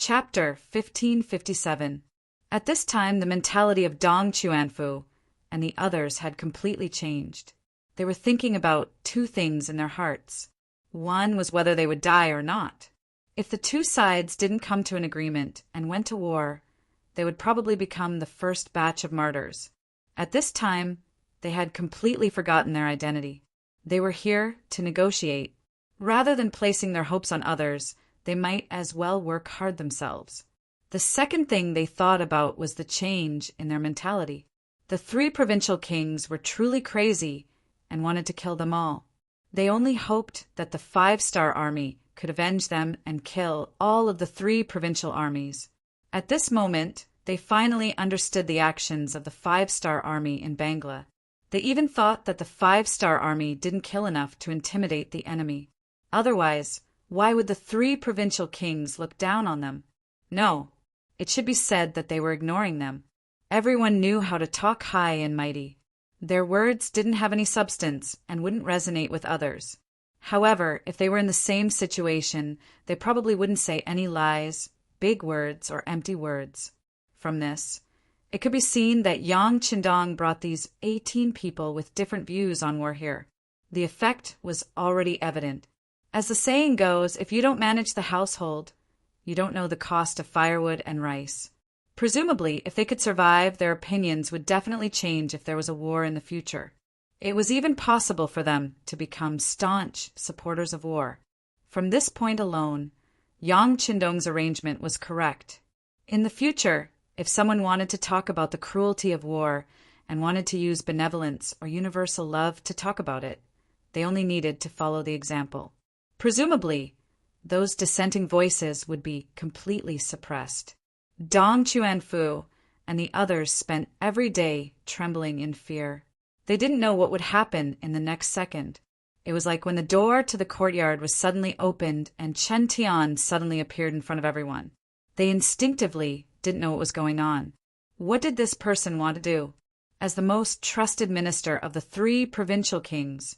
Chapter 1557. At this time, the mentality of Dong Chuanfu and the others had completely changed. They were thinking about two things in their hearts. One was whether they would die or not. If the two sides didn't come to an agreement and went to war, they would probably become the first batch of martyrs. At this time, they had completely forgotten their identity. They were here to negotiate. Rather than placing their hopes on others, they might as well work hard themselves. The second thing they thought about was the change in their mentality. The three provincial kings were truly crazy and wanted to kill them all. They only hoped that the 5-star army could avenge them and kill all of the 3 provincial armies. At this moment, they finally understood the actions of the 5-star army in Bangla. They even thought that the 5-star army didn't kill enough to intimidate the enemy. Otherwise, why would the 3 provincial kings look down on them? No, it should be said that they were ignoring them. Everyone knew how to talk high and mighty. Their words didn't have any substance and wouldn't resonate with others. However, if they were in the same situation, they probably wouldn't say any lies, big words, or empty words. From this, it could be seen that Yang Qindong brought these 18 people with different views on war here. The effect was already evident. As the saying goes, if you don't manage the household, you don't know the cost of firewood and rice. Presumably, if they could survive, their opinions would definitely change if there was a war in the future. It was even possible for them to become staunch supporters of war. From this point alone, Yang Qindong's arrangement was correct. In the future, if someone wanted to talk about the cruelty of war and wanted to use benevolence or universal love to talk about it, they only needed to follow the example. Presumably, those dissenting voices would be completely suppressed. Dong Chuanfu and the others spent every day trembling in fear. They didn't know what would happen in the next second. It was like when the door to the courtyard was suddenly opened and Chen Tian suddenly appeared in front of everyone. They instinctively didn't know what was going on. What did this person want to do? As the most trusted minister of the 3 provincial kings,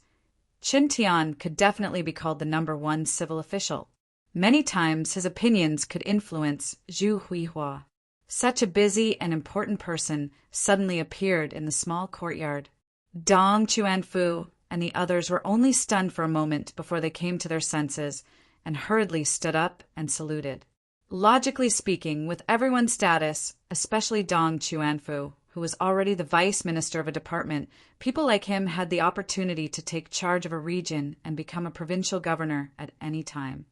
Chen Tian could definitely be called the #1 civil official. Many times his opinions could influence Zhu Huihua. Such a busy and important person suddenly appeared in the small courtyard. Dong Chuanfu and the others were only stunned for a moment before they came to their senses and hurriedly stood up and saluted. Logically speaking, with everyone's status, especially Dong Chuanfu, who was already the vice minister of a department, people like him had the opportunity to take charge of a region and become a provincial governor at any time.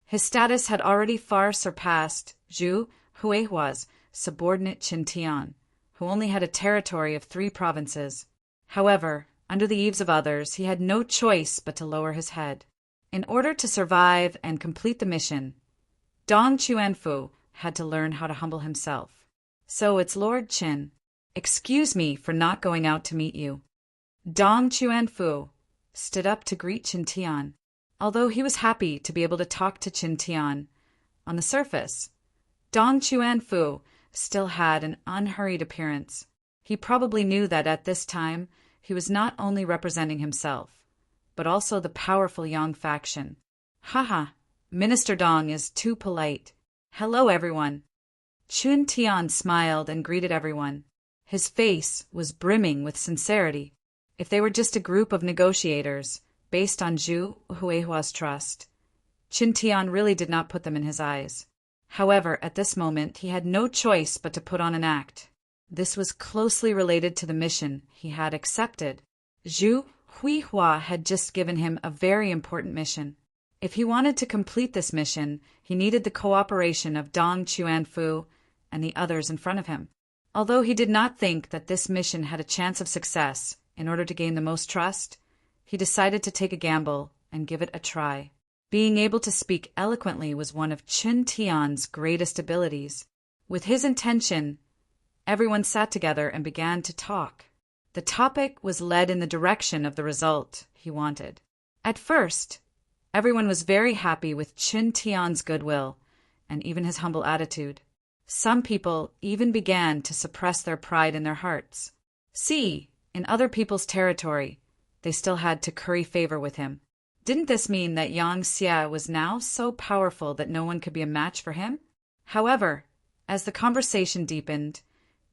His status had already far surpassed Zhu Huihua's subordinate Chen Tian, who only had a territory of 3 provinces. However, under the eaves of others, he had no choice but to lower his head. In order to survive and complete the mission, Dong Chuanfu had to learn how to humble himself. "So it's Lord Qin. Excuse me for not going out to meet you." Dong Chuanfu stood up to greet Chen Tian. Although he was happy to be able to talk to Chen Tian, on the surface, Dong Chuanfu still had an unhurried appearance. He probably knew that at this time he was not only representing himself, but also the powerful Yang faction. Haha, Minister Dong is too polite. Hello, everyone. Chen Tian smiled and greeted everyone. His face was brimming with sincerity. If they were just a group of negotiators, based on Zhu Huihua's trust, Chen Tian really did not put them in his eyes. However, at this moment, he had no choice but to put on an act. This was closely related to the mission he had accepted. Zhu Huihua had just given him a very important mission. If he wanted to complete this mission, he needed the cooperation of Dong Chuanfu and the others in front of him. Although he did not think that this mission had a chance of success, in order to gain the most trust, he decided to take a gamble and give it a try. Being able to speak eloquently was one of Chen Tian's greatest abilities. With his intention, everyone sat together and began to talk. The topic was led in the direction of the result he wanted. At first, everyone was very happy with Chen Tian's goodwill and even his humble attitude. Some people even began to suppress their pride in their hearts. See, in other people's territory, they still had to curry favor with him. Didn't this mean that Yang Xie was now so powerful that no one could be a match for him? However, as the conversation deepened,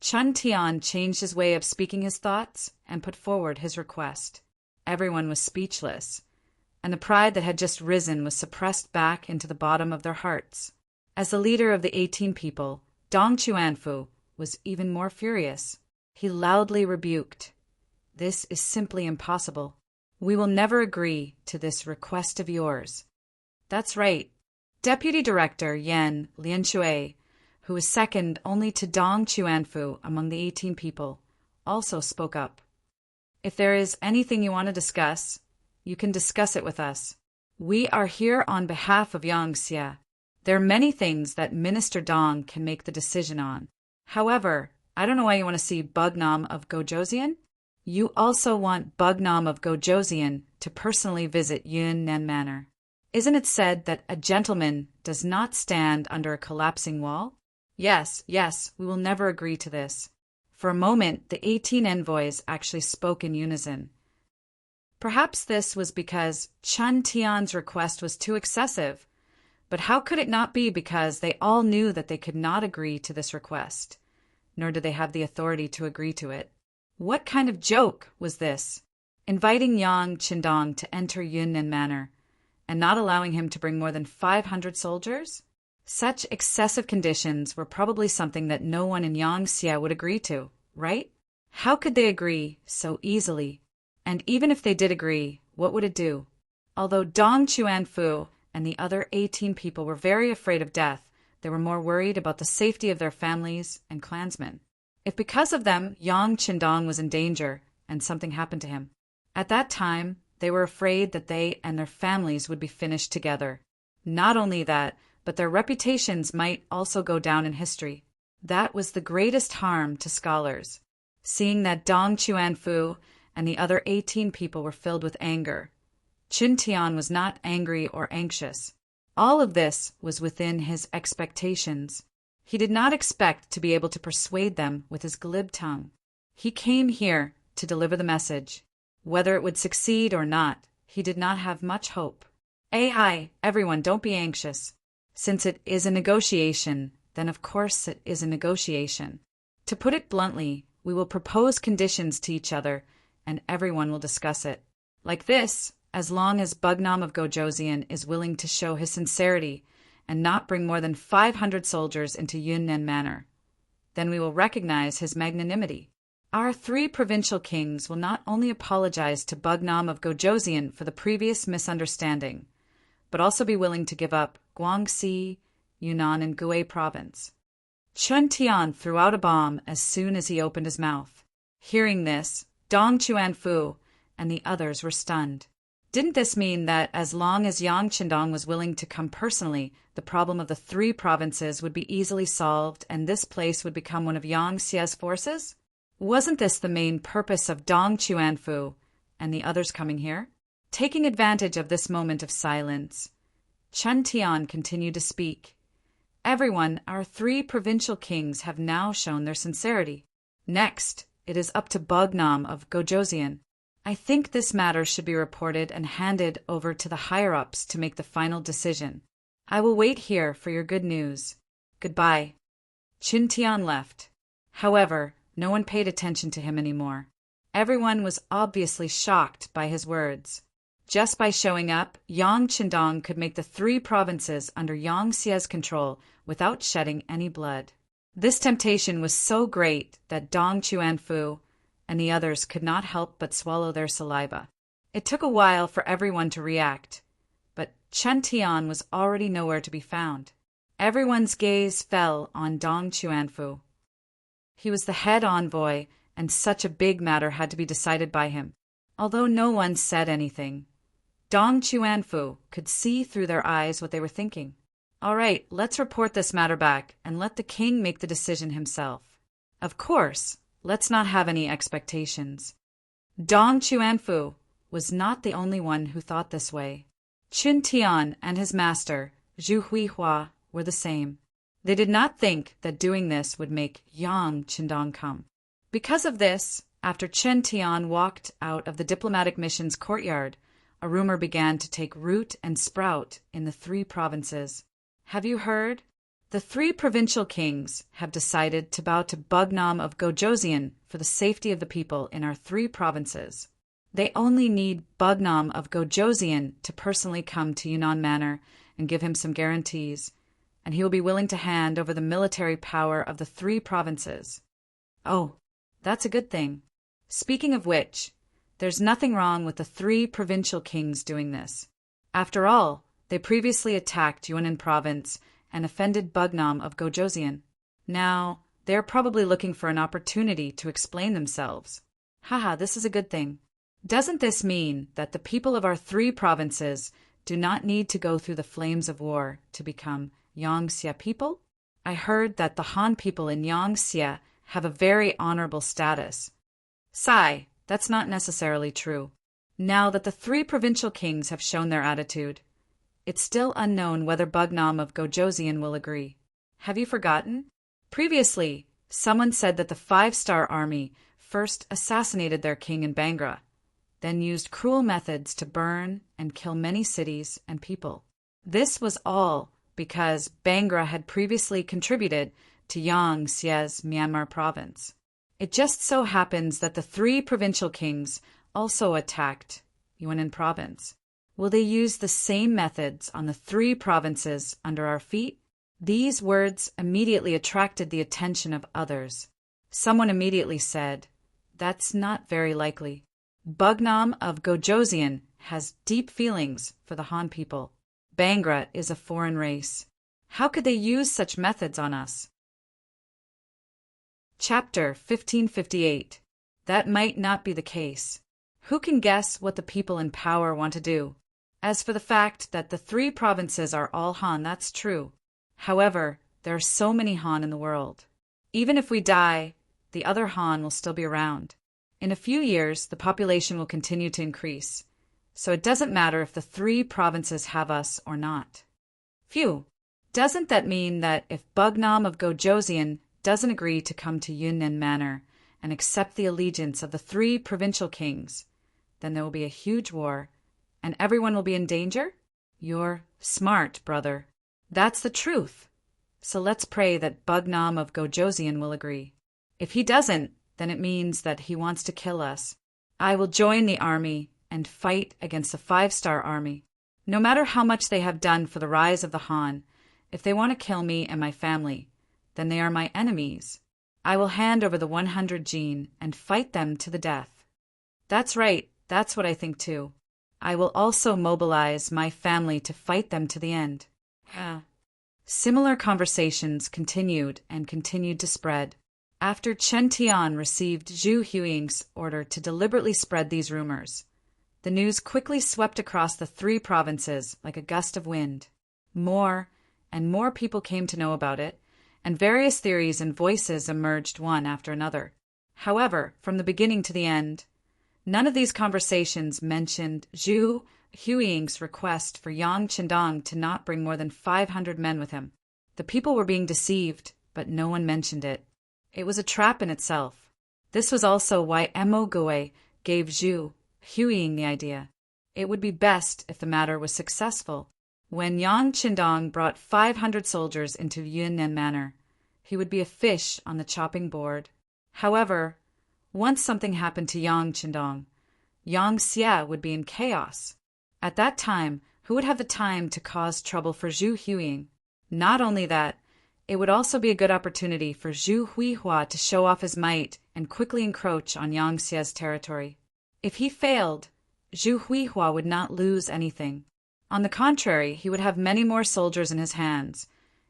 Chun Tian changed his way of speaking his thoughts and put forward his request. Everyone was speechless, and the pride that had just risen was suppressed back into the bottom of their hearts. As the leader of the 18 people, Dong Chuanfu was even more furious. He loudly rebuked, "This is simply impossible. We will never agree to this request of yours." That's right. Deputy Director Yan Lianshui, who was second only to Dong Chuanfu among the 18 people, also spoke up. "If there is anything you want to discuss, you can discuss it with us. We are here on behalf of Yang Xie. There are many things that Minister Dong can make the decision on. However, I don't know why you want to see Bugnam of Gojoseon. You also want Bugnam of Gojoseon to personally visit Yunnan Manor. Isn't it said that a gentleman does not stand under a collapsing wall? Yes, we will never agree to this." For a moment, the 18 envoys actually spoke in unison. Perhaps this was because Chun Tian's request was too excessive, but how could it not be because they all knew that they could not agree to this request, nor did they have the authority to agree to it? What kind of joke was this? Inviting Yang Qindong to enter Yunnan Manor, and not allowing him to bring more than 500 soldiers? Such excessive conditions were probably something that no one in Yang Xie would agree to, right? How could they agree so easily? And even if they did agree, what would it do? Although Dong Chuanfu and the other 18 people were very afraid of death, they were more worried about the safety of their families and clansmen. If because of them Yang Qindong was in danger and something happened to him, at that time they were afraid that they and their families would be finished together. Not only that, but their reputations might also go down in history. That was the greatest harm to scholars. Seeing that Dong Chuanfu and the other 18 people were filled with anger, Chun Tian was not angry or anxious. All of this was within his expectations. He did not expect to be able to persuade them with his glib tongue. He came here to deliver the message. Whether it would succeed or not, he did not have much hope. Hi, everyone, don't be anxious. Since it is a negotiation, then of course it is a negotiation. To put it bluntly, we will propose conditions to each other, and everyone will discuss it. Like this, as long as Bugnam of Gojoseon is willing to show his sincerity and not bring more than 500 soldiers into Yunnan Manor, then we will recognize his magnanimity. Our 3 provincial kings will not only apologize to Bugnam of Gojoseon for the previous misunderstanding, but also be willing to give up Guangxi, Yunnan, and Gui province. Chun Tian threw out a bomb as soon as he opened his mouth. Hearing this, Dong Chuanfu and the others were stunned. Didn't this mean that as long as Yang Qindong was willing to come personally, the problem of the 3 provinces would be easily solved and this place would become one of Yang Xie's forces? Wasn't this the main purpose of Dong Chuanfu and the others coming here? Taking advantage of this moment of silence, Chun Tian continued to speak. Everyone, our 3 provincial kings have now shown their sincerity. Next, it is up to Bugnam of Gojoseon. I think this matter should be reported and handed over to the higher-ups to make the final decision. I will wait here for your good news. Goodbye. Chun Tian left. However, no one paid attention to him anymore. Everyone was obviously shocked by his words. Just by showing up, Yang Qindong could make the 3 provinces under Yang Xie's control without shedding any blood. This temptation was so great that Dong Chuanfu and the others could not help but swallow their saliva. It took a while for everyone to react, but Chun Tian was already nowhere to be found. Everyone's gaze fell on Dong Chuanfu. He was the head envoy, and such a big matter had to be decided by him. Although no one said anything, Dong Chuanfu could see through their eyes what they were thinking. All right, let's report this matter back and let the king make the decision himself. Of course, let's not have any expectations. Dong Chuanfu was not the only one who thought this way. Chun Tian and his master, Zhu Huihua, were the same. They did not think that doing this would make Yang Qindong come. Because of this, after Chun Tian walked out of the diplomatic mission's courtyard, a rumor began to take root and sprout in the 3 provinces. Have you heard? The 3 provincial kings have decided to bow to Bugnam of Gojosian for the safety of the people in our 3 provinces. They only need Bugnam of Gojosian to personally come to Yunnan Manor and give him some guarantees, and he will be willing to hand over the military power of the 3 provinces. Oh, that's a good thing. Speaking of which, there's nothing wrong with the 3 provincial kings doing this. After all, they previously attacked Yunnan province and offended Bugnam of Gojosian. Now, they're probably looking for an opportunity to explain themselves. Haha, this is a good thing. Doesn't this mean that the people of our 3 provinces do not need to go through the flames of war to become Yangxia people? I heard that the Han people in Yangxia have a very honorable status. Sigh, that's not necessarily true. Now that the 3 provincial kings have shown their attitude, it's still unknown whether Bugnam of Gojosian will agree. Have you forgotten? Previously, someone said that the 5-star army first assassinated their king in Bangra, then used cruel methods to burn and kill many cities and people. This was all because Bangra had previously contributed to Yangxia's Myanmar province. It just so happens that the 3 provincial kings also attacked Yunnan province. Will they use the same methods on the 3 provinces under our feet? These words immediately attracted the attention of others. Someone immediately said, "That's not very likely. Bugnam of Gojosian has deep feelings for the Han people. Bangra is a foreign race. How could they use such methods on us?" Chapter 1558. That might not be the case. Who can guess what the people in power want to do? As for the fact that the 3 provinces are all Han, that's true. However, there are so many Han in the world. Even if we die, the other Han will still be around. In a few years, the population will continue to increase, so it doesn't matter if the 3 provinces have us or not. Phew! Doesn't that mean that if Bugnam of Gojosian doesn't agree to come to Yunnan Manor and accept the allegiance of the 3 provincial kings, then there will be a huge war, and everyone will be in danger? You're smart, brother. That's the truth. So let's pray that Bugnam of Gojosian will agree. If he doesn't, then it means that he wants to kill us. I will join the army and fight against the 5-star army. No matter how much they have done for the rise of the Han, if they want to kill me and my family, then they are my enemies. I will hand over the 100 jin and fight them to the death. That's right, that's what I think too. I will also mobilize my family to fight them to the end. Similar conversations continued and continued to spread. After Chen Tian received Zhu Huiying's order to deliberately spread these rumors, the news quickly swept across the 3 provinces like a gust of wind. More and more people came to know about it, and various theories and voices emerged one after another. However, from the beginning to the end, none of these conversations mentioned Zhu Huiying's request for Yang Qindong to not bring more than 500 men with him. The people were being deceived, but no one mentioned it. It was a trap in itself. This was also why Mo Gui gave Zhu Huiying the idea. It would be best if the matter was successful. When Yang Qindong brought 500 soldiers into Yunnan Manor, he would be a fish on the chopping board. However, once something happened to Yang Qindong, Yangxia would be in chaos. At that time, who would have the time to cause trouble for Zhu Huiying? Not only that, it would also be a good opportunity for Zhu Huihua to show off his might and quickly encroach on Yangxia's territory. If he failed, Zhu Huihua would not lose anything. On the contrary, he would have many more soldiers in his hands,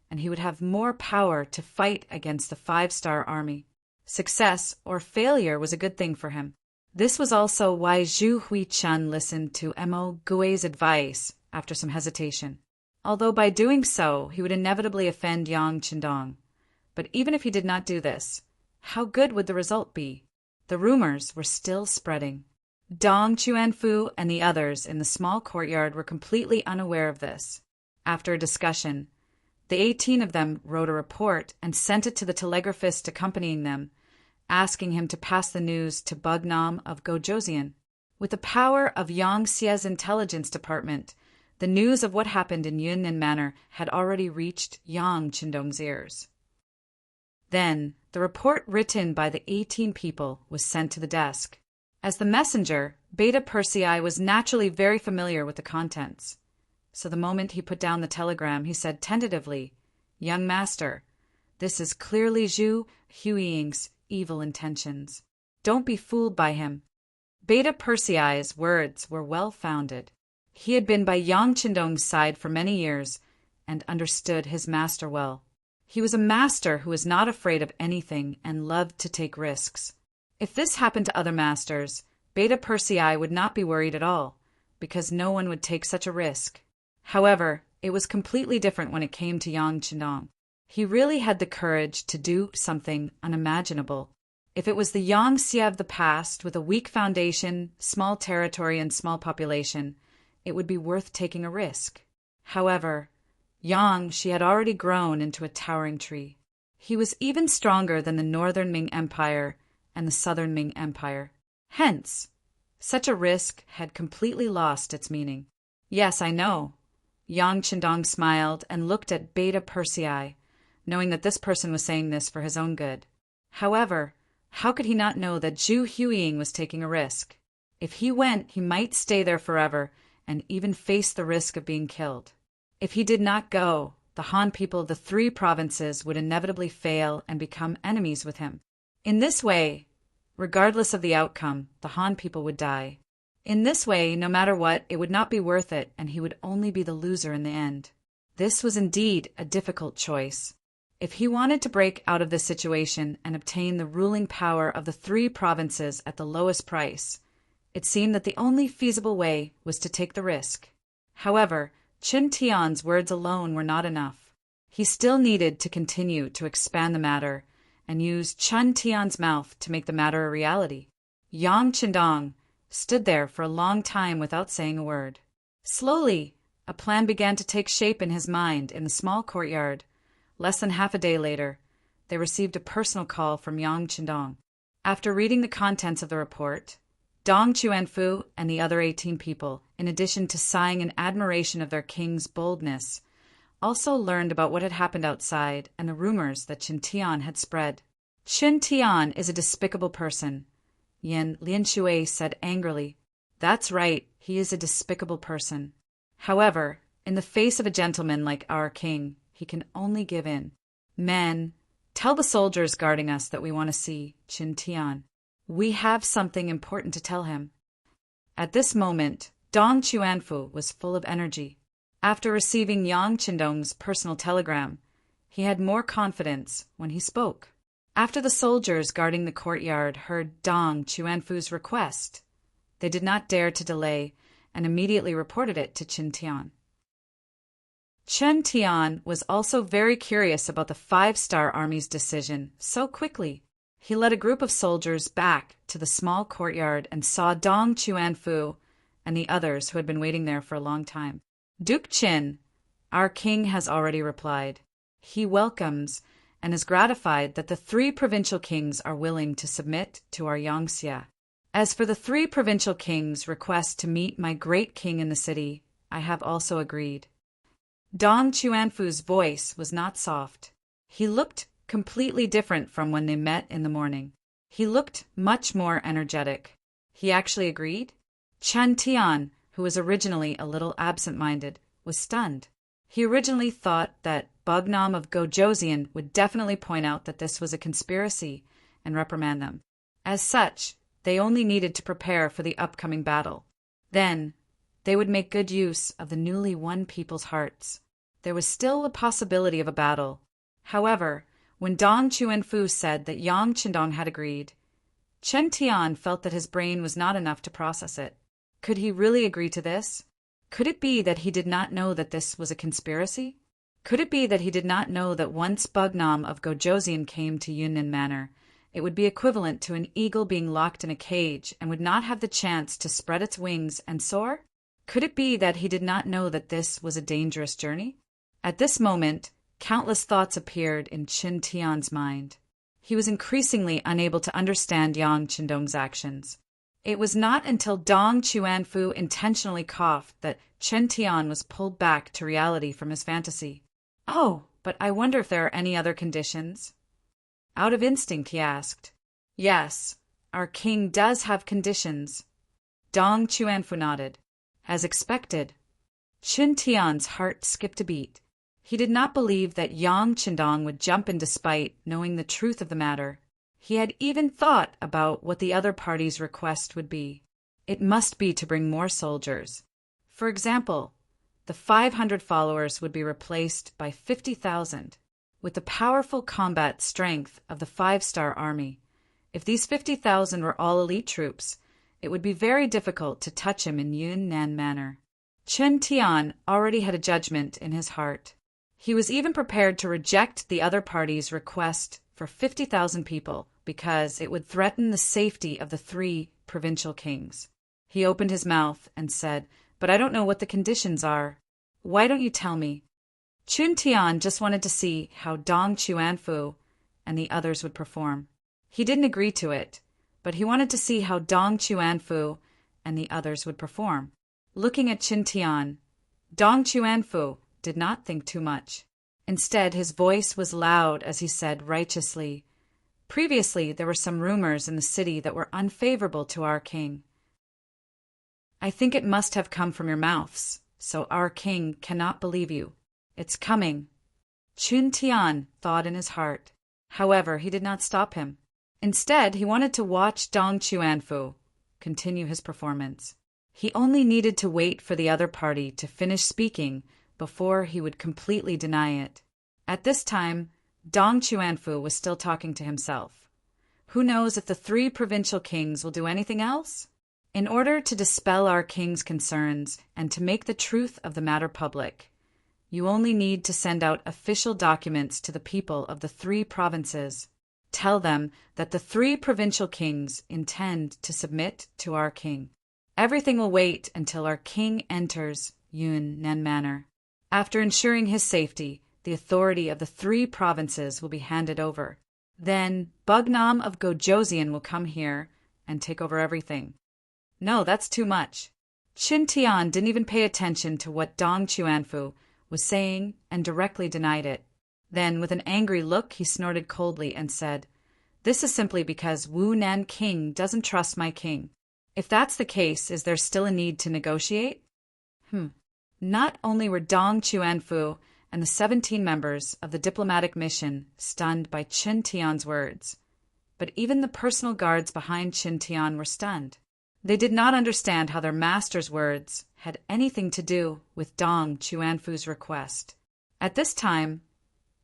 and he would have more power to fight against the 5-star army. Success or failure was a good thing for him. This was also why Zhu Huichun listened to Mo Gui's advice after some hesitation. Although by doing so, he would inevitably offend Yang Qindong. But even if he did not do this, how good would the result be? The rumors were still spreading. Dong Chuanfu and the others in the small courtyard were completely unaware of this. After a discussion, the 18 of them wrote a report and sent it to the telegraphist accompanying them, asking him to pass the news to Bugnam of Gojosian. With the power of Yang Xie's intelligence department, the news of what happened in Yunnan Manor had already reached Yang Qindong's ears. Then, the report written by the 18 people was sent to the desk. As the messenger, Beta Persei was naturally very familiar with the contents. So the moment he put down the telegram, he said tentatively, "Young master, this is clearly Zhu Huiying's evil intentions. Don't be fooled by him." Beta Persei's words were well-founded. He had been by Yang Qindong's side for many years and understood his master well. He was a master who was not afraid of anything and loved to take risks. If this happened to other masters, Beta Persei would not be worried at all, because no one would take such a risk. However, it was completely different when it came to Yang Qindong. He really had the courage to do something unimaginable. If it was the Yang Xie of the past, with a weak foundation, small territory, and small population, it would be worth taking a risk. However, Yang Xie had already grown into a towering tree. He was even stronger than the northern Ming Empire and the southern Ming Empire. Hence, such a risk had completely lost its meaning. "Yes, I know." Yang Qindong smiled and looked at Beta Persei, knowing that this person was saying this for his own good. However, how could he not know that Zhu Huiying was taking a risk? If he went, he might stay there forever and even face the risk of being killed. If he did not go, the Han people of the 3 provinces would inevitably fail and become enemies with him. In this way, regardless of the outcome, the Han people would die. In this way, no matter what, it would not be worth it, and he would only be the loser in the end. This was indeed a difficult choice. If he wanted to break out of this situation and obtain the ruling power of the 3 provinces at the lowest price, it seemed that the only feasible way was to take the risk. However, Qin Tian's words alone were not enough. He still needed to continue to expand the matter and use Qin Tian's mouth to make the matter a reality. Yang Qindong stood there for a long time without saying a word. Slowly, a plan began to take shape in his mind in the small courtyard. Less than half a day later, they received a personal call from Yang Qindong. After reading the contents of the report, Dong Chuanfu and the other 18 people, in addition to sighing in admiration of their king's boldness, also learned about what had happened outside and the rumors that Qin Tian had spread. "Qin Tian is a despicable person," Yin Lianshui said angrily. "That's right, he is a despicable person. However, in the face of a gentleman like our king, he can only give in. Men, tell the soldiers guarding us that we want to see Qin Tian. We have something important to tell him." At this moment, Dong Chuanfu was full of energy. After receiving Yang Qindong's personal telegram, he had more confidence when he spoke. After the soldiers guarding the courtyard heard Dong Chuanfu's request, they did not dare to delay and immediately reported it to Qin Tian. Qin Tian was also very curious about the 5-star army's decision so quickly. He led a group of soldiers back to the small courtyard and saw Dong Chuanfu and the others who had been waiting there for a long time. "Duke Qin, our king has already replied. He welcomes and is gratified that the 3 provincial kings are willing to submit to our Yang Xie. As for the 3 provincial kings' request to meet my great king in the city, I have also agreed." Dong Chuanfu's voice was not soft. He looked completely different from when they met in the morning. He looked much more energetic. He actually agreed? Qin Tian, who was originally a little absent-minded, was stunned. He originally thought that Bugnam of Gojoseon would definitely point out that this was a conspiracy and reprimand them. As such, they only needed to prepare for the upcoming battle. Then, they would make good use of the newly won people's hearts. There was still a possibility of a battle. However, when Dong Chuanfu said that Yang Qindong had agreed, Qin Tian felt that his brain was not enough to process it. Could he really agree to this? Could it be that he did not know that this was a conspiracy? Could it be that he did not know that once Bugnam of Gojoseon came to Yunnan Manor, it would be equivalent to an eagle being locked in a cage and would not have the chance to spread its wings and soar? Could it be that he did not know that this was a dangerous journey? At this moment, countless thoughts appeared in Qin Tian's mind. He was increasingly unable to understand Yang Qindong's actions. It was not until Dong Chuanfu intentionally coughed that Chen Tian was pulled back to reality from his fantasy. "Oh, but I wonder if there are any other conditions?" Out of instinct, he asked. "Yes, our king does have conditions." Dong Chuanfu nodded. As expected. Chen Tian's heart skipped a beat. He did not believe that Yang Qindong would jump in despite knowing the truth of the matter. He had even thought about what the other party's request would be. It must be to bring more soldiers. For example, the 500 followers would be replaced by 50,000, with the powerful combat strength of the 5-star army. If these 50,000 were all elite troops, it would be very difficult to touch him in Yunnan Manor. Chen Tian already had a judgment in his heart. He was even prepared to reject the other party's request for 50,000 people because it would threaten the safety of the 3 provincial kings. He opened his mouth and said, "But I don't know what the conditions are. Why don't you tell me?" Chen Tian just wanted to see how Dong Chuanfu and the others would perform. He didn't agree to it, but he wanted to see how Dong Chuanfu and the others would perform. Looking at Chen Tian, Dong Chuanfu did not think too much. Instead, his voice was loud as he said righteously, "Previously, there were some rumors in the city that were unfavorable to our king. I think it must have come from your mouths, so our king cannot believe you. It's coming." Chen Tian thought in his heart. However, he did not stop him. Instead, he wanted to watch Dong Chuanfu continue his performance. He only needed to wait for the other party to finish speaking before he would completely deny it. At this time, Dong Chuanfu was still talking to himself. Who knows if the 3 provincial kings will do anything else? In order to dispel our king's concerns and to make the truth of the matter public, you only need to send out official documents to the people of the 3 provinces. Tell them that the 3 provincial kings intend to submit to our king. Everything will wait until our king enters Yunnan Manor. After ensuring his safety, the authority of the 3 provinces will be handed over. Then Bugnam of Gojoseon will come here and take over everything. No, that's too much. Chen Tian didn't even pay attention to what Dong Chuanfu was saying and directly denied it. Then, with an angry look, he snorted coldly and said, "This is simply because Wu Nan King doesn't trust my king. If that's the case, is there still a need to negotiate?" Not only were Dong Chuanfu and the 17 members of the diplomatic mission stunned by Chen Tian's words, but even the personal guards behind Chen Tian were stunned. They did not understand how their master's words had anything to do with Dong Chuanfu's request. At this time,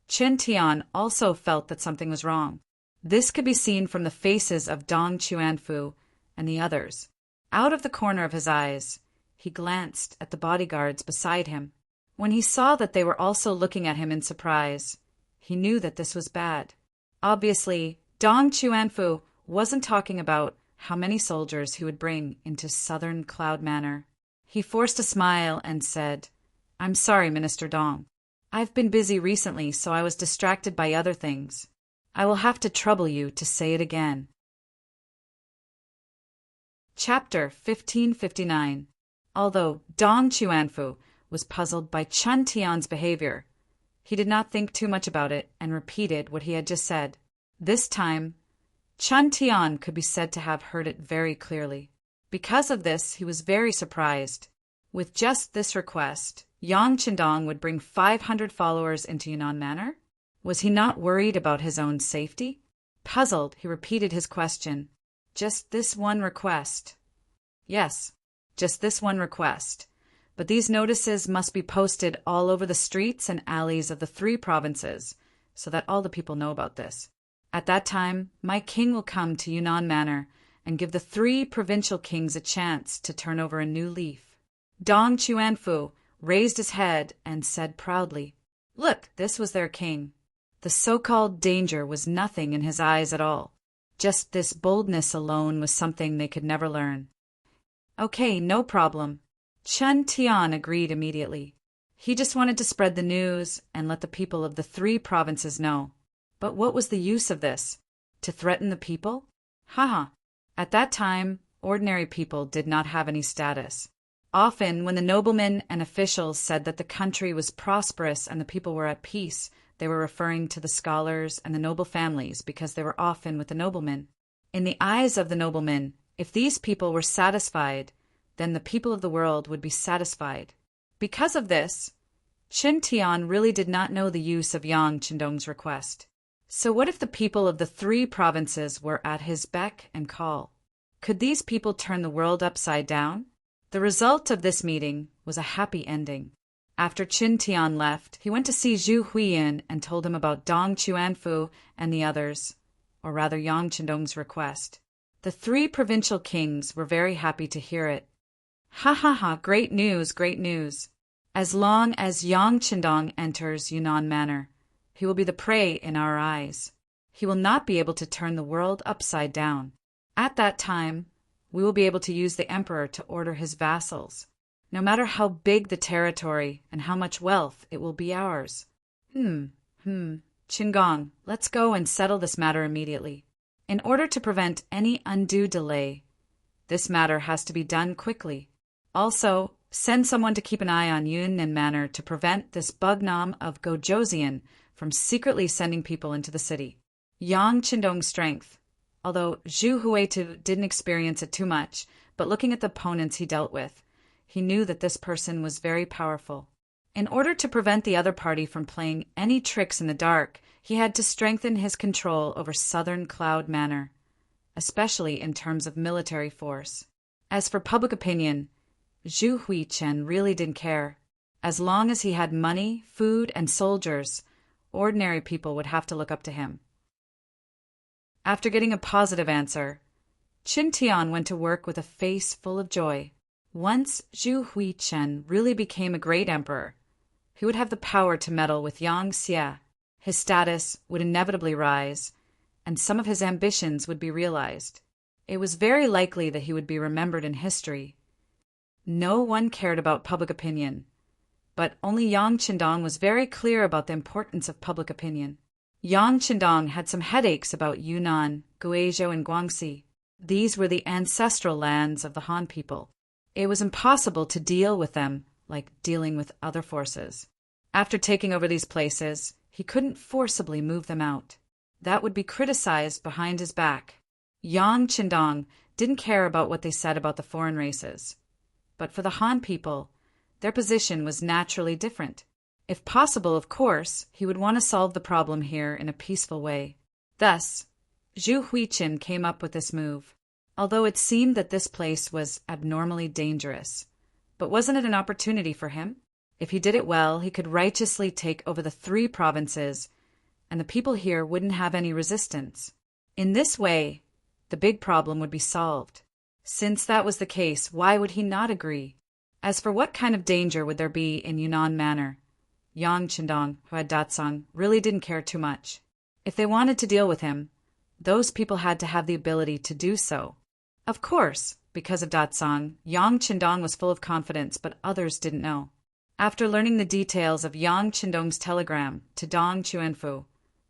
Chen Tian also felt that something was wrong. This could be seen from the faces of Dong Chuanfu and the others. Out of the corner of his eyes, he glanced at the bodyguards beside him. When he saw that they were also looking at him in surprise, he knew that this was bad. Obviously, Dong Chuanfu wasn't talking about how many soldiers he would bring into southern Cloud Manor. He forced a smile and said, "I'm sorry, Minister Dong. I've been busy recently, so I was distracted by other things. I will have to trouble you to say it again." Chapter 1559. Although Dong Chuanfu was puzzled by Chen Tian's behavior, he did not think too much about it and repeated what he had just said. This time, Chen Tian could be said to have heard it very clearly. Because of this, he was very surprised. With just this request, Yang Qindong would bring 500 followers into Yunnan Manor? Was he not worried about his own safety? Puzzled, he repeated his question. "Just this one request?" "Yes, just this one request. But these notices must be posted all over the streets and alleys of the 3 provinces, so that all the people know about this. At that time, my king will come to Yunnan Manor and give the 3 provincial kings a chance to turn over a new leaf." Dong Chuanfu raised his head and said proudly, "Look, this was their king." The so-called danger was nothing in his eyes at all. Just this boldness alone was something they could never learn. "Okay, no problem." Chen Tian agreed immediately. He just wanted to spread the news and let the people of the 3 provinces know. But what was the use of this? To threaten the people? Haha. At that time, ordinary people did not have any status. Often, when the noblemen and officials said that the country was prosperous and the people were at peace, they were referring to the scholars and the noble families because they were often with the noblemen. In the eyes of the noblemen, if these people were satisfied, then the people of the world would be satisfied. Because of this, Qin Tian really did not know the use of Yang Qindong's request. So what if the people of the 3 provinces were at his beck and call? Could these people turn the world upside down? The result of this meeting was a happy ending. After Qin Tian left, he went to see Zhu Huiyin and told him about Dong Chuanfu and the others, or rather Yang Qindong's request. The 3 provincial kings were very happy to hear it. Ha ha ha, great news, great news. As long as Yang Qindong enters Yunnan Manor, he will be the prey in our eyes. He will not be able to turn the world upside down. At that time, we will be able to use the emperor to order his vassals. No matter how big the territory and how much wealth, it will be ours. Qingong, let's go and settle this matter immediately. In order to prevent any undue delay, this matter has to be done quickly. Also, send someone to keep an eye on Yunnan Manor to prevent this Bugnam of Gojoseon from secretly sending people into the city. Yang Qindong's strength, although Zhu Huitu didn't experience it too much, but looking at the opponents he dealt with, he knew that this person was very powerful. In order to prevent the other party from playing any tricks in the dark, he had to strengthen his control over Southern Cloud Manor, especially in terms of military force. As for public opinion, Zhu Huichen really didn't care. As long as he had money, food, and soldiers, ordinary people would have to look up to him. After getting a positive answer, Qin Tian went to work with a face full of joy. Once Zhu Huichen really became a great emperor, he would have the power to meddle with Yang Xie. His status would inevitably rise, and some of his ambitions would be realized. It was very likely that he would be remembered in history. No one cared about public opinion, but only Yang Qindong was very clear about the importance of public opinion. Yang Qindong had some headaches about Yunnan, Guizhou, and Guangxi. These were the ancestral lands of the Han people. It was impossible to deal with them like dealing with other forces. After taking over these places, he couldn't forcibly move them out. That would be criticized behind his back. Yang Qindong didn't care about what they said about the foreign races. But for the Han people, their position was naturally different. If possible, of course, he would want to solve the problem here in a peaceful way. Thus, Zhu Huichen came up with this move. Although it seemed that this place was abnormally dangerous. But wasn't it an opportunity for him? If he did it well, he could righteously take over the 3 provinces, and the people here wouldn't have any resistance. In this way, the big problem would be solved. Since that was the case, why would he not agree? As for what kind of danger would there be in Yunnan Manor, Yang Qindong, who had Datsang, really didn't care too much. If they wanted to deal with him, those people had to have the ability to do so. Of course, because of Datsang, Yang Qindong was full of confidence, but others didn't know. After learning the details of Yang Qindong's telegram to Dong Chuanfu,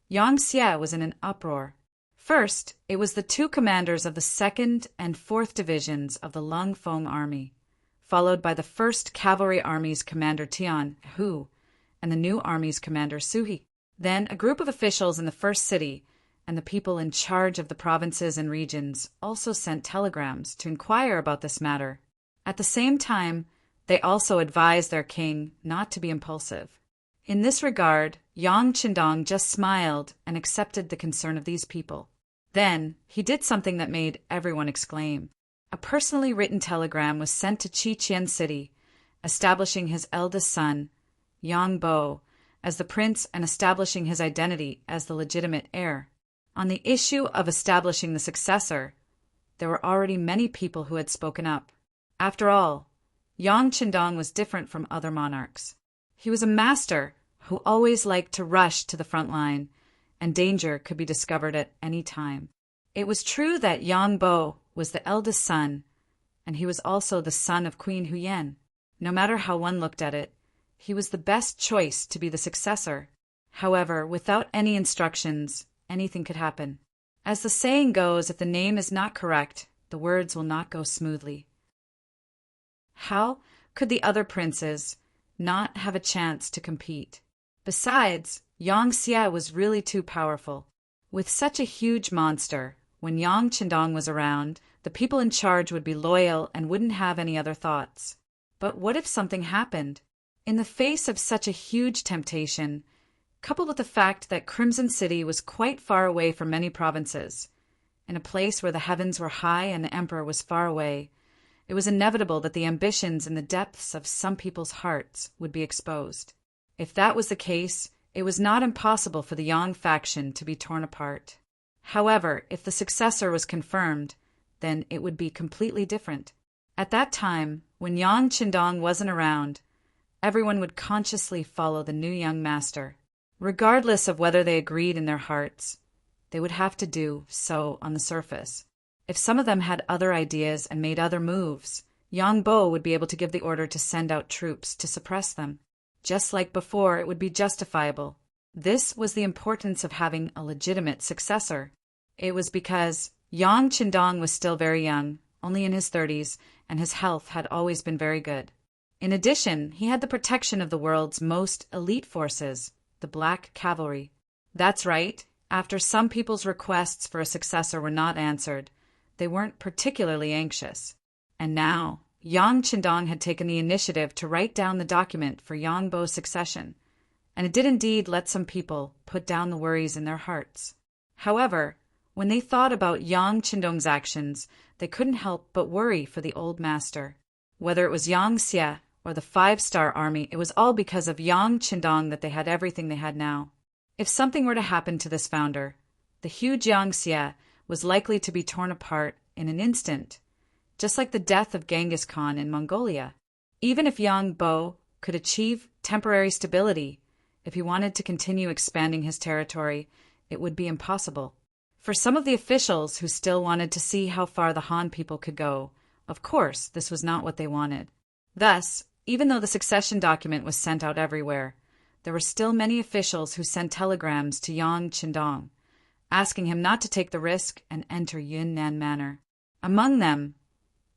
Yang Xie was in an uproar. First, it was the 2 commanders of the 2nd and 4th Divisions of the Lung Feng Army, followed by the 1st Cavalry Army's commander Tian Hu, and the new army's commander Suhi. Then a group of officials in the first city and the people in charge of the provinces and regions also sent telegrams to inquire about this matter. At the same time, they also advised their king not to be impulsive. In this regard, Yang Qindong just smiled and accepted the concern of these people. Then, he did something that made everyone exclaim. A personally written telegram was sent to Qiqian City, establishing his eldest son, Yang Bo, as the prince and establishing his identity as the legitimate heir. On the issue of establishing the successor, there were already many people who had spoken up. After all, Yang Qindong was different from other monarchs. He was a master who always liked to rush to the front line, and danger could be discovered at any time. It was true that Yang Bo was the eldest son, and he was also the son of Queen Huyen. No matter how one looked at it, he was the best choice to be the successor. However, without any instructions, anything could happen. As the saying goes, if the name is not correct, the words will not go smoothly. How could the other princes not have a chance to compete? Besides, Yang Xie was really too powerful. With such a huge monster, when Yang Qindong was around, the people in charge would be loyal and wouldn't have any other thoughts. But what if something happened? In the face of such a huge temptation, coupled with the fact that Crimson City was quite far away from many provinces, in a place where the heavens were high and the emperor was far away, it was inevitable that the ambitions in the depths of some people's hearts would be exposed. If that was the case, it was not impossible for the Yang faction to be torn apart. However, if the successor was confirmed, then it would be completely different. At that time, when Yang Qindong wasn't around, everyone would consciously follow the new young master. Regardless of whether they agreed in their hearts, they would have to do so on the surface. If some of them had other ideas and made other moves, Yang Bo would be able to give the order to send out troops to suppress them. Just like before, it would be justifiable. This was the importance of having a legitimate successor. It was because Yang Qindong was still very young, only in his 30s, and his health had always been very good. In addition, he had the protection of the world's most elite forces, the Black Cavalry. That's right, after some people's requests for a successor were not answered, they weren't particularly anxious. And now, Yang Qindong had taken the initiative to write down the document for Yang Bo's succession, and it did indeed let some people put down the worries in their hearts. However, when they thought about Yang Qindong's actions, they couldn't help but worry for the old master. Whether it was Yang Xie or the 5-star army, it was all because of Yang Qindong that they had everything they had now. If something were to happen to this founder, the huge Yang Xie was likely to be torn apart in an instant, just like the death of Genghis Khan in Mongolia. Even if Yang Bo could achieve temporary stability, if he wanted to continue expanding his territory, it would be impossible. For some of the officials who still wanted to see how far the Han people could go, of course, this was not what they wanted. Thus, even though the succession document was sent out everywhere, there were still many officials who sent telegrams to Yang Qindong, asking him not to take the risk and enter Yunnan Manor. Among them,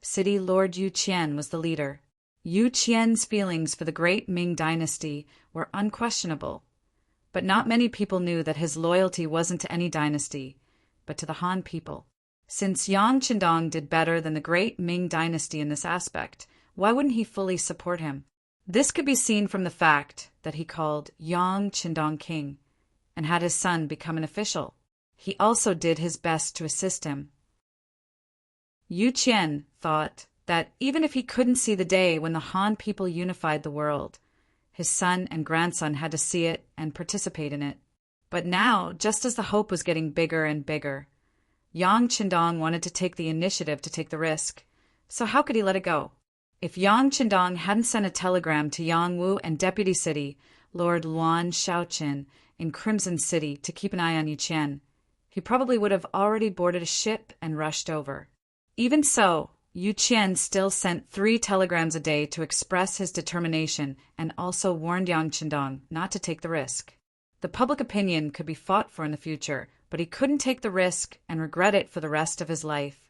City Lord Yu Qian was the leader. Yu Qian's feelings for the great Ming dynasty were unquestionable, but not many people knew that his loyalty wasn't to any dynasty, but to the Han people. Since Yang Qindong did better than the great Ming dynasty in this aspect, why wouldn't he fully support him? This could be seen from the fact that he called Yang Qindong king and had his son become an official. He also did his best to assist him. Yu Qian thought that even if he couldn't see the day when the Han people unified the world, his son and grandson had to see it and participate in it. But now, just as the hope was getting bigger and bigger, Yang Qindong wanted to take the initiative to take the risk. So how could he let it go? If Yang Qindong hadn't sent a telegram to Yang Wu and Deputy City, Lord Luan Shaoqin, in Crimson City to keep an eye on Yu Qian, he probably would have already boarded a ship and rushed over. Even so, Yu Qian still sent 3 telegrams a day to express his determination and also warned Yang Qindong not to take the risk. The public opinion could be fought for in the future, but he couldn't take the risk and regret it for the rest of his life.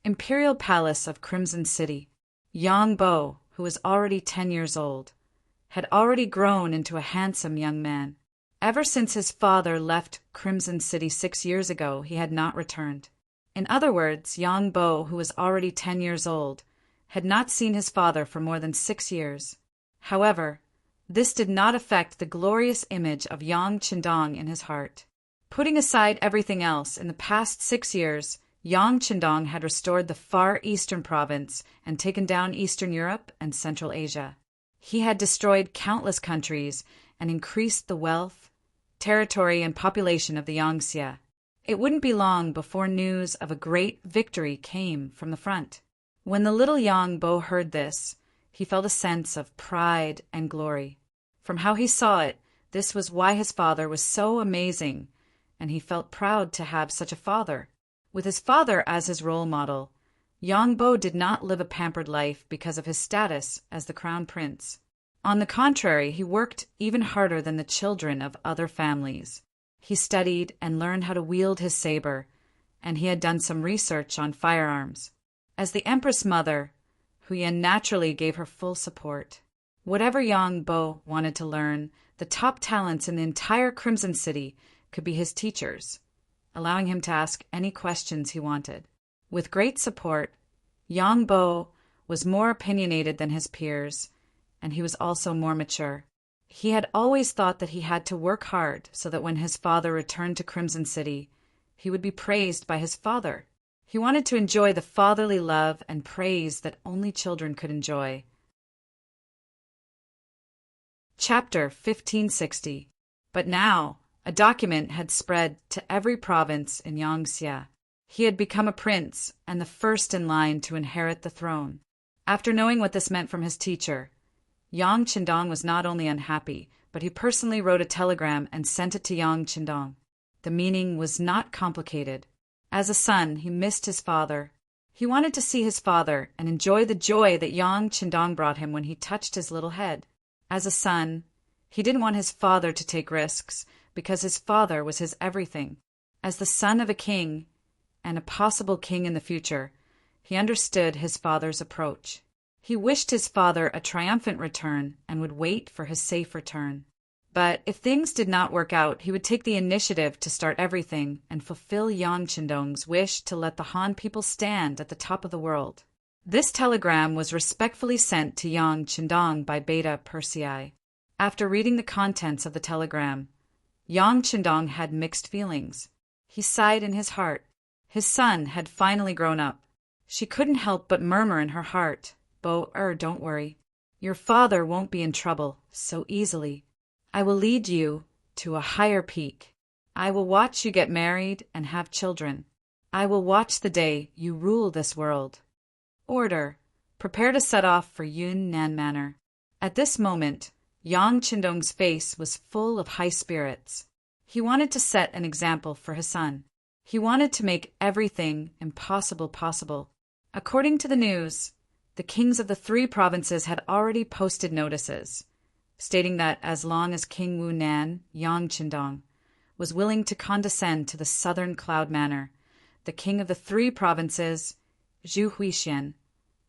Imperial Palace of Crimson City. Yang Bo, who was already 10 years old, had already grown into a handsome young man. Ever since his father left Crimson City 6 years ago, he had not returned. In other words, Yang Bo, who was already 10 years old, had not seen his father for more than 6 years. However, this did not affect the glorious image of Yang Qindong in his heart. Putting aside everything else, in the past 6 years, Yang Qindong had restored the far eastern province and taken down Eastern Europe and Central Asia. He had destroyed countless countries and increased the wealth, territory, and population of the Yangtze. It wouldn't be long before news of a great victory came from the front. When the little Yang Bo heard this, he felt a sense of pride and glory. From how he saw it, this was why his father was so amazing, and he felt proud to have such a father. With his father as his role model, Yang Bo did not live a pampered life because of his status as the crown prince. On the contrary, he worked even harder than the children of other families. He studied and learned how to wield his saber, and he had done some research on firearms. As the Empress Mother, Hu Yan naturally gave her full support. Whatever Yang Bo wanted to learn, the top talents in the entire Crimson City could be his teachers, allowing him to ask any questions he wanted. With great support, Yang Bo was more opinionated than his peers, and he was also more mature. He had always thought that he had to work hard so that when his father returned to Crimson City, he would be praised by his father. He wanted to enjoy the fatherly love and praise that only children could enjoy. Chapter 1560. But now, a document had spread to every province in Yangxia. He had become a prince and the first in line to inherit the throne. After knowing what this meant from his teacher, Yang Qindong was not only unhappy, but he personally wrote a telegram and sent it to Yang Qindong. The meaning was not complicated. As a son, he missed his father. He wanted to see his father and enjoy the joy that Yang Qindong brought him when he touched his little head. As a son, he didn't want his father to take risks because his father was his everything. As the son of a king, and a possible king in the future, he understood his father's approach. He wished his father a triumphant return and would wait for his safe return. But if things did not work out, he would take the initiative to start everything and fulfill Yang Qindong's wish to let the Han people stand at the top of the world. This telegram was respectfully sent to Yang Qindong by Beta Persei. After reading the contents of the telegram, Yang Qindong had mixed feelings. He sighed in his heart. His son had finally grown up. She couldn't help but murmur in her heart, don't worry. Your father won't be in trouble so easily. I will lead you to a higher peak. I will watch you get married and have children. I will watch the day you rule this world. Order. Prepare to set off for Yunnan Manor. At this moment, Yang Qindong's face was full of high spirits. He wanted to set an example for his son. He wanted to make everything impossible possible. According to the news, the kings of the 3 provinces had already posted notices, stating that as long as King Wu Nan, Yang Qindong, was willing to condescend to the southern cloud manor, the king of the 3 provinces, Zhu Huixian,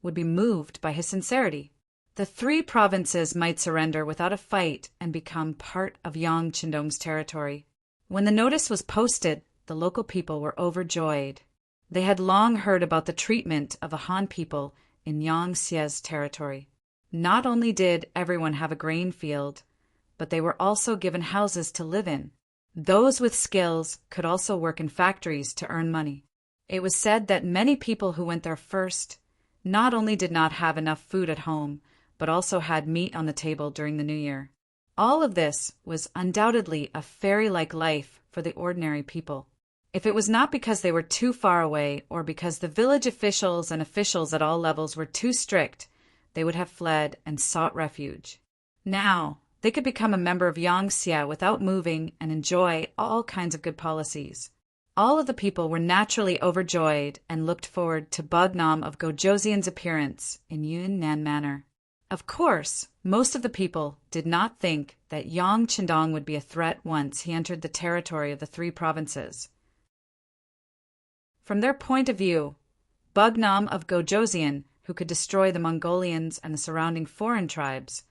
would be moved by his sincerity. The 3 provinces might surrender without a fight and become part of Yang Qindong's territory. When the notice was posted, the local people were overjoyed. They had long heard about the treatment of the Han people in Yangxia's territory. Not only did everyone have a grain field, but they were also given houses to live in. Those with skills could also work in factories to earn money. It was said that many people who went there first not only did not have enough food at home, but also had meat on the table during the New Year. All of this was undoubtedly a fairy-like life for the ordinary people. If it was not because they were too far away or because the village officials and officials at all levels were too strict, they would have fled and sought refuge. Now, they could become a member of Yangxia without moving and enjoy all kinds of good policies. All of the people were naturally overjoyed and looked forward to Bugnam of Gojoseon's appearance in Yunnan Manor. Of course, most of the people did not think that Yang Qindong would be a threat once he entered the territory of the 3 provinces. From their point of view, Bugnam of Gojoseon, who could destroy the Mongolians and the surrounding foreign tribes,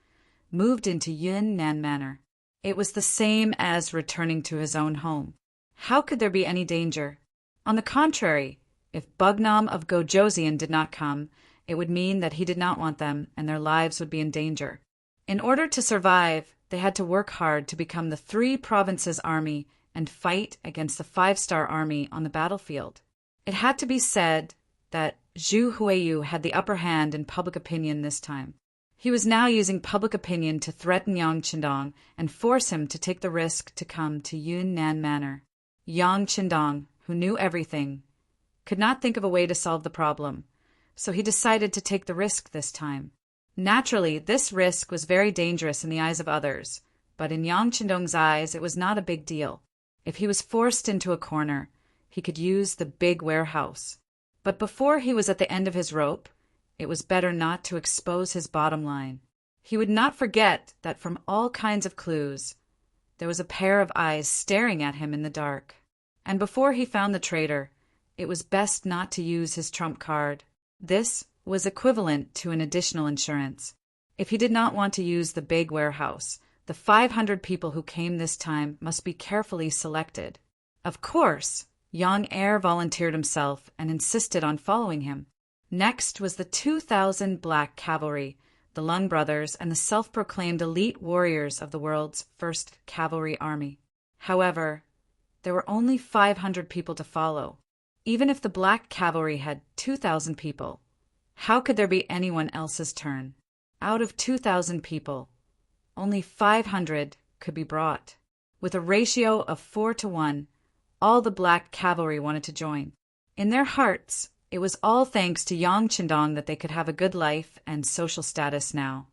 moved into Yunnan Manor. It was the same as returning to his own home. How could there be any danger? On the contrary, if Bugnam of Gojoseon did not come, it would mean that he did not want them and their lives would be in danger. In order to survive, they had to work hard to become the 3 provinces' army and fight against the 5-star army on the battlefield. It had to be said that Zhu Huiyu had the upper hand in public opinion this time. He was now using public opinion to threaten Yang Qindong and force him to take the risk to come to Yunnan Manor. Yang Qindong, who knew everything, could not think of a way to solve the problem, so he decided to take the risk this time. Naturally, this risk was very dangerous in the eyes of others, but in Yang Qindong's eyes it was not a big deal. If he was forced into a corner, he could use the big warehouse. But before he was at the end of his rope, it was better not to expose his bottom line. He would not forget that from all kinds of clues, there was a pair of eyes staring at him in the dark. And before he found the traitor, it was best not to use his trump card. This was equivalent to an additional insurance. If he did not want to use the big warehouse, the 500 people who came this time must be carefully selected. Of course, young heir volunteered himself and insisted on following him. Next was the 2,000 Black Cavalry, the Lung brothers and the self-proclaimed elite warriors of the world's first cavalry army. However, there were only 500 people to follow. Even if the Black Cavalry had 2,000 people, how could there be anyone else's turn? Out of 2,000 people, only 500 could be brought. With a ratio of 4-to-1, all the Black Cavalry wanted to join. In their hearts, it was all thanks to Yang Qindong that they could have a good life and social status now.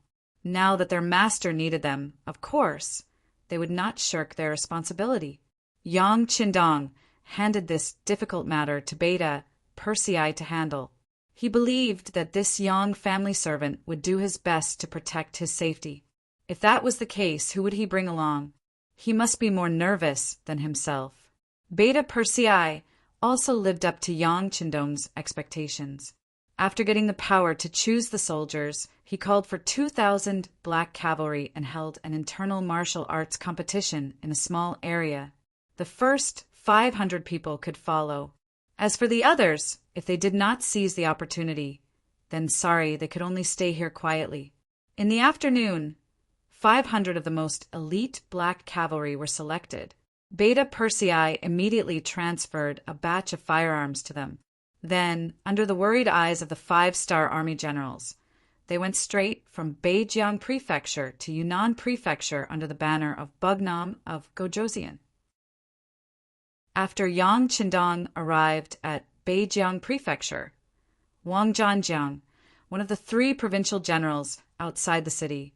Now that their master needed them, of course, they would not shirk their responsibility. Yang Qindong handed this difficult matter to Beta Persei to handle. He believed that this young family servant would do his best to protect his safety. If that was the case, who would he bring along? He must be more nervous than himself. Beta Persei also lived up to Yang Qindong's expectations. After getting the power to choose the soldiers, he called for 2,000 Black Cavalry and held an internal martial arts competition in a small area. The first 500 people could follow. As for the others, if they did not seize the opportunity, then sorry, they could only stay here quietly. In the afternoon, 500 of the most elite Black Cavalry were selected. Beta Persei immediately transferred a batch of firearms to them. Then, under the worried eyes of the 5-star army generals, they went straight from Beijiang Prefecture to Yunnan Prefecture under the banner of Bugnam of Gojoseon. After Yang Qindong arrived at Beijiang Prefecture, Wang Zhanjiang, one of the 3 provincial generals outside the city,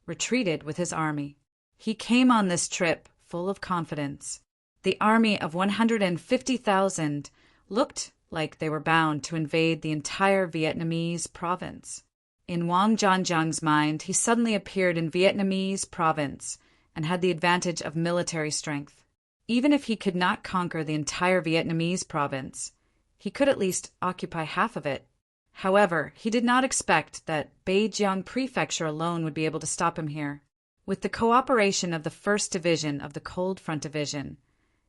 retreated with his army. He came on this trip full of confidence. The army of 150,000 looked like they were bound to invade the entire Vietnamese province. In Wang Zhanjiang's mind, he suddenly appeared in Vietnamese province and had the advantage of military strength. Even if he could not conquer the entire Vietnamese province, he could at least occupy half of it. However, he did not expect that Beijiang Prefecture alone would be able to stop him here. With the cooperation of the 1st Division of the Cold Front Division,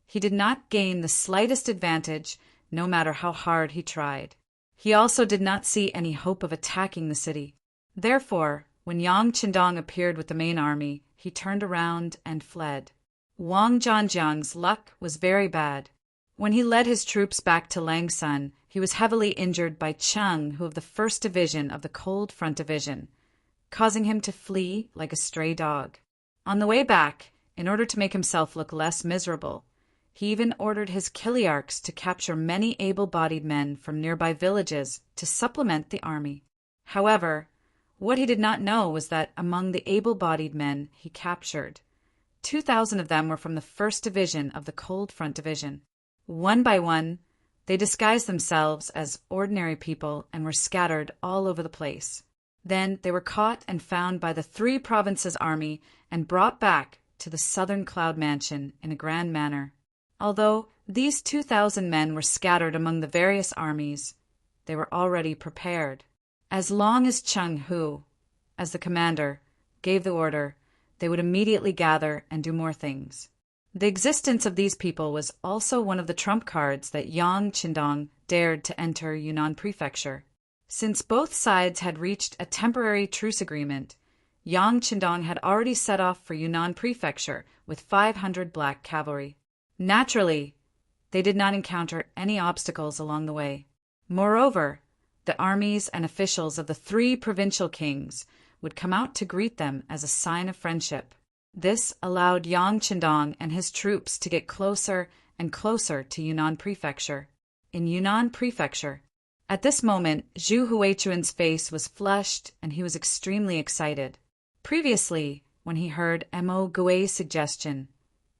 he did not gain the slightest advantage, no matter how hard he tried. He also did not see any hope of attacking the city. Therefore, when Yang Qindong appeared with the main army, he turned around and fled. Wang Zhanjiang's luck was very bad. When he led his troops back to Langsun, he was heavily injured by Cheng Hu of the 1st Division of the Cold Front Division, causing him to flee like a stray dog. On the way back, in order to make himself look less miserable, he even ordered his Kiliarchs to capture many able-bodied men from nearby villages to supplement the army. However, what he did not know was that among the able-bodied men he captured, 2,000 of them were from the 1st Division of the Cold Front Division. One by one, they disguised themselves as ordinary people and were scattered all over the place. Then they were caught and found by the 3 provinces' army and brought back to the Southern Cloud Mansion in a grand manner. Although these 2,000 men were scattered among the various armies, they were already prepared. As long as Cheng Hu, as the commander, gave the order, they would immediately gather and do more things. The existence of these people was also one of the trump cards that Yang Qindong dared to enter Yunnan Prefecture. Since both sides had reached a temporary truce agreement, Yang Qindong had already set off for Yunnan Prefecture with 500 Black Cavalry. Naturally, they did not encounter any obstacles along the way. Moreover, the armies and officials of the 3 provincial kings would come out to greet them as a sign of friendship. This allowed Yang Qindong and his troops to get closer and closer to Yunnan Prefecture. In Yunnan Prefecture, at this moment, Zhu Huichuan's face was flushed and he was extremely excited. Previously, when he heard Mo Gui's suggestion,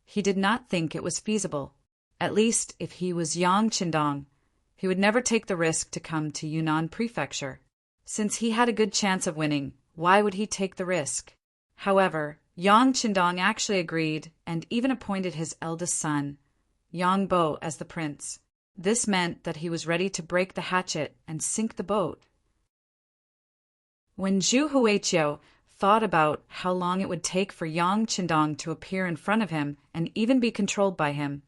he did not think it was feasible. At least, if he was Yang Qindong, he would never take the risk to come to Yunnan Prefecture. Since he had a good chance of winning, why would he take the risk? However, Yang Qindong actually agreed and even appointed his eldest son, Yang Bo, as the prince. This meant that he was ready to break the hatchet and sink the boat. When Zhu Huiqiu thought about how long it would take for Yang Qindong to appear in front of him and even be controlled by him,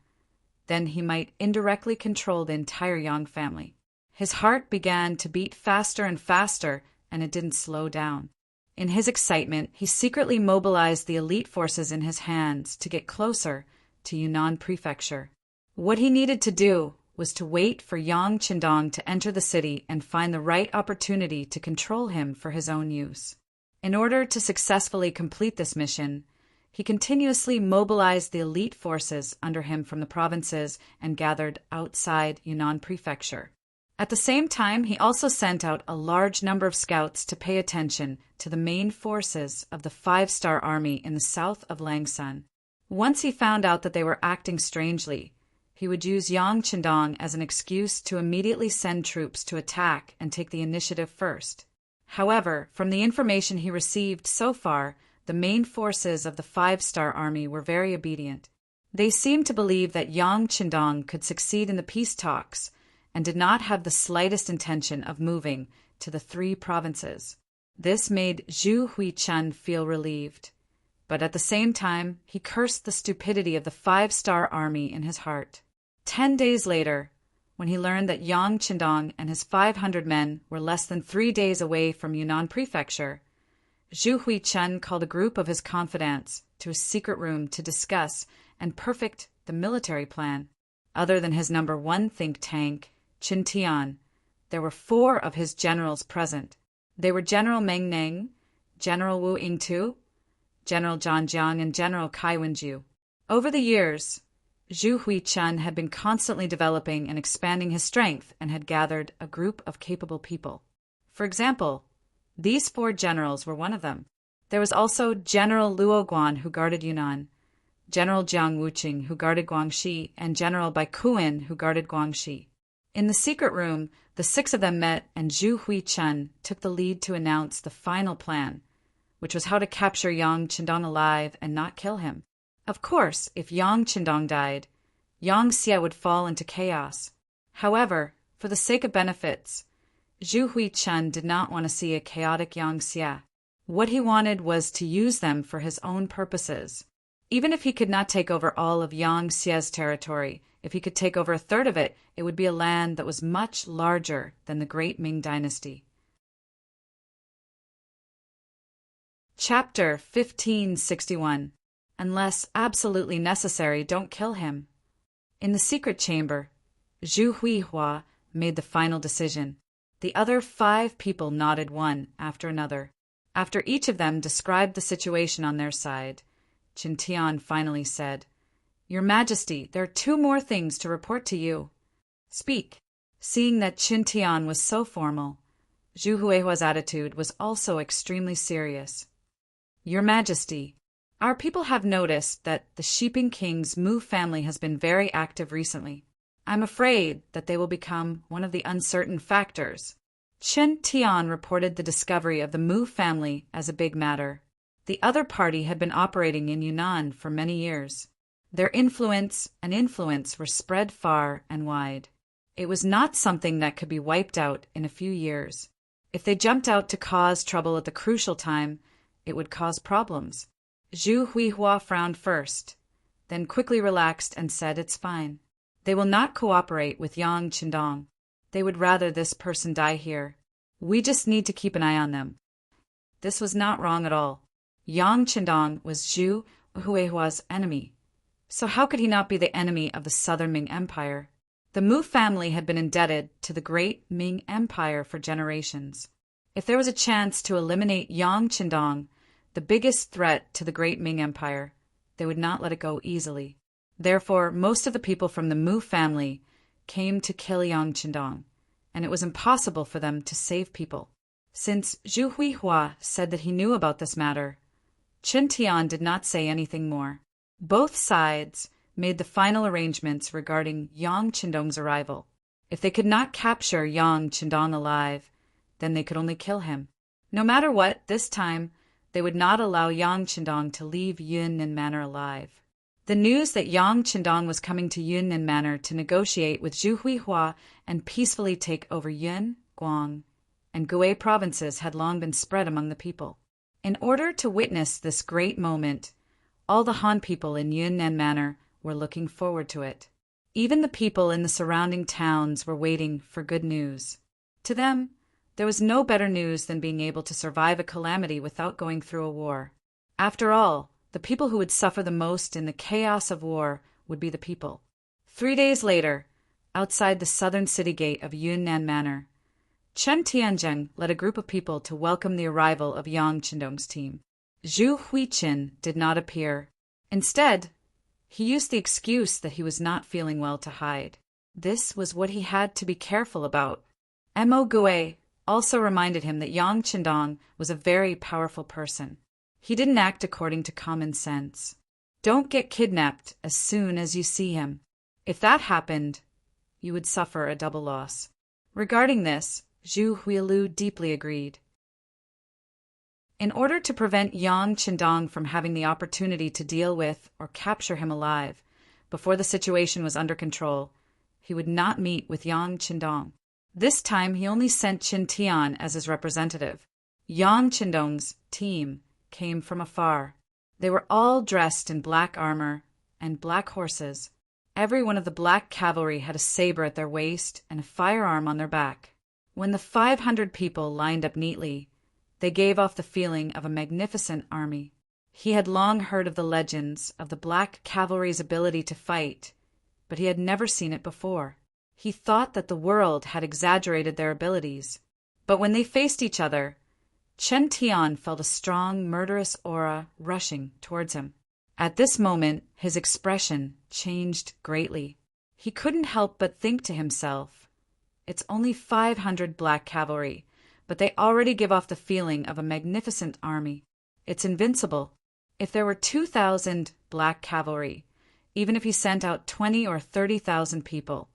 then he might indirectly control the entire Yang family. His heart began to beat faster and faster, and it didn't slow down. In his excitement, he secretly mobilized the elite forces in his hands to get closer to Yunnan Prefecture. What he needed to do was to wait for Yang Qindong to enter the city and find the right opportunity to control him for his own use. In order to successfully complete this mission, he continuously mobilized the elite forces under him from the provinces and gathered outside Yunnan Prefecture. At the same time, he also sent out a large number of scouts to pay attention to the main forces of the 5-star army in the south of Langsan. Once he found out that they were acting strangely, he would use Yang Qindong as an excuse to immediately send troops to attack and take the initiative first. However, from the information he received so far, the main forces of the 5-star army were very obedient. They seemed to believe that Yang Qindong could succeed in the peace talks and did not have the slightest intention of moving to the 3 provinces. This made Zhu Huiqiu feel relieved, but at the same time he cursed the stupidity of the 5-star army in his heart. 10 days later, when he learned that Yang Qindong and his 500 men were less than 3 days away from Yunnan Prefecture, Zhu Huiqiu called a group of his confidants to a secret room to discuss and perfect the military plan. Other than his number 1 think tank, Qin Tian, there were 4 of his generals present. They were General Meng Neng, General Wu Yingtu, General Zhang Jiang, and General Kai Wenju. Over the years, Zhu Huiqiu had been constantly developing and expanding his strength and had gathered a group of capable people. For example, these 4 generals were one of them. There was also General Luo Guan, who guarded Yunnan, General Jiang Wuqing, who guarded Guangxi, and General Bai Kuan, who guarded Guangxi. In the secret room, the 6 of them met, and Zhu Huiqiu took the lead to announce the final plan, which was how to capture Yang Qindong alive and not kill him. Of course, if Yang Qindong died, Yang Xie would fall into chaos. However, for the sake of benefits, Zhu Huiqiu did not want to see a chaotic Yang Xie. What he wanted was to use them for his own purposes. Even if he could not take over all of Yang Xie's territory, if he could take over a third of it, it would be a land that was much larger than the great Ming dynasty. Chapter 1561. Unless absolutely necessary, don't kill him. In the secret chamber, Zhu Huihua made the final decision. The other 5 people nodded one after another. After each of them described the situation on their side, Qin Tian finally said, "Your Majesty, there are 2 more things to report to you." "Speak." Seeing that Qin Tian was so formal, Zhu Huihua's attitude was also extremely serious. "Your Majesty, our people have noticed that the Shiping King's Mu family has been very active recently. I'm afraid that they will become one of the uncertain factors." Qin Tian reported the discovery of the Mu family as a big matter. The other party had been operating in Yunnan for many years. Their influence were spread far and wide. It was not something that could be wiped out in a few years. If they jumped out to cause trouble at the crucial time, it would cause problems. Zhu Huihua frowned first, then quickly relaxed and said, "It's fine. They will not cooperate with Yang Qindong. They would rather this person die here. We just need to keep an eye on them." This was not wrong at all. Yang Qindong was Zhu Huihua's enemy. So how could he not be the enemy of the Southern Ming Empire? The Mu family had been indebted to the great Ming Empire for generations. If there was a chance to eliminate Yang Qindong, the biggest threat to the great Ming Empire, they would not let it go easily. Therefore, most of the people from the Mu family came to kill Yang Qindong, and it was impossible for them to save people. Since Zhu Huihua said that he knew about this matter, Qin Tian did not say anything more. Both sides made the final arrangements regarding Yang Qindong's arrival. If they could not capture Yang Qindong alive, then they could only kill him. No matter what, this time, they would not allow Yang Qindong to leave Yunnan Manor alive. The news that Yang Qindong was coming to Yunnan Manor to negotiate with Zhu Huihua and peacefully take over Yun, Guang, and Gui provinces had long been spread among the people. In order to witness this great moment, all the Han people in Yunnan Manor were looking forward to it. Even the people in the surrounding towns were waiting for good news. To them, there was no better news than being able to survive a calamity without going through a war. After all, the people who would suffer the most in the chaos of war would be the people. 3 days later, outside the southern city gate of Yunnan Manor, Chen Tianzheng led a group of people to welcome the arrival of Yang Qindong's team. Zhu Huiqin did not appear. Instead, he used the excuse that he was not feeling well to hide. This was what he had to be careful about. Mo Gui also reminded him that Yang Qindong was a very powerful person. He didn't act according to common sense. Don't get kidnapped as soon as you see him. If that happened, you would suffer a double loss. Regarding this, Zhu Huilu deeply agreed. In order to prevent Yang Qindong from having the opportunity to deal with or capture him alive before the situation was under control, he would not meet with Yang Qindong. This time he only sent Qin Tian as his representative. Yang Qindong's team came from afar. They were all dressed in black armor and black horses. Every one of the black cavalry had a saber at their waist and a firearm on their back. When the 500 people lined up neatly, they gave off the feeling of a magnificent army. He had long heard of the legends of the black cavalry's ability to fight, but he had never seen it before. He thought that the world had exaggerated their abilities. But when they faced each other, Chen Tian felt a strong, murderous aura rushing towards him. At this moment, his expression changed greatly. He couldn't help but think to himself, "It's only 500 black cavalry, but they already give off the feeling of a magnificent army. It's invincible. If there were 2,000 black cavalry, even if he sent out 20 or 30,000 people,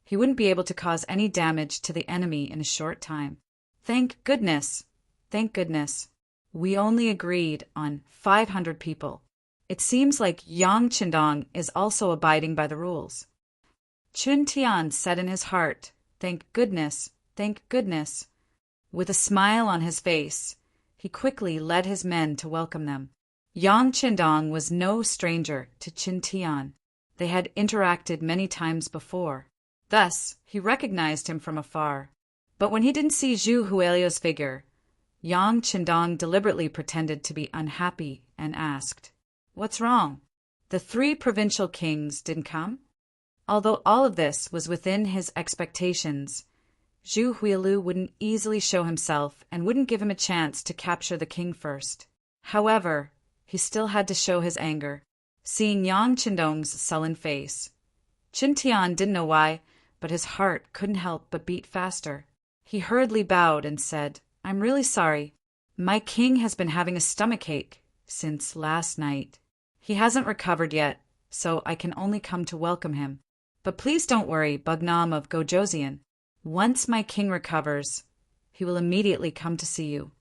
he wouldn't be able to cause any damage to the enemy in a short time. Thank goodness! Thank goodness! We only agreed on 500 people. It seems like Yang Qindong is also abiding by the rules." Qin Tian said in his heart, "Thank goodness! Thank goodness!" With a smile on his face, he quickly led his men to welcome them. Yang Qindong was no stranger to Qin Tian. They had interacted many times before. Thus, he recognized him from afar. But when he didn't see Zhu Huilio's figure, Yang Qindong deliberately pretended to be unhappy and asked, "What's wrong? The 3 provincial kings didn't come?" Although all of this was within his expectations, Zhu Huilu wouldn't easily show himself and wouldn't give him a chance to capture the king first. However, he still had to show his anger. Seeing Yang Qindong's sullen face, Qin Tian didn't know why, but his heart couldn't help but beat faster. He hurriedly bowed and said, "I'm really sorry. My king has been having a stomachache since last night. He hasn't recovered yet, so I can only come to welcome him. But please don't worry, Bugnam of Gojoseon. Once my king recovers, he will immediately come to see you."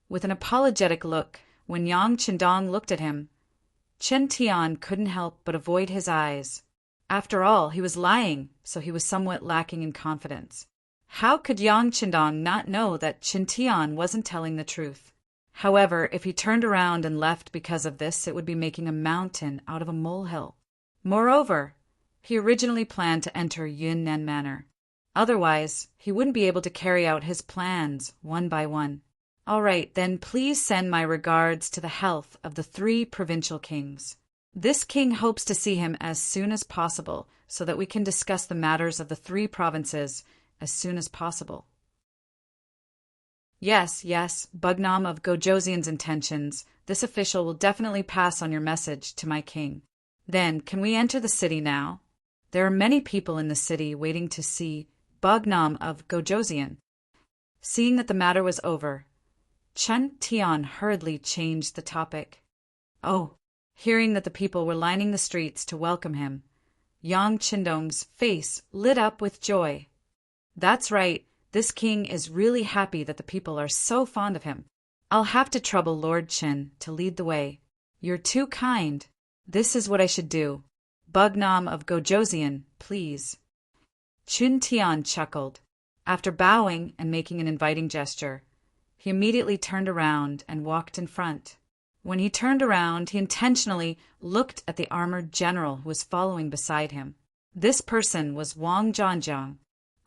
With an apologetic look, when Yang Qindong looked at him, Qin Tian couldn't help but avoid his eyes. After all, he was lying, so he was somewhat lacking in confidence. How could Yang Qindong not know that Qin Tian wasn't telling the truth? However, if he turned around and left because of this, it would be making a mountain out of a molehill. Moreover, he originally planned to enter Yunnan Manor. Otherwise, he wouldn't be able to carry out his plans one by one. "All right, then please send my regards to the health of the 3 provincial kings. This king hopes to see him as soon as possible so that we can discuss the matters of the 3 provinces as soon as possible." Yes, Bugnam of Gojoseon's intentions. This official will definitely pass on your message to my king. Then, can we enter the city now? There are many people in the city waiting to see Bugnam of Gojoseon. Seeing that the matter was over, Chen Tian hurriedly changed the topic. Oh, hearing that the people were lining the streets to welcome him, Yang Qindong's face lit up with joy. That's right, this king is really happy that the people are so fond of him. I'll have to trouble Lord Qin to lead the way. You're too kind. This is what I should do. Bugnam of Gojosian, please. Chun Tian chuckled. After bowing and making an inviting gesture, he immediately turned around and walked in front. When he turned around, he intentionally looked at the armored general who was following beside him. This person was Wang Zhanjiang.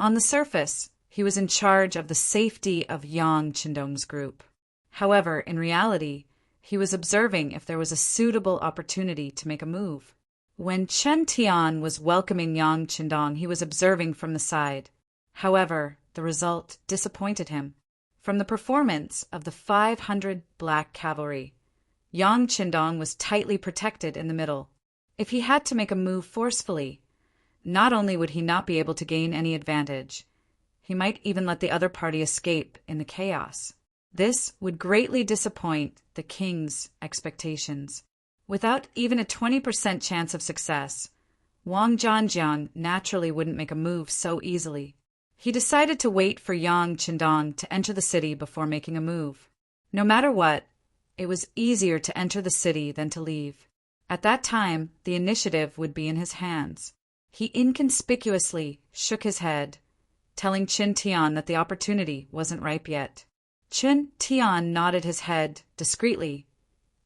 On the surface, he was in charge of the safety of Yang Qindong's group. However, in reality, he was observing if there was a suitable opportunity to make a move. When Chen Tian was welcoming Yang Qindong, he was observing from the side. However, the result disappointed him. From the performance of the 500 black cavalry, Yang Qindong was tightly protected in the middle. If he had to make a move forcefully, not only would he not be able to gain any advantage, he might even let the other party escape in the chaos. This would greatly disappoint the king's expectations. Without even a 20% chance of success, Wang Zhanjiang naturally wouldn't make a move so easily. He decided to wait for Yang Qindong to enter the city before making a move. No matter what, it was easier to enter the city than to leave. At that time, the initiative would be in his hands. He inconspicuously shook his head, telling Chen Tian that the opportunity wasn't ripe yet. Chen Tian nodded his head discreetly,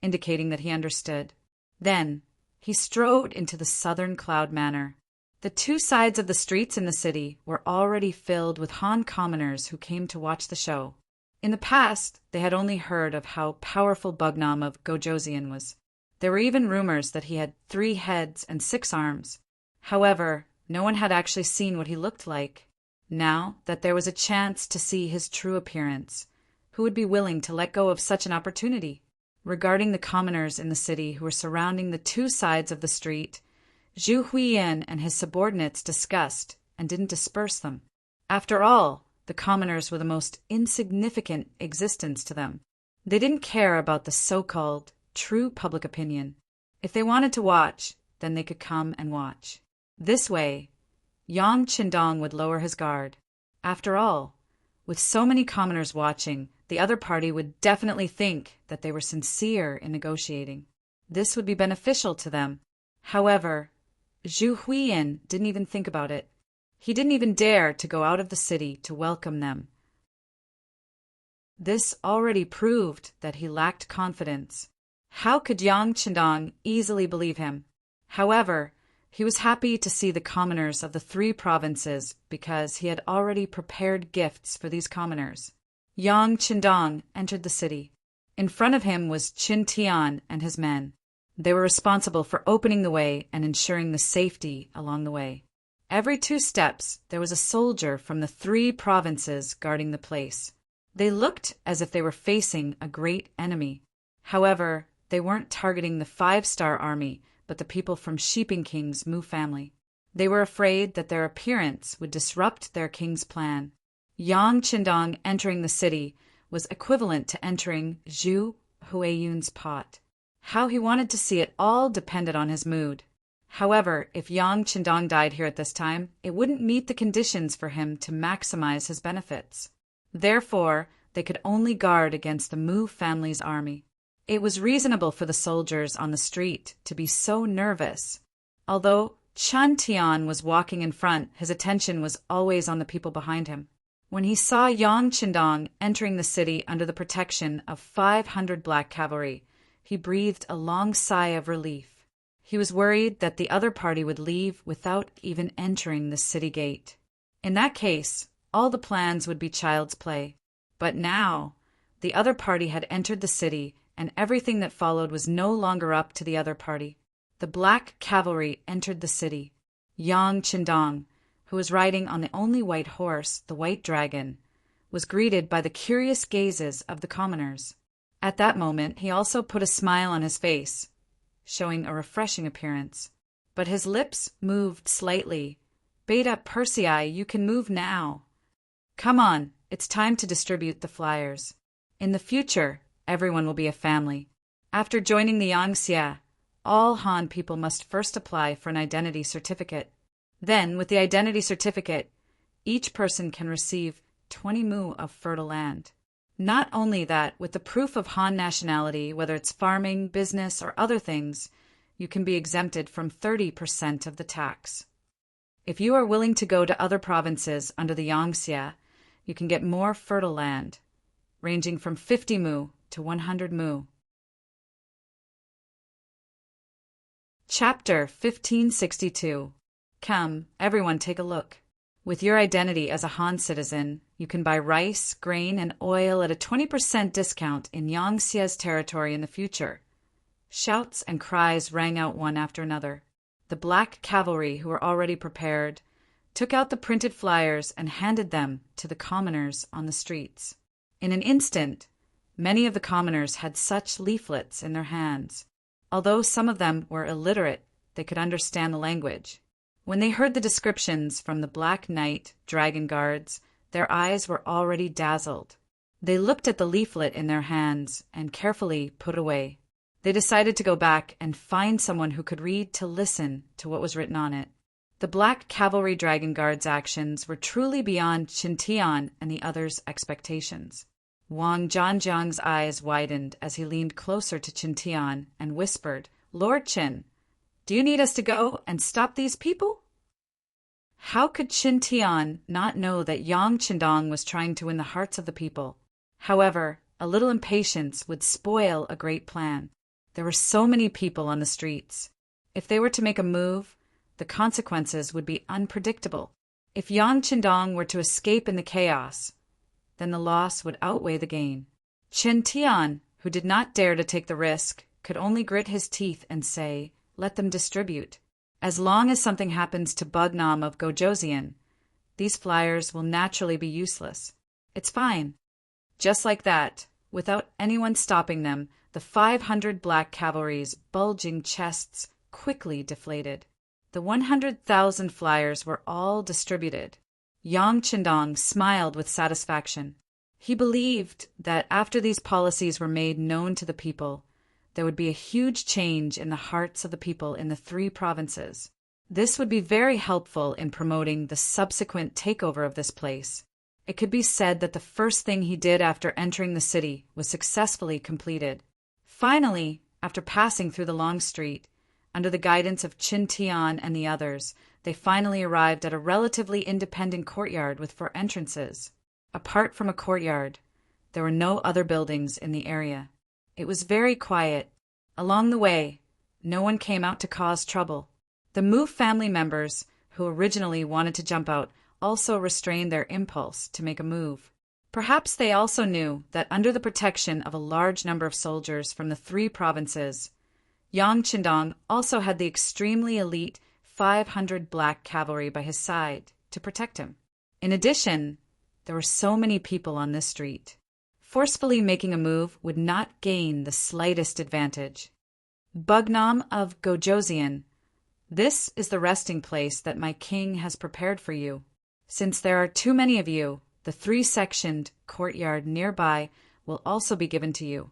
indicating that he understood. Then, he strode into the southern cloud manor. The two sides of the streets in the city were already filled with Han commoners who came to watch the show. In the past, they had only heard of how powerful Bugnam of Gojosian was. There were even rumors that he had 3 heads and 6 arms. However, no one had actually seen what he looked like. Now that there was a chance to see his true appearance, who would be willing to let go of such an opportunity? Regarding the commoners in the city who were surrounding the two sides of the street, Zhu Huiyan and his subordinates discussed and didn't disperse them. After all, the commoners were the most insignificant existence to them. They didn't care about the so-called true public opinion. If they wanted to watch, then they could come and watch. This way, Yang Qindong would lower his guard. After all, with so many commoners watching, the other party would definitely think that they were sincere in negotiating. This would be beneficial to them. However, Zhu Huiyan didn't even think about it. He didn't even dare to go out of the city to welcome them. This already proved that he lacked confidence. How could Yang Qindong easily believe him? However, he was happy to see the commoners of the 3 provinces because he had already prepared gifts for these commoners. Yang Qindong entered the city. In front of him was Chen Tian and his men. They were responsible for opening the way and ensuring the safety along the way. Every 2 steps, there was a soldier from the 3 provinces guarding the place. They looked as if they were facing a great enemy. However, they weren't targeting the 5-star army, but the people from Shiping King's Mu family. They were afraid that their appearance would disrupt their king's plan. Yang Qindong entering the city was equivalent to entering Zhu Huiyun's pot. How he wanted to see it all depended on his mood. However, if Yang Qindong died here at this time, it wouldn't meet the conditions for him to maximize his benefits. Therefore, they could only guard against the Mu family's army. It was reasonable for the soldiers on the street to be so nervous. Although Chen Tian was walking in front, his attention was always on the people behind him. When he saw Yang Qindong entering the city under the protection of 500 black cavalry, he breathed a long sigh of relief. He was worried that the other party would leave without even entering the city gate. In that case, all the plans would be child's play. But now, the other party had entered the city, and everything that followed was no longer up to the other party. The black cavalry entered the city. Yang Qindong, who was riding on the only white horse, the White Dragon, was greeted by the curious gazes of the commoners. At that moment, he also put a smile on his face, showing a refreshing appearance. But his lips moved slightly. Beta Persei, you can move now. Come on, it's time to distribute the flyers. In the future, everyone will be a family. After joining the Yangxia, all Han people must first apply for an identity certificate. Then, with the identity certificate, each person can receive 20 mu of fertile land. Not only that, with the proof of Han nationality, whether it's farming, business, or other things, you can be exempted from 30% of the tax. If you are willing to go to other provinces under the Yangtze, you can get more fertile land, ranging from 50 mu to 100 mu. Chapter 1562. Come, everyone take a look. With your identity as a Han citizen, you can buy rice, grain, and oil at a 20% discount in Yangtze's territory in the future. Shouts and cries rang out one after another. The black cavalry, who were already prepared, took out the printed flyers and handed them to the commoners on the streets. In an instant, many of the commoners had such leaflets in their hands. Although some of them were illiterate, they could understand the language. When they heard the descriptions from the Black Knight Dragon Guards, their eyes were already dazzled. They looked at the leaflet in their hands and carefully put away. They decided to go back and find someone who could read to listen to what was written on it. The Black Cavalry Dragon Guard's actions were truly beyond Qin Tian and the others' expectations. Wang Zhanjiang's eyes widened as he leaned closer to Qin Tian and whispered, "Lord Qin, do you need us to go and stop these people?" How could Qin Tian not know that Yang Qindong was trying to win the hearts of the people? However, a little impatience would spoil a great plan. There were so many people on the streets. If they were to make a move, the consequences would be unpredictable. If Yang Qindong were to escape in the chaos, then the loss would outweigh the gain. Qin Tian, who did not dare to take the risk, could only grit his teeth and say, "Let them distribute. As long as something happens to Bugnam of Gojoseon, these flyers will naturally be useless. It's fine." Just like that, without anyone stopping them, the 500 black cavalry's bulging chests quickly deflated. The 100,000 flyers were all distributed. Yang Qindong smiled with satisfaction. He believed that after these policies were made known to the people, there would be a huge change in the hearts of the people in the 3 provinces. This would be very helpful in promoting the subsequent takeover of this place. It could be said that the first thing he did after entering the city was successfully completed. Finally, after passing through the long street, under the guidance of Qin Tian and the others, they finally arrived at a relatively independent courtyard with 4 entrances. Apart from a courtyard, there were no other buildings in the area. It was very quiet. Along the way, no one came out to cause trouble. The Mu family members, who originally wanted to jump out, also restrained their impulse to make a move. Perhaps they also knew that under the protection of a large number of soldiers from the 3 provinces, Yang Qindong also had the extremely elite 500 black cavalry by his side to protect him. In addition, there were so many people on this street. Forcefully making a move would not gain the slightest advantage. Bugnam of Gojoseon, this is the resting place that my king has prepared for you. Since there are too many of you, the 3-sectioned courtyard nearby will also be given to you.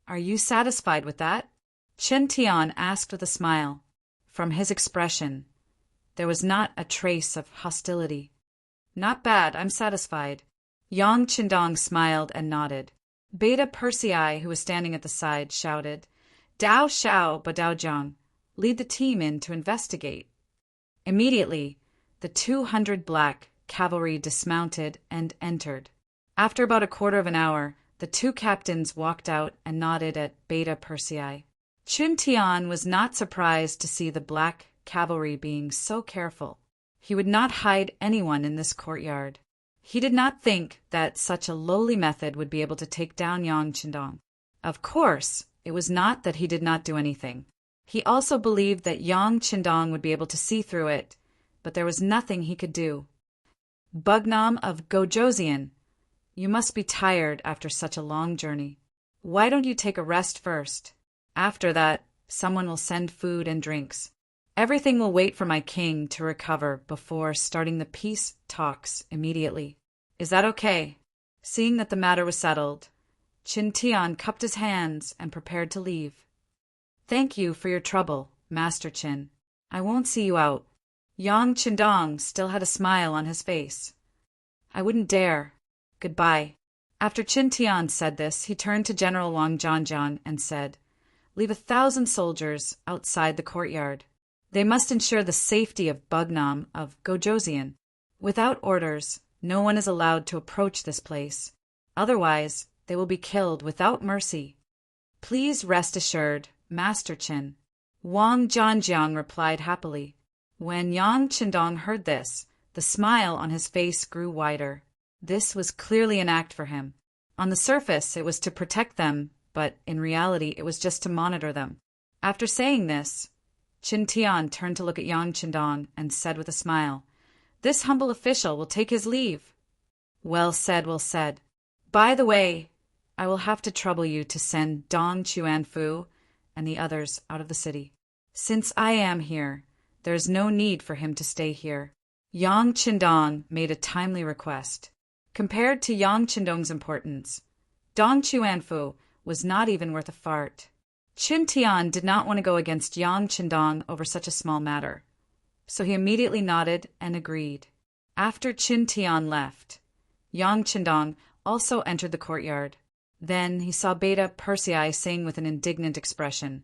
Are you satisfied with that? Qin Tian asked with a smile. From his expression, there was not a trace of hostility. Not bad, I'm satisfied. Yang Qindong smiled and nodded. Beta Persei, who was standing at the side, shouted, "Dao Xiao Badaojiang, lead the team in to investigate." Immediately, the 200 black cavalry dismounted and entered. After about a quarter of an hour, the 2 captains walked out and nodded at Beta Persei. Qin Tian was not surprised to see the black cavalry being so careful. He would not hide anyone in this courtyard. He did not think that such a lowly method would be able to take down Yang Qindong. Of course, it was not that he did not do anything. He also believed that Yang Qindong would be able to see through it, but there was nothing he could do. Bugnam of Gojoseon, you must be tired after such a long journey. Why don't you take a rest first? After that, someone will send food and drinks. Everything will wait for my king to recover before starting the peace talks immediately. Is that okay? Seeing that the matter was settled, Qin Tian cupped his hands and prepared to leave. Thank you for your trouble, Master Qin. I won't see you out. Yang Qindong still had a smile on his face. I wouldn't dare. Goodbye. After Qin Tian said this, he turned to General Wang Zhanjiang and said, leave 1,000 soldiers outside the courtyard. They must ensure the safety of Bugnam of Gojosian. Without orders, no one is allowed to approach this place. Otherwise, they will be killed without mercy. Please rest assured, Master Qin. Wang Zhanjiang replied happily. When Yang Qindong heard this, the smile on his face grew wider. This was clearly an act for him. On the surface, it was to protect them, but in reality, it was just to monitor them. After saying this, Qin Tian turned to look at Yang Qindong and said with a smile, "This humble official will take his leave." Well said, well said. By the way, I will have to trouble you to send Dong Chuanfu and the others out of the city. Since I am here, there is no need for him to stay here. Yang Qindong made a timely request. Compared to Yang Qindong's importance, Dong Chuanfu was not even worth a fart. Qin Tian did not want to go against Yang Qindong over such a small matter, so he immediately nodded and agreed. After Qin Tian left, Yang Qindong also entered the courtyard. Then he saw Beta Persei saying with an indignant expression,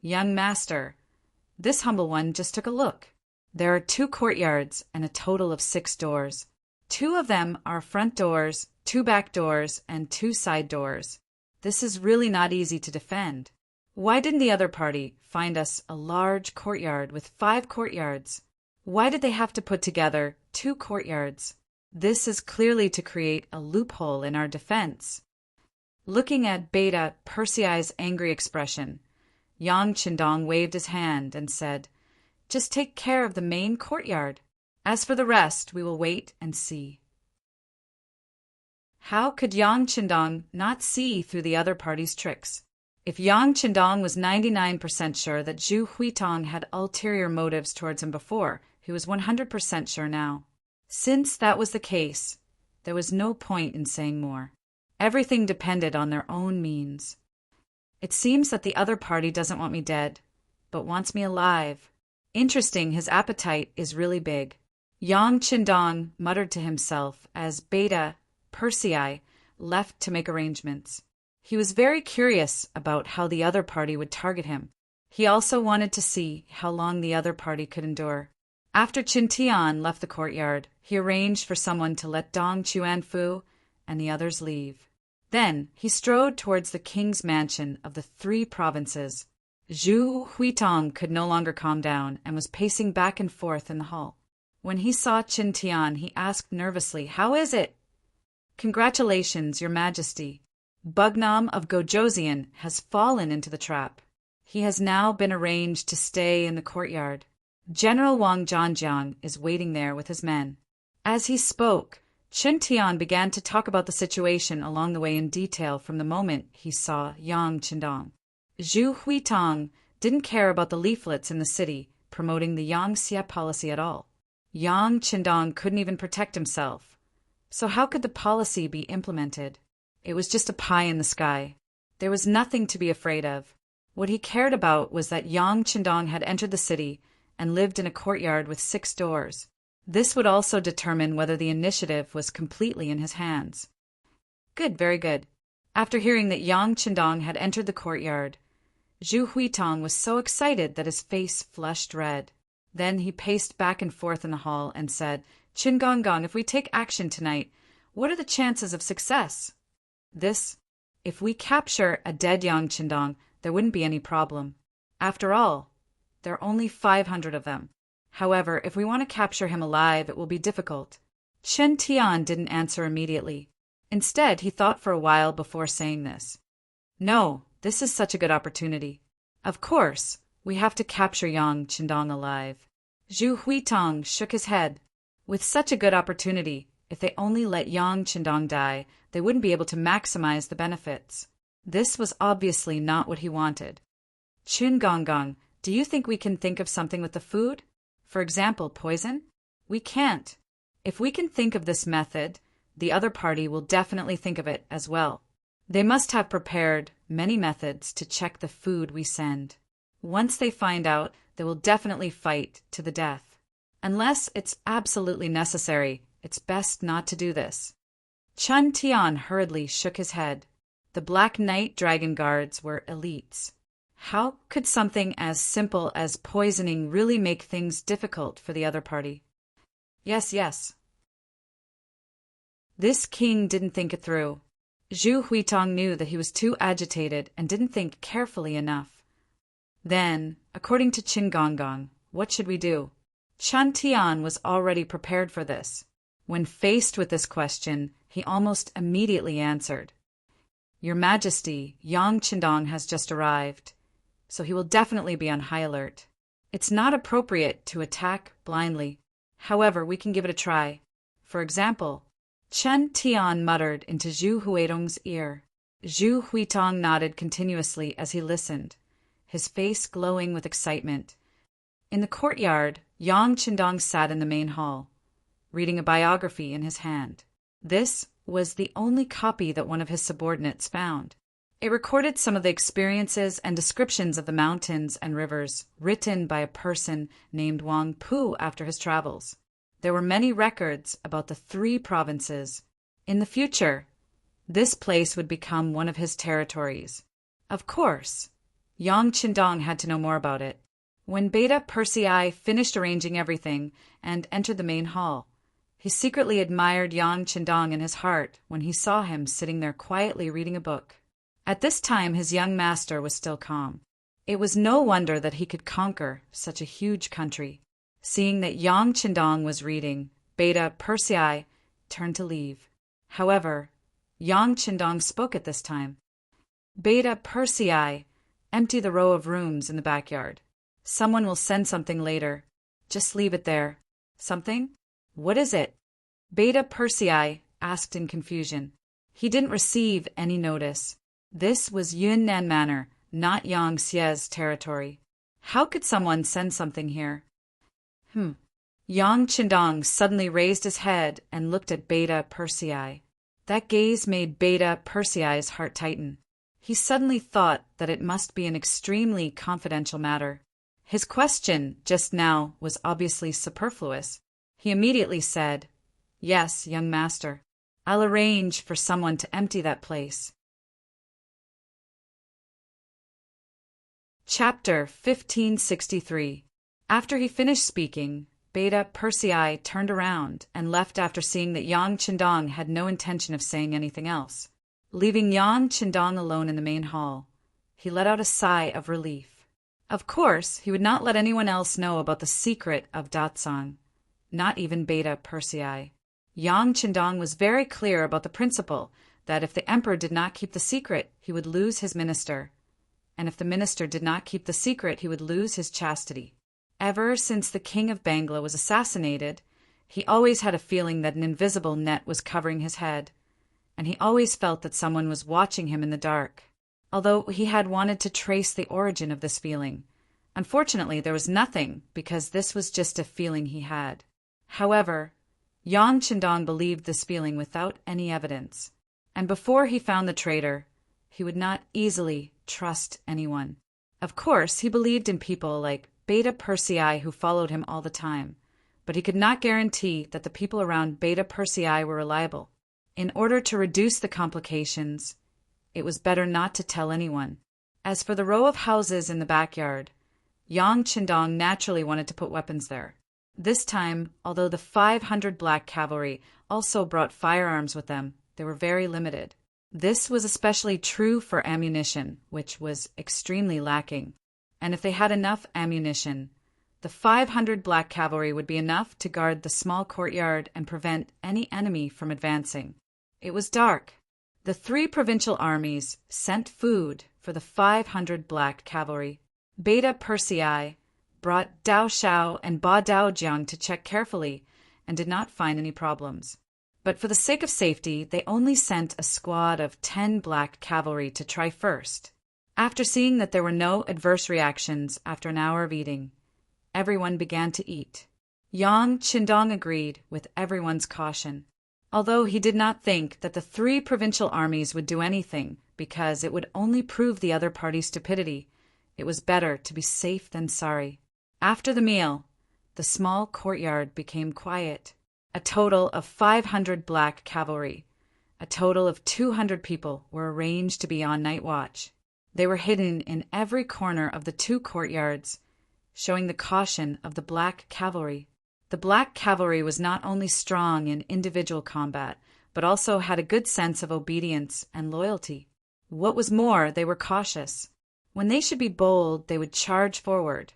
"Young master, this humble one just took a look. There are 2 courtyards and a total of 6 doors. 2 of them are front doors, 2 back doors, and 2 side doors. This is really not easy to defend. Why didn't the other party find us a large courtyard with 5 courtyards? Why did they have to put together 2 courtyards? This is clearly to create a loophole in our defense." Looking at Beta Persei's angry expression, Yang Qindong waved his hand and said, "Just take care of the main courtyard. As for the rest, we will wait and see." How could Yang Qindong not see through the other party's tricks? If Yang Qindong was 99% sure that Zhu Huitong had ulterior motives towards him before, he was 100% sure now. Since that was the case, there was no point in saying more. Everything depended on their own means. It seems that the other party doesn't want me dead, but wants me alive. Interesting, his appetite is really big. Yang Qindong muttered to himself as Beta Persei left to make arrangements. He was very curious about how the other party would target him. He also wanted to see how long the other party could endure. After Qin Tian left the courtyard, he arranged for someone to let Dong Chuanfu and the others leave. Then he strode towards the king's mansion of the 3 provinces. Zhu Huitong could no longer calm down and was pacing back and forth in the hall. When he saw Qin Tian, he asked nervously, "How is it?" "Congratulations, Your Majesty. Bugnam of Gojosian has fallen into the trap. He has now been arranged to stay in the courtyard. General Wang Zhanjiang is waiting there with his men." As he spoke, Qin Tian began to talk about the situation along the way in detail from the moment he saw Yang Qindong. Zhu Huitong didn't care about the leaflets in the city promoting the Yang Xie policy at all. Yang Qindong couldn't even protect himself. So how could the policy be implemented? It was just a pie in the sky. There was nothing to be afraid of. What he cared about was that Yang Qindong had entered the city and lived in a courtyard with 6 doors. This would also determine whether the initiative was completely in his hands. Good, very good. After hearing that Yang Qindong had entered the courtyard, Zhu Huitong was so excited that his face flushed red. Then he paced back and forth in the hall and said, "Qin Gongong, if we take action tonight, what are the chances of success?" If we capture a dead Yang Qindong, there wouldn't be any problem. After all, there are only 500 of them. However, if we want to capture him alive, it will be difficult. Qin Tian didn't answer immediately. Instead, he thought for a while before saying this. "No, this is such a good opportunity. Of course, we have to capture Yang Qindong alive." Zhu Huitong shook his head. With such a good opportunity, if they only let Yang Qindong die, they wouldn't be able to maximize the benefits. This was obviously not what he wanted. "Qin Gongong, do you think we can think of something with the food? For example, poison?" "We can't. If we can think of this method, the other party will definitely think of it as well. They must have prepared many methods to check the food we send. Once they find out, they will definitely fight to the death. Unless it's absolutely necessary, it's best not to do this." Qin Tian hurriedly shook his head. The Black Knight Dragon Guards were elites. How could something as simple as poisoning really make things difficult for the other party? Yes, yes. This king didn't think it through. Zhu Huitong knew that he was too agitated and didn't think carefully enough. Then, according to Qin Gongong, what should we do? Chen Tian was already prepared for this. When faced with this question, he almost immediately answered, Your Majesty, Yang Qindong has just arrived, so he will definitely be on high alert. It's not appropriate to attack blindly. However, we can give it a try. For example, Chen Tian muttered into Zhu Huitong's ear. Zhu Huitong nodded continuously as he listened, his face glowing with excitement. In the courtyard, Yang Qindong sat in the main hall, reading a biography in his hand. This was the only copy that one of his subordinates found. It recorded some of the experiences and descriptions of the mountains and rivers written by a person named Wang Pu after his travels. There were many records about the 3 provinces. In the future, this place would become one of his territories. Of course, Yang Qindong had to know more about it. When Beta Persei finished arranging everything and entered the main hall, he secretly admired Yang Qindong in his heart when he saw him sitting there quietly reading a book. At this time, his young master was still calm. It was no wonder that he could conquer such a huge country. Seeing that Yang Qindong was reading, Beta Persei turned to leave. However, Yang Qindong spoke at this time. Beta Persei, empty the row of rooms in the backyard. Someone will send something later. Just leave it there. Something? What is it? Beta Persei asked in confusion. He didn't receive any notice. This was Yunnan Manor, not Yang Xie's territory. How could someone send something here? Yang Qindong suddenly raised his head and looked at Beta Persei. That gaze made Beta Persei's heart tighten. He suddenly thought that it must be an extremely confidential matter. His question just now was obviously superfluous. He immediately said, Yes, young master. I'll arrange for someone to empty that place. Chapter 1563. After he finished speaking, Beta Persei turned around and left after seeing that Yang Qindong had no intention of saying anything else. Leaving Yang Qindong alone in the main hall, he let out a sigh of relief. Of course, he would not let anyone else know about the secret of Datsang, not even Beta Persei. Yang Qindong was very clear about the principle that if the emperor did not keep the secret, he would lose his minister, and if the minister did not keep the secret, he would lose his chastity. Ever since the king of Bangla was assassinated, he always had a feeling that an invisible net was covering his head, and he always felt that someone was watching him in the dark. Although he had wanted to trace the origin of this feeling, unfortunately there was nothing, because this was just a feeling he had. However, Yang Qindong believed this feeling without any evidence, and before he found the traitor, he would not easily trust anyone. Of course, he believed in people like Beta Persei who followed him all the time, but he could not guarantee that the people around Beta Persei were reliable. In order to reduce the complications, it was better not to tell anyone. As for the row of houses in the backyard, Yang Qindong naturally wanted to put weapons there. This time, although the 500 black cavalry also brought firearms with them, they were very limited. This was especially true for ammunition, which was extremely lacking. And if they had enough ammunition, the 500 black cavalry would be enough to guard the small courtyard and prevent any enemy from advancing. It was dark. The 3 provincial armies sent food for the 500 black cavalry. Beta Persei brought Dao Shao and Ba Dao Jiang to check carefully and did not find any problems. But for the sake of safety, they only sent a squad of 10 black cavalry to try first. After seeing that there were no adverse reactions after an hour of eating, everyone began to eat. Yang Qindong agreed with everyone's caution, although he did not think that the 3 provincial armies would do anything because it would only prove the other party's stupidity. It was better to be safe than sorry. After the meal, the small courtyard became quiet. A total of 500 black cavalry, a total of 200 people were arranged to be on night watch. They were hidden in every corner of the two courtyards, showing the caution of the Black Cavalry. The Black Cavalry was not only strong in individual combat, but also had a good sense of obedience and loyalty. What was more, they were cautious. When they should be bold, they would charge forward.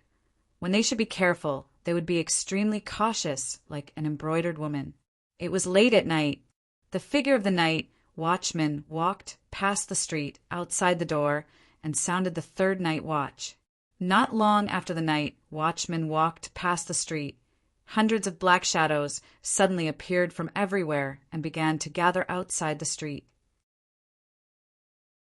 When they should be careful, they would be extremely cautious, like an embroidered woman. It was late at night. The figure of the night watchman walked past the street outside the door and sounded the third night watch. Not long after the night watchman walked past the street, hundreds of black shadows suddenly appeared from everywhere and began to gather outside the street.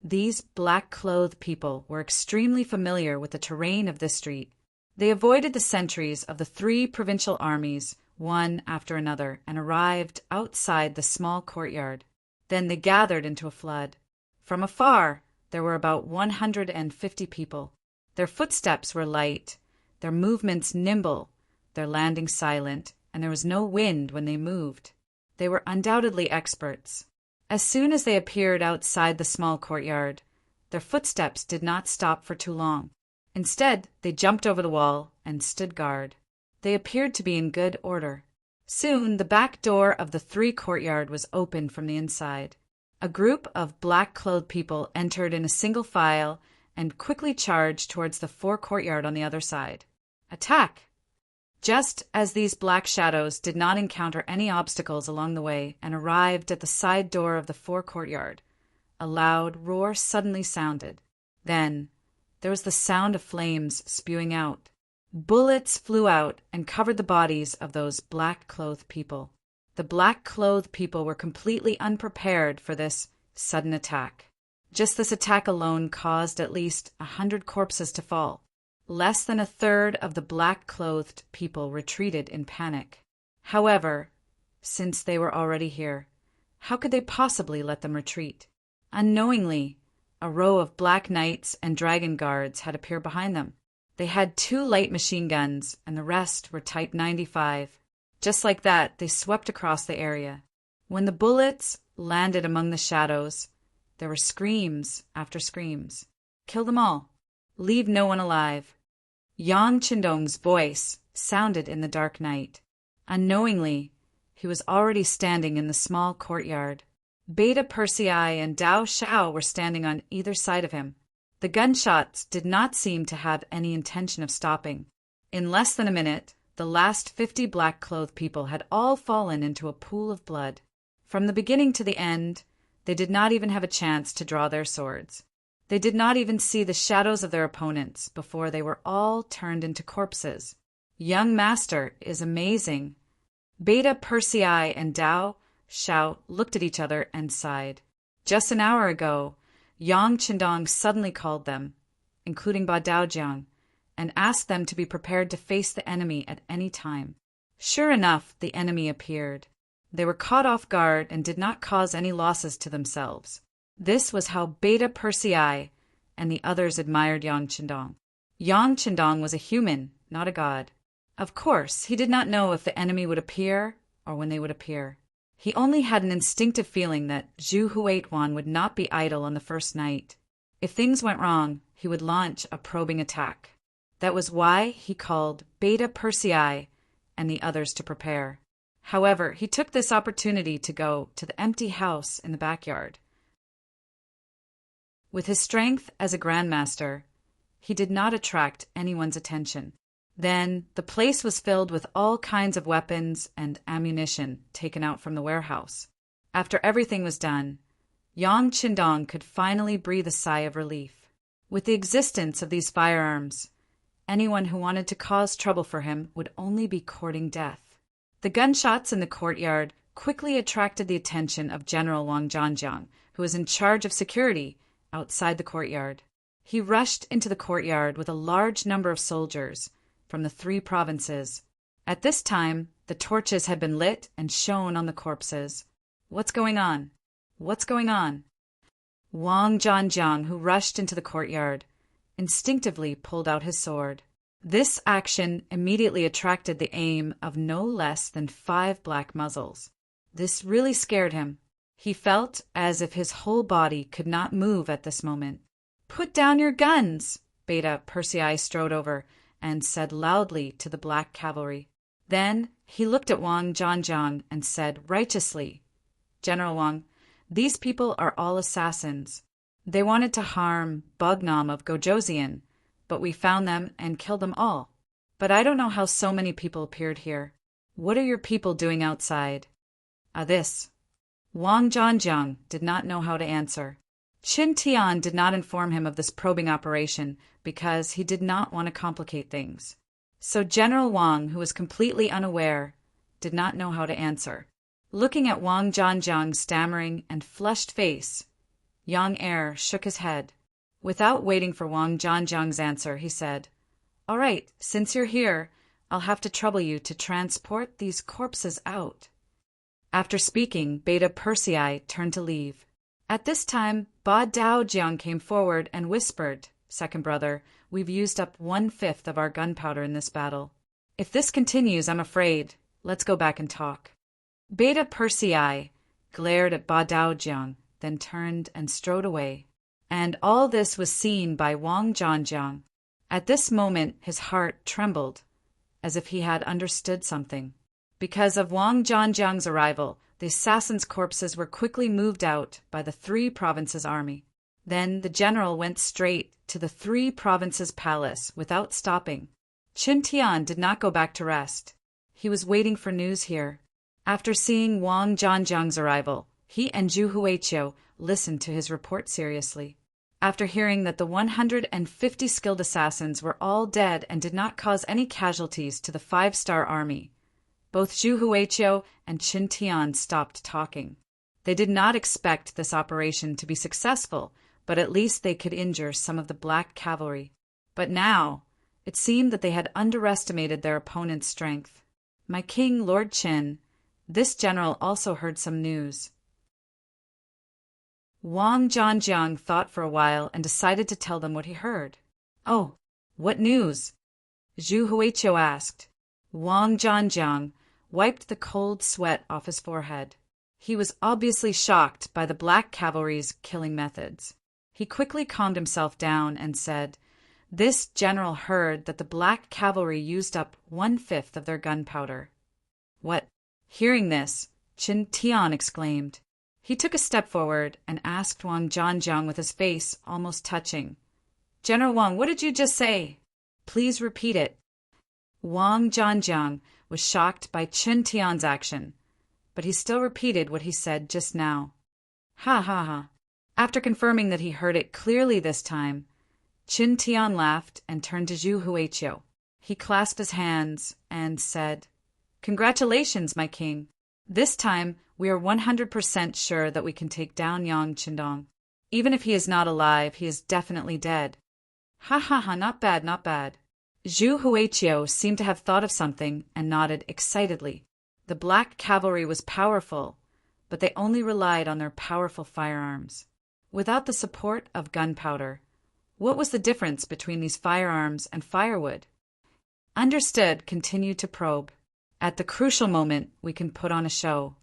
These black-clothed people were extremely familiar with the terrain of this street. They avoided the sentries of the three provincial armies, one after another, and arrived outside the small courtyard. Then they gathered into a flood. From afar, there were about 150 people. Their footsteps were light, their movements nimble, their landing silent, and there was no wind when they moved. They were undoubtedly experts. As soon as they appeared outside the small courtyard, their footsteps did not stop for too long. Instead, they jumped over the wall and stood guard. They appeared to be in good order. Soon, the back door of the three courtyard was opened from the inside. A group of black-clothed people entered in a single file and quickly charged towards the fore courtyard on the other side. Attack! Just as these black shadows did not encounter any obstacles along the way and arrived at the side door of the fore courtyard, a loud roar suddenly sounded. Then there was the sound of flames spewing out. Bullets flew out and covered the bodies of those black-clothed people. The black-clothed people were completely unprepared for this sudden attack. Just this attack alone caused at least 100 corpses to fall. Less than a third of the black-clothed people retreated in panic. However, since they were already here, how could they possibly let them retreat? Unknowingly, a row of black knights and dragon guards had appeared behind them. They had 2 light machine guns, and the rest were Type 95. Just like that, they swept across the area. When the bullets landed among the shadows, there were screams after screams. Kill them all. Leave no one alive. Yang Qindong's voice sounded in the dark night. Unknowingly, he was already standing in the small courtyard. Beta Persei and Dao Shao were standing on either side of him. The gunshots did not seem to have any intention of stopping. In less than a minute, the last 50 black-clothed people had all fallen into a pool of blood. From the beginning to the end, they did not even have a chance to draw their swords. They did not even see the shadows of their opponents before they were all turned into corpses. Young Master is amazing. Beta Persei and Dao Shao looked at each other and sighed. Just an hour ago, Yang Qindong suddenly called them, including Ba Daojiang, and asked them to be prepared to face the enemy at any time. Sure enough, the enemy appeared. They were caught off guard and did not cause any losses to themselves. This was how Beta Persei and the others admired Yang Qindong. Yang Qindong was a human, not a god. Of course, he did not know if the enemy would appear or when they would appear. He only had an instinctive feeling that Zhu Huituan would not be idle on the first night. If things went wrong, he would launch a probing attack. That was why he called Beta Persei and the others to prepare. However, he took this opportunity to go to the empty house in the backyard. With his strength as a grandmaster, he did not attract anyone's attention. Then the place was filled with all kinds of weapons and ammunition taken out from the warehouse. After everything was done, Yang Qindong could finally breathe a sigh of relief. With the existence of these firearms, anyone who wanted to cause trouble for him would only be courting death. The gunshots in the courtyard quickly attracted the attention of General Wang Zhanjiang, who was in charge of security outside the courtyard. He rushed into the courtyard with a large number of soldiers from the 3 provinces. At this time, the torches had been lit and shone on the corpses. What's going on? What's going on? Wang Zhanjiang, who rushed into the courtyard, instinctively pulled out his sword. This action immediately attracted the aim of no less than 5 black muzzles. This really scared him. He felt as if his whole body could not move at this moment. Put down your guns! Beta Persei strode over and said loudly to the black cavalry. Then he looked at Wang Zhanjiang and said righteously, General Wang, these people are all assassins. They wanted to harm Bugnam of Gojoseon, but we found them and killed them all. But I don't know how so many people appeared here. What are your people doing outside? This. Wang Zhanjiang did not know how to answer. Qin Tian did not inform him of this probing operation because he did not want to complicate things. So General Wang, who was completely unaware, did not know how to answer. Looking at Wang Zhanjiang's stammering and flushed face, Yang Er shook his head. Without waiting for Wang Zhanjiang's answer, he said, All right, since you're here, I'll have to trouble you to transport these corpses out. After speaking, Beta Persei turned to leave. At this time, Ba Daojiang came forward and whispered, Second brother, we've used up 1/5 of our gunpowder in this battle. If this continues, I'm afraid. Let's go back and talk. Beta Persei glared at Ba Daojiang, then turned and strode away. And all this was seen by Wang Zhanjiang. At this moment, his heart trembled, as if he had understood something. Because of Wang Zhanjiang's arrival, the assassins' corpses were quickly moved out by the 3 provinces' army. Then the general went straight to the 3 provinces' palace without stopping. Qin Tian did not go back to rest. He was waiting for news here. After seeing Wang Zhanjiang's arrival, he and Zhu Huiqiu listened to his report seriously. After hearing that the 150 skilled assassins were all dead and did not cause any casualties to the 5-star army, both Zhu Huiqiu and Qin Tian stopped talking. They did not expect this operation to be successful, but at least they could injure some of the black cavalry. But now, it seemed that they had underestimated their opponent's strength. My king, Lord Qin, this general also heard some news. Wang Zhanjiang thought for a while and decided to tell them what he heard. Oh, what news? Zhu Huiqiu asked. Wang Zhanjiang wiped the cold sweat off his forehead. He was obviously shocked by the black cavalry's killing methods. He quickly calmed himself down and said, This general heard that the black cavalry used up 1/5 of their gunpowder. What? Hearing this, Qin Tian exclaimed. He took a step forward and asked Wang Zhanjiang with his face almost touching. General Wang, what did you just say? Please repeat it. Wang Zhanjiang was shocked by Qin Tian's action, but he still repeated what he said just now. Ha ha ha. After confirming that he heard it clearly this time, Qin Tian laughed and turned to Zhu Huiqiu. He clasped his hands and said, Congratulations, my king. This time, we are 100% sure that we can take down Yang Qindong. Even if he is not alive, he is definitely dead. Ha ha ha, not bad, not bad. Zhu Huiqiu seemed to have thought of something and nodded excitedly. The black cavalry was powerful, but they only relied on their powerful firearms. Without the support of gunpowder, what was the difference between these firearms and firewood? Understood continued to probe. At the crucial moment, we can put on a show.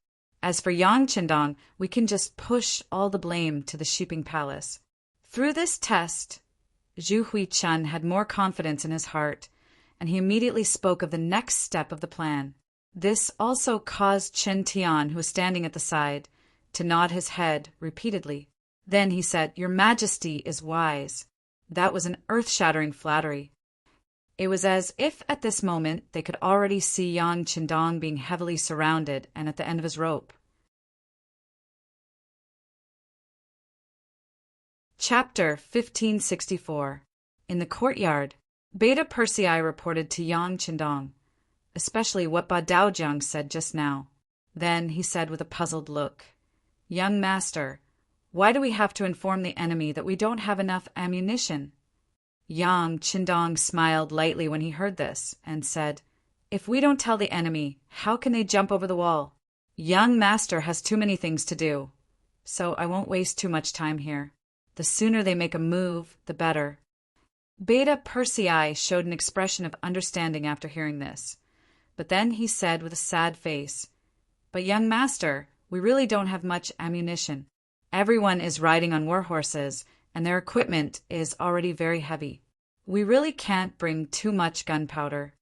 As for Yang Qindong, we can just push all the blame to the Sheeping Palace. Through this test, Zhu Huiqiu had more confidence in his heart, and he immediately spoke of the next step of the plan. This also caused Qin Tian, who was standing at the side, to nod his head repeatedly. Then he said, Your Majesty is wise. That was an earth-shattering flattery. It was as if at this moment they could already see Yang Qindong being heavily surrounded and at the end of his rope. Chapter 1564. In the courtyard, Beta Persei reported to Yang Qindong, especially what Ba Daojiang said just now. Then he said with a puzzled look, Young master, why do we have to inform the enemy that we don't have enough ammunition? Yang Qindong smiled lightly when he heard this and said, If we don't tell the enemy, how can they jump over the wall? Young master has too many things to do, so I won't waste too much time here. The sooner they make a move, the better. Beta Persei showed an expression of understanding after hearing this, but then he said with a sad face, But young master, we really don't have much ammunition. Everyone is riding on war horses, and their equipment is already very heavy. We really can't bring too much gunpowder.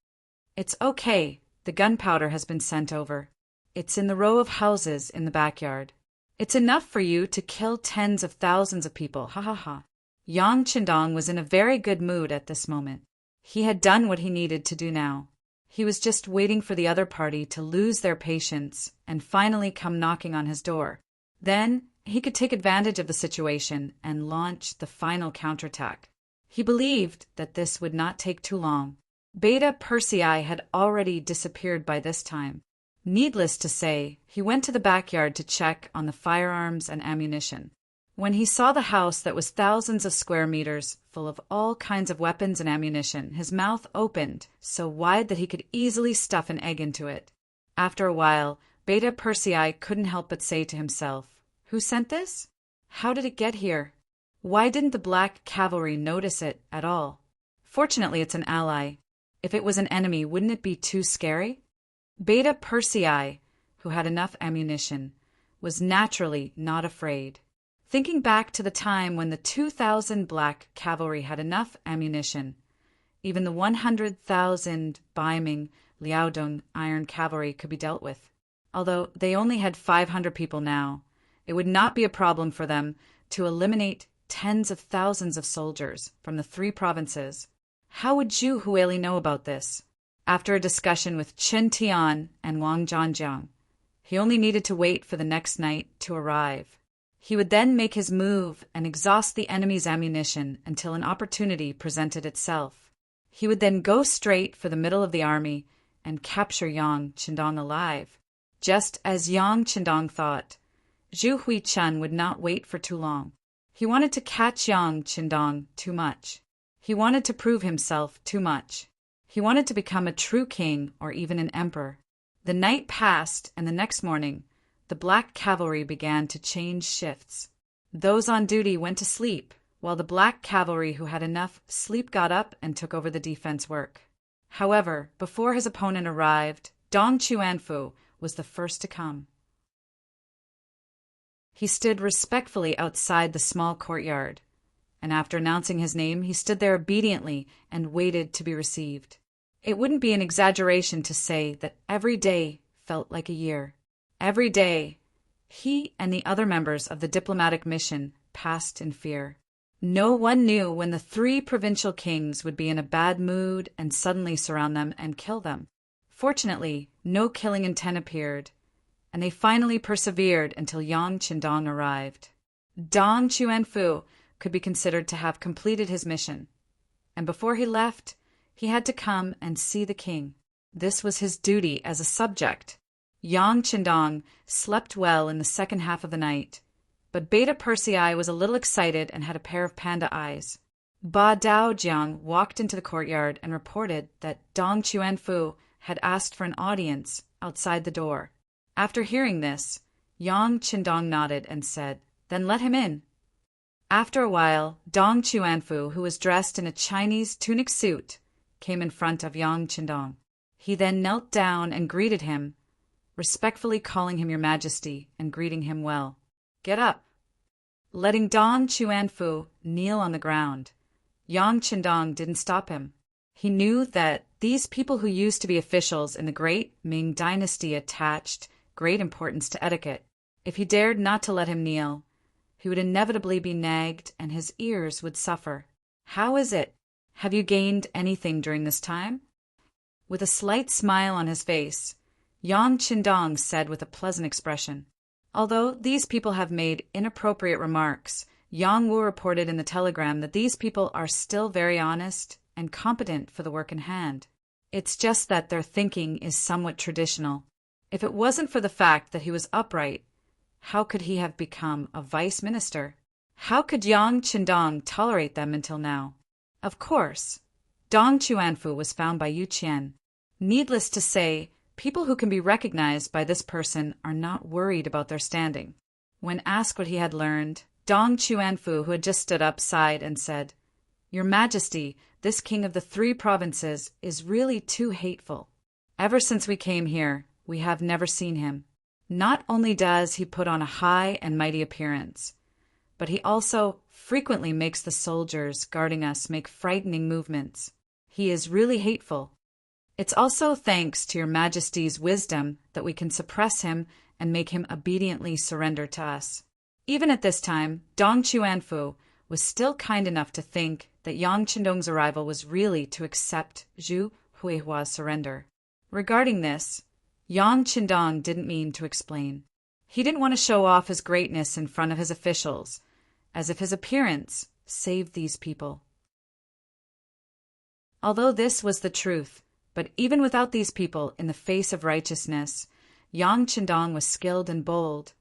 It's okay, the gunpowder has been sent over. It's in the row of houses in the backyard. It's enough for you to kill tens of thousands of people, ha ha ha. Yang Qindong was in a very good mood at this moment. He had done what he needed to do now. He was just waiting for the other party to lose their patience and finally come knocking on his door. Then he could take advantage of the situation and launch the final counterattack. He believed that this would not take too long. Beta Persei had already disappeared by this time. Needless to say, he went to the backyard to check on the firearms and ammunition. When he saw the house that was thousands of square meters, full of all kinds of weapons and ammunition, his mouth opened so wide that he could easily stuff an egg into it. After a while, Beta Persei couldn't help but say to himself, "Who sent this? How did it get here? Why didn't the black cavalry notice it at all? Fortunately, it's an ally. If it was an enemy, wouldn't it be too scary?" Beta Persei, who had enough ammunition, was naturally not afraid. Thinking back to the time when the 2,000 black cavalry had enough ammunition, even the 100,000 Ming Liaodong iron cavalry could be dealt with. Although they only had 500 people now, it would not be a problem for them to eliminate tens of thousands of soldiers from the 3 provinces. How would Zhu Huili know about this? After a discussion with Chen Tian and Wang Zhanjiang, he only needed to wait for the next night to arrive. He would then make his move and exhaust the enemy's ammunition until an opportunity presented itself. He would then go straight for the middle of the army and capture Yang Qindong alive. Just as Yang Qindong thought, Zhu Huichun would not wait for too long. He wanted to catch Yang Qindong too much. He wanted to prove himself too much. He wanted to become a true king or even an emperor. The night passed, and the next morning, the black cavalry began to change shifts. Those on duty went to sleep, while the black cavalry who had enough sleep got up and took over the defense work. However, before his opponent arrived, Dong Chuanfu was the first to come. He stood respectfully outside the small courtyard, and after announcing his name, he stood there obediently and waited to be received. It wouldn't be an exaggeration to say that every day felt like a year. Every day, he and the other members of the diplomatic mission passed in fear. No one knew when the 3 provincial kings would be in a bad mood and suddenly surround them and kill them. Fortunately, no killing intent appeared, and they finally persevered until Yang Qindong arrived. Dong Chuanfu could be considered to have completed his mission, and before he left, he had to come and see the king. This was his duty as a subject. Yang Qindong slept well in the second half of the night, but Beta Persei was a little excited and had a pair of panda eyes. Ba Daojiang walked into the courtyard and reported that Dong Chuanfu had asked for an audience outside the door. After hearing this, Yang Qindong nodded and said, "Then let him in." After a while, Dong Chuanfu, who was dressed in a Chinese tunic suit, came in front of Yang Qindong. He then knelt down and greeted him, respectfully calling him Your Majesty and greeting him well. "Get up." Letting Dong Chuanfu kneel on the ground, Yang Qindong didn't stop him. He knew that these people who used to be officials in the great Ming dynasty attached great importance to etiquette. If he dared not to let him kneel, he would inevitably be nagged and his ears would suffer. "How is it? Have you gained anything during this time?" With a slight smile on his face, Yang Qindong said with a pleasant expression, "Although these people have made inappropriate remarks, Yang Wu reported in the telegram that these people are still very honest and competent for the work in hand. It's just that their thinking is somewhat traditional. If it wasn't for the fact that he was upright, how could he have become a vice minister? How could Yang Qindong tolerate them until now? Of course, Dong Chuanfu was found by Yu Qian. Needless to say, people who can be recognized by this person are not worried about their standing. When asked what he had learned, Dong Chuanfu, who had just stood up, sighed and said, "Your Majesty, this king of the 3 provinces is really too hateful. Ever since we came here, we have never seen him. Not only does he put on a high and mighty appearance, but he also frequently makes the soldiers guarding us make frightening movements. He is really hateful. It's also thanks to your Majesty's wisdom that we can suppress him and make him obediently surrender to us." Even at this time, Dong Chuanfu was still kind enough to think that Yang Qindong's arrival was really to accept Zhu Huihua's surrender. Regarding this, Yang Qindong didn't mean to explain. He didn't want to show off his greatness in front of his officials, as if his appearance saved these people. Although this was the truth, but even without these people in the face of righteousness, Yang Qindong was skilled and bold,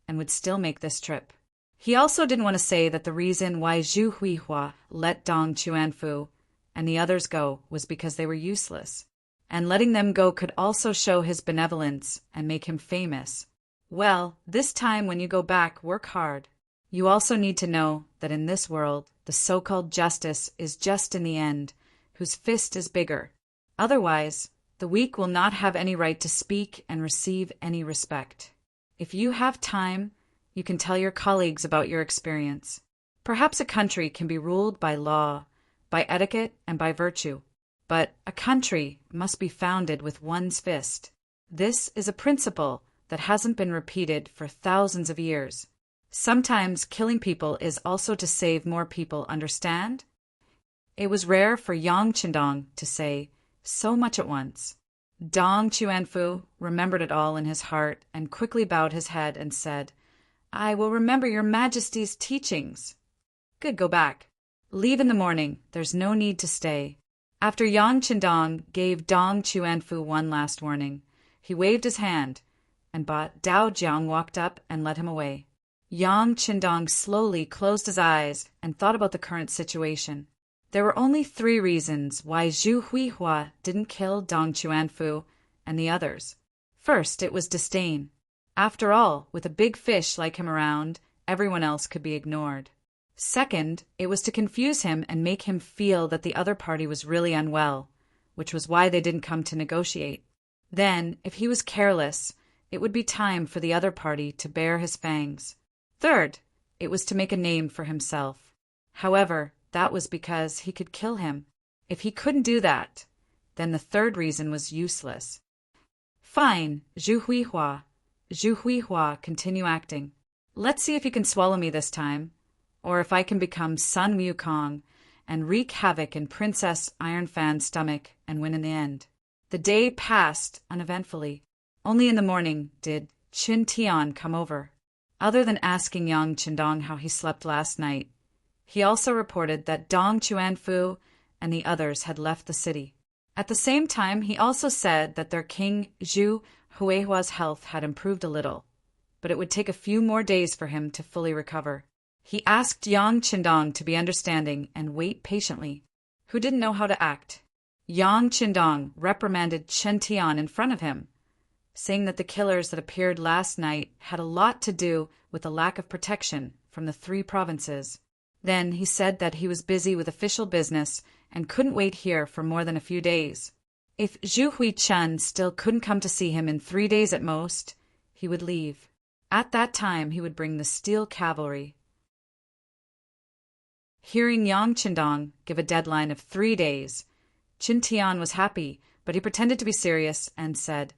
and would still make this trip. He also didn't want to say that the reason why Zhu Huihua let Dong Chuanfu and the others go was because they were useless, and letting them go could also show his benevolence and make him famous. Well, this time when you go back, work hard. You also need to know that in this world, the so-called justice is just in the end, whose fist is bigger. Otherwise, the weak will not have any right to speak and receive any respect. If you have time, you can tell your colleagues about your experience. Perhaps a country can be ruled by law, by etiquette, and by virtue. But a country must be founded with one's fist. This is a principle that hasn't been repeated for thousands of years. Sometimes killing people is also to save more people, understand? It was rare for Yang Qindong to say so much at once. Dong Chuanfu remembered it all in his heart and quickly bowed his head and said, "I will remember your Majesty's teachings." "Good, go back. Leave in the morning. There's no need to stay." After Yang Qindong gave Dong Chuanfu one last warning, he waved his hand, and Dao Jiang walked up and led him away. Yang Qindong slowly closed his eyes and thought about the current situation. There were only 3 reasons why Zhu Huihua didn't kill Dong Chuanfu and the others. First, it was disdain. After all, with a big fish like him around, everyone else could be ignored. Second, it was to confuse him and make him feel that the other party was really unwell, which was why they didn't come to negotiate. Then, if he was careless, it would be time for the other party to bare his fangs. Third, it was to make a name for himself. However, that was because he could kill him. If he couldn't do that, then the third reason was useless. Fine, Zhu Huihua. Zhu Huihua, continue acting. Let's see if you can swallow me this time, or if I can become Sun Wukong and wreak havoc in Princess Ironfan's stomach and win in the end. The day passed uneventfully. Only in the morning did Qin Tian come over. Other than asking Yang Qindong how he slept last night, he also reported that Dong Chuanfu and the others had left the city. At the same time, he also said that their king Zhu Huihua's health had improved a little, but it would take a few more days for him to fully recover. He asked Yang Qindong to be understanding and wait patiently, who didn't know how to act. Yang Qindong reprimanded Qin Tian in front of him, saying that the killers that appeared last night had a lot to do with the lack of protection from the 3 provinces. Then he said that he was busy with official business and couldn't wait here for more than a few days. If Zhu Huichun still couldn't come to see him in 3 days at most, he would leave. At that time, he would bring the steel cavalry. Hearing Yang Qindong give a deadline of 3 days, Qin Tian was happy, but he pretended to be serious and said,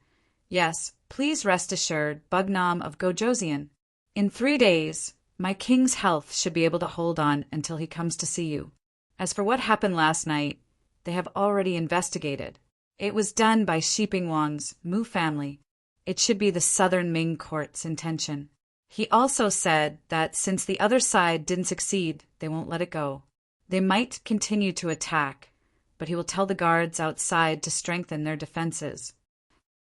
"Yes, please rest assured, Bugnam of Gojoseon. In 3 days, my king's health should be able to hold on until he comes to see you. As for what happened last night, they have already investigated. It was done by Shiping Wang's Mu family. It should be the southern Ming court's intention." He also said that since the other side didn't succeed, they won't let it go. They might continue to attack, but he will tell the guards outside to strengthen their defenses.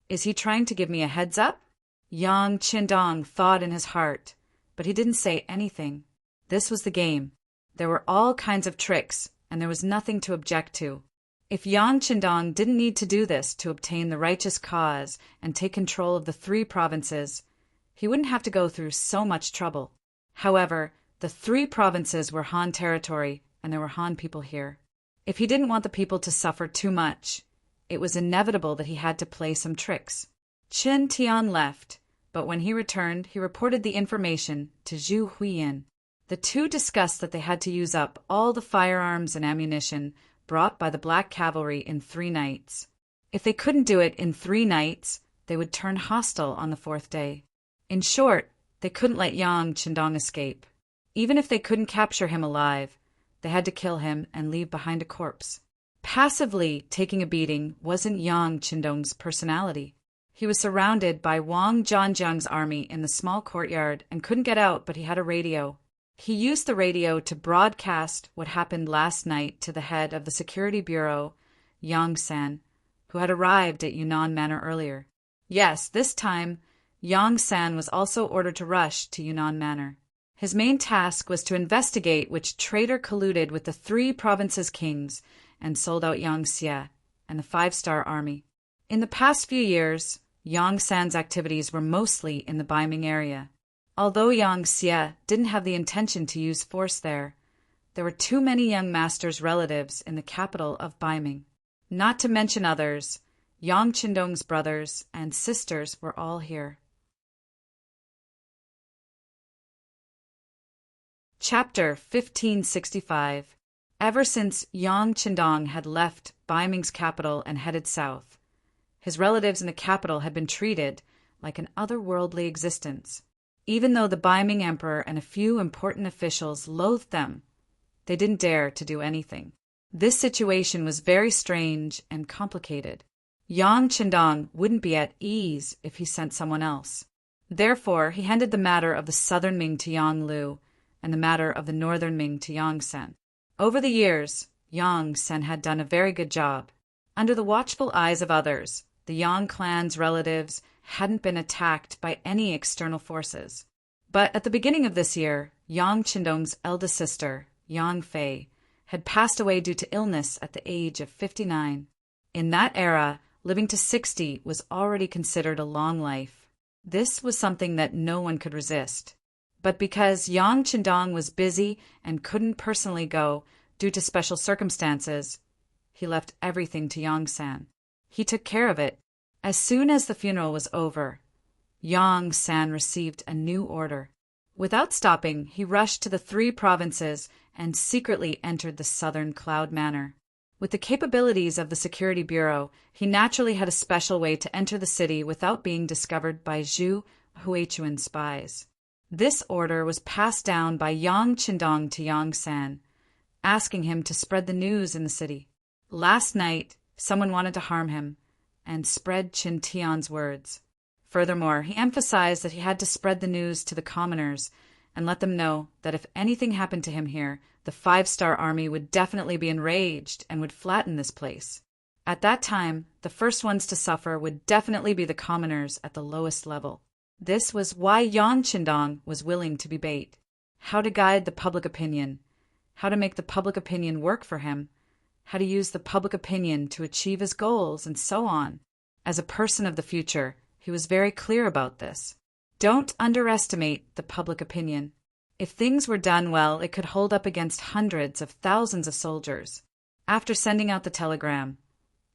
Is he trying to give me a heads up? Yang Qindong thought in his heart, but he didn't say anything. This was the game. There were all kinds of tricks, and there was nothing to object to. If Yang Qindong didn't need to do this to obtain the righteous cause and take control of the 3 provinces, he wouldn't have to go through so much trouble. However, the 3 provinces were Han territory, and there were Han people here. If he didn't want the people to suffer too much, it was inevitable that he had to play some tricks. Qin Tian left, but when he returned, he reported the information to Zhu Huiyin. The two discussed that they had to use up all the firearms and ammunition brought by the Black Cavalry in 3 nights. If they couldn't do it in 3 nights, they would turn hostile on the 4th day. In short, they couldn't let Yang Qindong escape. Even if they couldn't capture him alive, they had to kill him and leave behind a corpse. Passively taking a beating wasn't Yang Qindong's personality. He was surrounded by Wang Zhanjiang's army in the small courtyard and couldn't get out, but he had a radio. He used the radio to broadcast what happened last night to the head of the security bureau, Yang San, who had arrived at Yunnan Manor earlier. Yes, this time, Yang San was also ordered to rush to Yunnan Manor. His main task was to investigate which traitor colluded with the 3 provinces' kings and sold out Yang Xie and the 5-star army. In the past few years, Yang San's activities were mostly in the Baiming area. Although Yang Xie didn't have the intention to use force there were too many young masters' relatives in the capital of Baiming. Not to mention others, Yang Qindong's brothers and sisters were all here. Chapter 1565. Ever since Yang Qindong had left Baiming's capital and headed south, his relatives in the capital had been treated like an otherworldly existence. Even though the Baiming emperor and a few important officials loathed them, they didn't dare to do anything. This situation was very strange and complicated. Yang Qindong wouldn't be at ease if he sent someone else. Therefore, he handed the matter of the southern Ming to Yang Lu and the matter of the northern Ming to Yang Sen. Over the years, Yang Sen had done a very good job. Under the watchful eyes of others, the Yang clan's relatives hadn't been attacked by any external forces. But at the beginning of this year, Yang Qindong's eldest sister, Yang Fei, had passed away due to illness at the age of 59. In that era, living to 60 was already considered a long life. This was something that no one could resist. But because Yang Qindong was busy and couldn't personally go due to special circumstances, he left everything to Yang San. He took care of it. As soon as the funeral was over, Yang San received a new order. Without stopping, he rushed to the 3 provinces and secretly entered the southern Cloud Manor. With the capabilities of the security bureau, he naturally had a special way to enter the city without being discovered by Zhu Huichuan spies. This order was passed down by Yang Qindong to Yang San, asking him to spread the news in the city. Last night, someone wanted to harm him and spread Qin Tian's words. Furthermore, he emphasized that he had to spread the news to the commoners and let them know that if anything happened to him here, the 5-star army would definitely be enraged and would flatten this place. At that time, the first ones to suffer would definitely be the commoners at the lowest level. This was why Yang Qindong was willing to be bait. How to guide the public opinion, how to make the public opinion work for him, how to use the public opinion to achieve his goals, and so on. As a person of the future, he was very clear about this. Don't underestimate the public opinion. If things were done well, it could hold up against hundreds of thousands of soldiers. After sending out the telegram,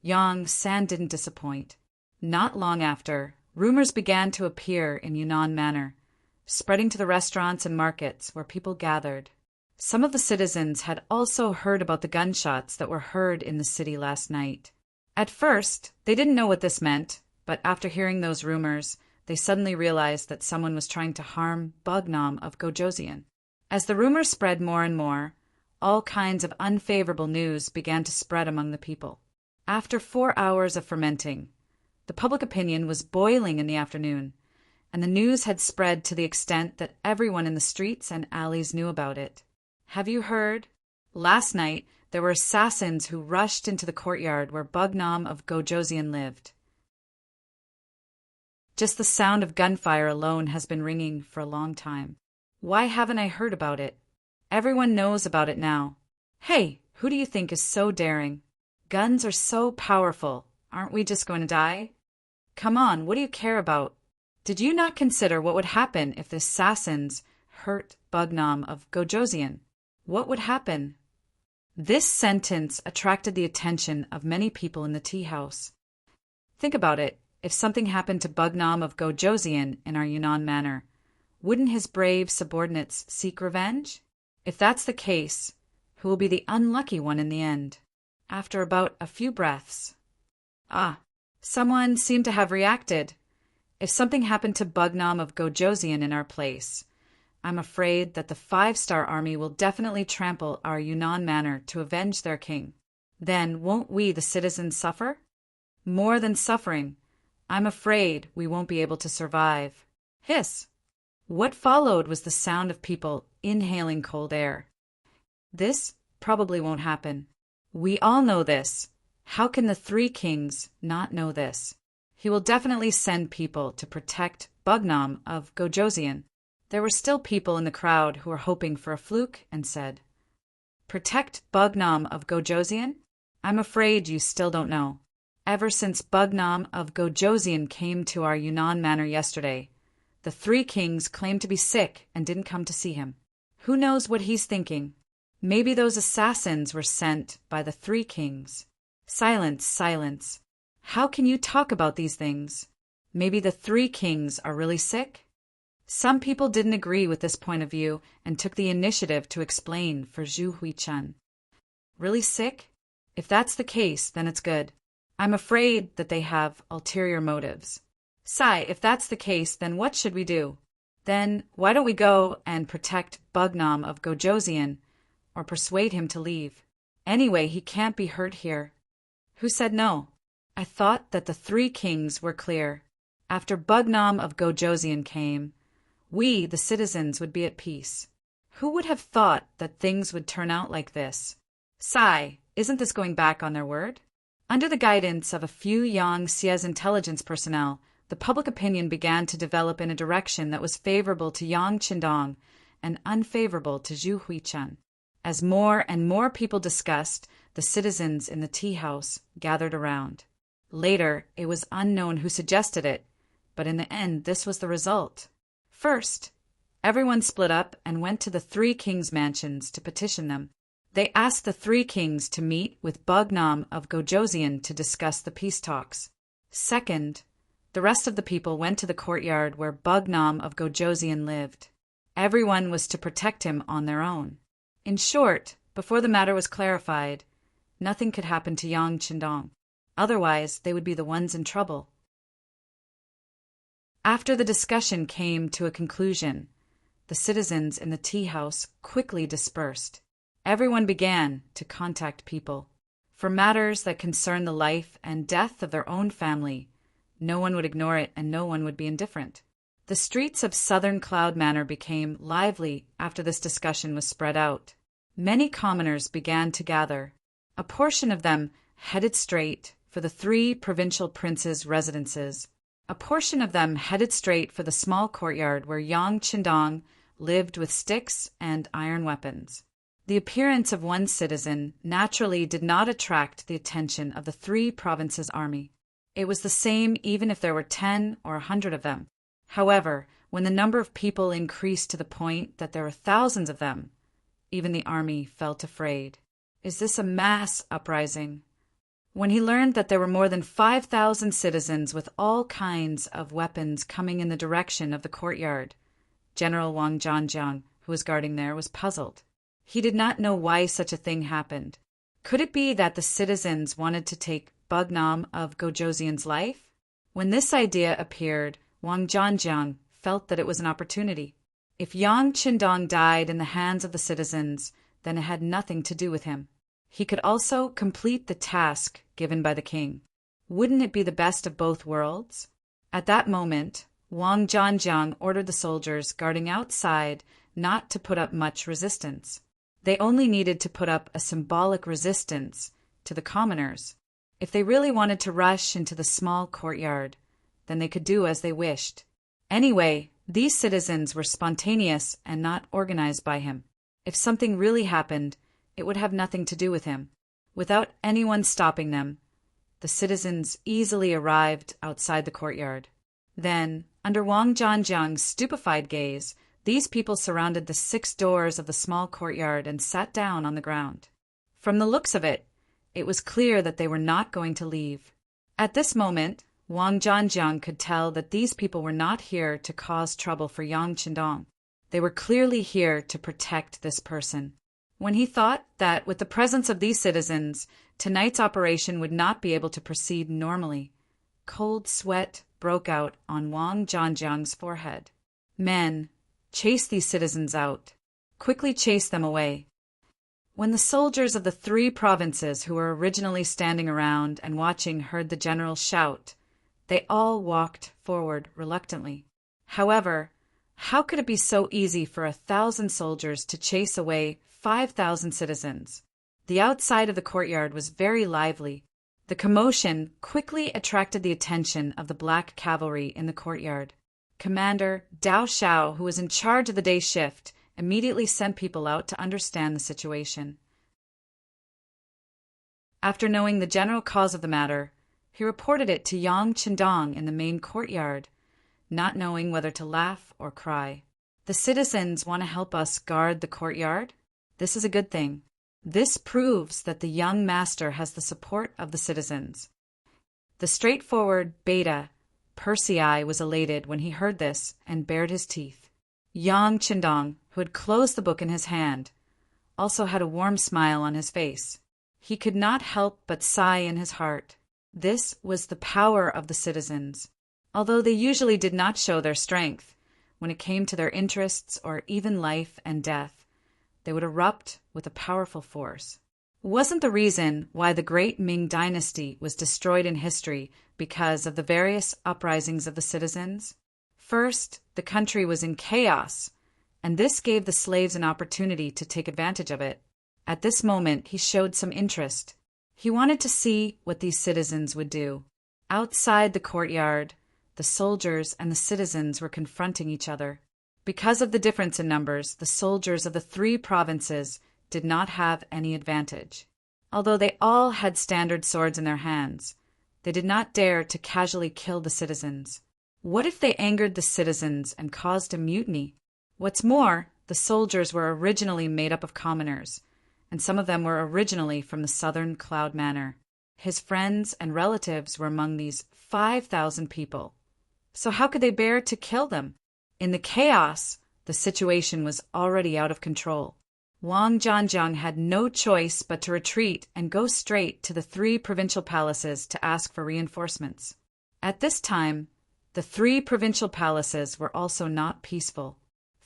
Yang San didn't disappoint. Not long after, rumors began to appear in Yunnan Manor, spreading to the restaurants and markets where people gathered. Some of the citizens had also heard about the gunshots that were heard in the city last night. At first, they didn't know what this meant, but after hearing those rumors, they suddenly realized that someone was trying to harm Bugnam of Gojoseon. As the rumors spread more and more, all kinds of unfavorable news began to spread among the people. After 4 hours of fermenting, the public opinion was boiling in the afternoon, and the news had spread to the extent that everyone in the streets and alleys knew about it. Have you heard? Last night, there were assassins who rushed into the courtyard where Bugnam of Gojoseon lived. Just the sound of gunfire alone has been ringing for a long time. Why haven't I heard about it? Everyone knows about it now. Hey, who do you think is so daring? Guns are so powerful. Aren't we just going to die? Come on, what do you care about? Did you not consider what would happen if the assassins hurt Bugnam of Gojoseon? What would happen? This sentence attracted the attention of many people in the tea house. Think about it. If something happened to Bugnam of Gojoseon in our Yunnan Manor, Wouldn't his brave subordinates seek revenge? If that's the case, who will be the unlucky one in the end? After about a few breaths. Someone seemed to have reacted. If something happened to Bugnam of Gojosian in our place, I'm afraid that the 5-star army will definitely trample our Yunnan manor to avenge their king. Then won't we, the citizens, suffer? More than suffering, I'm afraid we won't be able to survive. Hiss! What followed was the sound of people inhaling cold air. This probably won't happen. We all know this. How can the 3 kings not know this? He will definitely send people to protect Bugnam of Gojosian. There were still people in the crowd who were hoping for a fluke and said, "Protect Bugnam of Gojosian? I'm afraid you still don't know. Ever since Bugnam of Gojosian came to our Yunnan manor yesterday, the 3 kings claimed to be sick and didn't come to see him. Who knows what he's thinking? Maybe those assassins were sent by the 3 kings. Silence, silence. How can you talk about these things? Maybe the 3 kings are really sick?" Some people didn't agree with this point of view and took the initiative to explain for Zhu Huichun. Really sick? If that's the case, then it's good. I'm afraid that they have ulterior motives. Sai, if that's the case, then what should we do? Then why don't we go and protect Bugnam of Gojosian, or persuade him to leave? Anyway, he can't be hurt here. Who said no? I thought that the 3 kings were clear. After Bugnam of Gojosian came, we, the citizens, would be at peace. Who would have thought that things would turn out like this? Sai, isn't this going back on their word? Under the guidance of a few young Xia's intelligence personnel, the public opinion began to develop in a direction that was favorable to Yang Qindong and unfavorable to Zhu Huichun. As more and more people discussed, the citizens in the tea house gathered around. Later, it was unknown who suggested it, but in the end this was the result. First, everyone split up and went to the 3 kings' mansions to petition them. They asked the 3 kings to meet with Bugnam of Gojosian to discuss the peace talks. Second, the rest of the people went to the courtyard where Bugnam of Gojosian lived. Everyone was to protect him on their own. In short, before the matter was clarified, nothing could happen to Yang Qindong. Otherwise, they would be the ones in trouble. After the discussion came to a conclusion, the citizens in the tea house quickly dispersed. Everyone began to contact people. For matters that concerned the life and death of their own family, no one would ignore it and no one would be indifferent. The streets of Southern Cloud Manor became lively after this discussion was spread out. Many commoners began to gather. A portion of them headed straight for the 3 provincial princes' residences. A portion of them headed straight for the small courtyard where Yang Qindong lived with sticks and iron weapons. The appearance of one citizen naturally did not attract the attention of the 3 provinces' army. It was the same even if there were 10 or 100 of them. However, when the number of people increased to the point that there were thousands of them, even the army felt afraid. Is this a mass uprising? When he learned that there were more than 5,000 citizens with all kinds of weapons coming in the direction of the courtyard, General Wang Zhanjiang, who was guarding there, was puzzled. He did not know why such a thing happened. Could it be that the citizens wanted to take Bugnam of Gojosian's life? When this idea appeared, Wang Zhanjiang felt that it was an opportunity. If Yang Qindong died in the hands of the citizens, then it had nothing to do with him. He could also complete the task given by the king. Wouldn't it be the best of both worlds? At that moment, Wang Zhanjiang ordered the soldiers guarding outside not to put up much resistance. They only needed to put up a symbolic resistance to the commoners. If they really wanted to rush into the small courtyard, then they could do as they wished. Anyway, these citizens were spontaneous and not organized by him. If something really happened, it would have nothing to do with him. Without anyone stopping them, the citizens easily arrived outside the courtyard. Then, under Wang Zhanjiang's stupefied gaze, these people surrounded the 6 doors of the small courtyard and sat down on the ground. From the looks of it, it was clear that they were not going to leave. At this moment, Wang Zhanjiang could tell that these people were not here to cause trouble for Yang Qindong. They were clearly here to protect this person. When he thought that with the presence of these citizens, tonight's operation would not be able to proceed normally, cold sweat broke out on Wang Zhanjiang's forehead. Men, chase these citizens out. Quickly chase them away. When the soldiers of the 3 provinces who were originally standing around and watching heard the general shout, they all walked forward reluctantly. However, how could it be so easy for 1,000 soldiers to chase away 5,000 citizens? The outside of the courtyard was very lively. The commotion quickly attracted the attention of the black cavalry in the courtyard. Commander Dao Xiao, who was in charge of the day shift, immediately sent people out to understand the situation. After knowing the general cause of the matter, he reported it to Yang Qindong in the main courtyard, not knowing whether to laugh or cry. The citizens want to help us guard the courtyard? This is a good thing. This proves that the young master has the support of the citizens. The straightforward beta, Persei, was elated when he heard this and bared his teeth. Yang Qindong, who had closed the book in his hand, also had a warm smile on his face. He could not help but sigh in his heart. This was the power of the citizens. Although they usually did not show their strength, when it came to their interests or even life and death, they would erupt with a powerful force. Wasn't the reason why the great Ming dynasty was destroyed in history because of the various uprisings of the citizens? First, the country was in chaos, and this gave the slaves an opportunity to take advantage of it. At this moment, he showed some interest. He wanted to see what these citizens would do. Outside the courtyard, the soldiers and the citizens were confronting each other. Because of the difference in numbers, the soldiers of the 3 provinces did not have any advantage. Although they all had standard swords in their hands, they did not dare to casually kill the citizens. What if they angered the citizens and caused a mutiny? What's more, the soldiers were originally made up of commoners, and some of them were originally from the southern Cloud Manor. His friends and relatives were among these 5,000 people. So how could they bear to kill them? In the chaos, the situation was already out of control. Wang Zhanjiang had no choice but to retreat and go straight to the 3 provincial palaces to ask for reinforcements. At this time, the 3 provincial palaces were also not peaceful.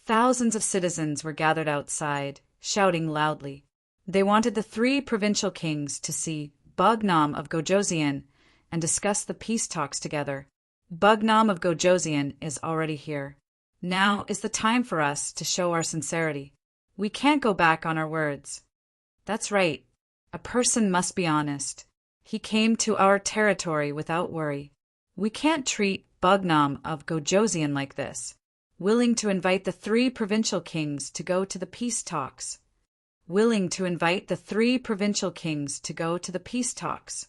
Thousands of citizens were gathered outside, shouting loudly. They wanted the 3 provincial kings to see Bugnam of Gojoseon and discuss the peace talks together. Bugnam of Gojoseon is already here. Now is the time for us to show our sincerity. We can't go back on our words. That's right. A person must be honest. He came to our territory without worry. We can't treat Bugnam of Gojoseon like this. Willing to invite the 3 provincial kings to go to the peace talks. Willing to invite the 3 provincial kings to go to the peace talks.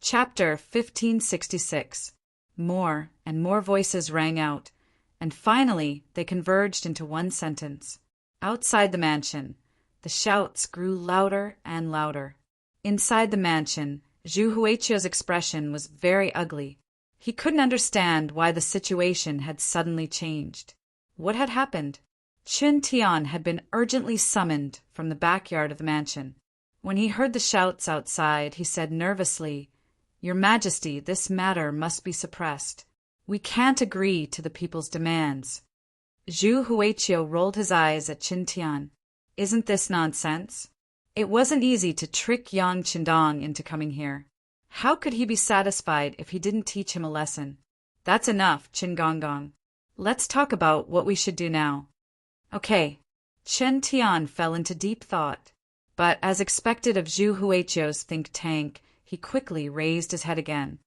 Chapter 1566. More and more voices rang out, and finally they converged into one sentence. Outside the mansion, the shouts grew louder and louder. Inside the mansion, Zhu Huiqiu's expression was very ugly. He couldn't understand why the situation had suddenly changed. What had happened? Qin Tian had been urgently summoned from the backyard of the mansion. When he heard the shouts outside, he said nervously, "Your Majesty, this matter must be suppressed. We can't agree to the people's demands." Zhu Huiqiu rolled his eyes at Qin Tian. Isn't this nonsense? It wasn't easy to trick Yang Qindong into coming here. How could he be satisfied if he didn't teach him a lesson? That's enough, Qin Gongong. Let's talk about what we should do now. Okay. Qin Tian fell into deep thought, but as expected of Zhu Huiqiu's think tank, he quickly raised his head again.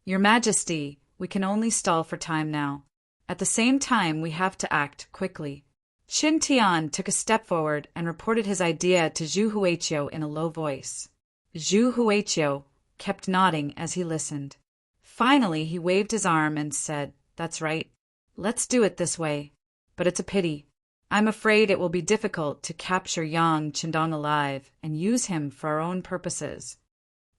Your Majesty, we can only stall for time now. At the same time, we have to act quickly. Qin Tian took a step forward and reported his idea to Zhu Huiqiu in a low voice. Zhu Huiqiu kept nodding as he listened. Finally, he waved his arm and said, "That's right. Let's do it this way. But it's a pity. I'm afraid it will be difficult to capture Yang Qindong alive and use him for our own purposes.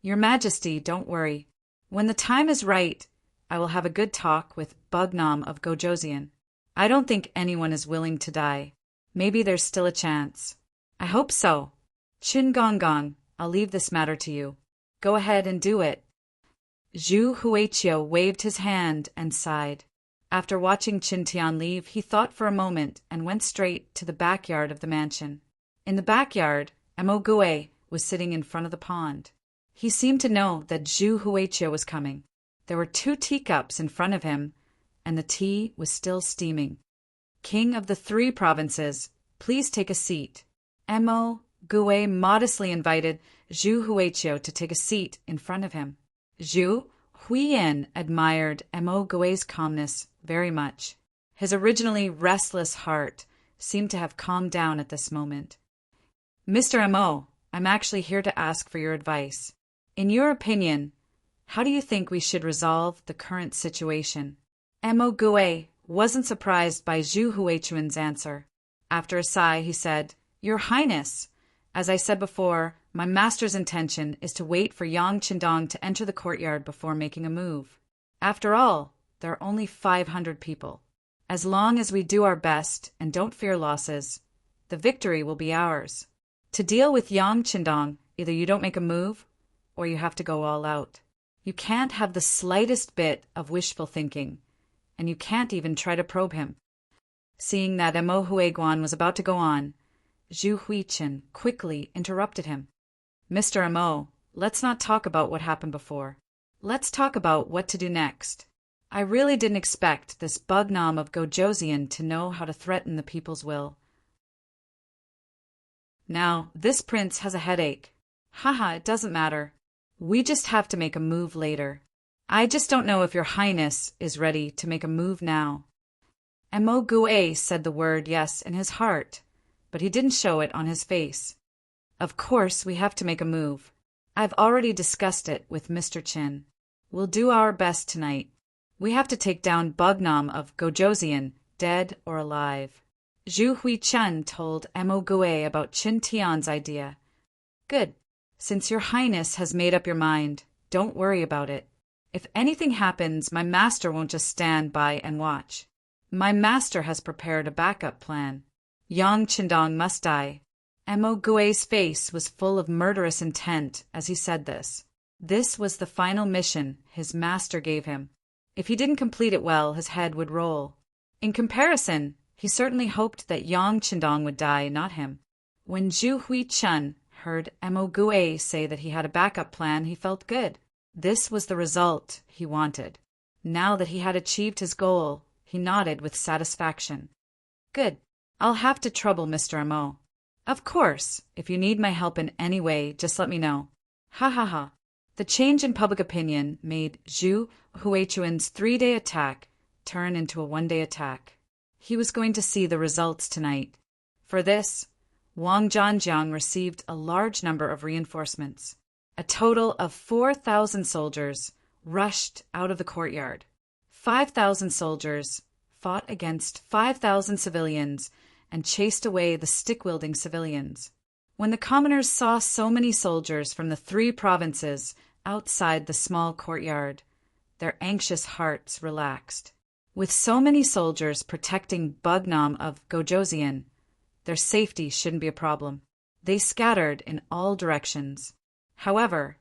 Your Majesty, don't worry. When the time is right, I will have a good talk with Bugnam of Gojosian. I don't think anyone is willing to die. Maybe there's still a chance. I hope so. Chin Gong Gong, I'll leave this matter to you. Go ahead and do it. Zhu Huiqiu waved his hand and sighed. After watching Qin Tian leave, he thought for a moment and went straight to the backyard of the mansion. In the backyard, Mo Gue was sitting in front of the pond. He seemed to know that Zhu Huiqiu was coming. There were 2 teacups in front of him, and the tea was still steaming. King of the 3 provinces, please take a seat. Mo Gue modestly invited Zhu Huiqiu to take a seat in front of him. Zhu Huiyin admired Mo Gue's calmness very much. His originally restless heart seemed to have calmed down at this moment. Mr. Mo, I'm actually here to ask for your advice. In your opinion, how do you think we should resolve the current situation? Mo Gue wasn't surprised by Zhu Huichuan's answer. After a sigh, he said, Your Highness, as I said before, my master's intention is to wait for Yang Qindong to enter the courtyard before making a move. After all, there are only 500 people. As long as we do our best and don't fear losses, the victory will be ours. To deal with Yang Qindong, either you don't make a move, or you have to go all out. You can't have the slightest bit of wishful thinking, and you can't even try to probe him. Seeing that Mo Huiguan was about to go on, Zhu Huiqin quickly interrupted him. Mr. Mo, let's not talk about what happened before. Let's talk about what to do next. I really didn't expect this Bugnam of Gojosian to know how to threaten the people's will. Now, this prince has a headache. Haha, it doesn't matter. We just have to make a move later. I just don't know if your highness is ready to make a move now. Mo Gue said the word yes in his heart, but he didn't show it on his face. Of course we have to make a move. I've already discussed it with Mr. Qin. We'll do our best tonight. We have to take down Bugnam of Gojosian, dead or alive. Zhu Huichen told Mo Gue about Qin Tian's idea. Good. Since your highness has made up your mind, don't worry about it. If anything happens, my master won't just stand by and watch. My master has prepared a backup plan. Yang Qindong must die. Mo Gue's face was full of murderous intent as he said this. This was the final mission his master gave him. If he didn't complete it well, his head would roll. In comparison, he certainly hoped that Yang Qindong would die, not him. When Zhu Huichen heard Mo Gue say that he had a backup plan, he felt good. This was the result he wanted. Now that he had achieved his goal, he nodded with satisfaction. Good. I'll have to trouble Mr. Mo. Of course, if you need my help in any way, just let me know. Ha ha ha. The change in public opinion made Zhu Huichuan's 3-day attack turn into a 1-day attack. He was going to see the results tonight. For this, Wang Zhanjiang received a large number of reinforcements. A total of 4,000 soldiers rushed out of the courtyard. 5,000 soldiers fought against 5,000 civilians and chased away the stick-wielding civilians. When the commoners saw so many soldiers from the 3 provinces outside the small courtyard, their anxious hearts relaxed. With so many soldiers protecting Bugnam of Gojosian, their safety shouldn't be a problem. They scattered in all directions. However,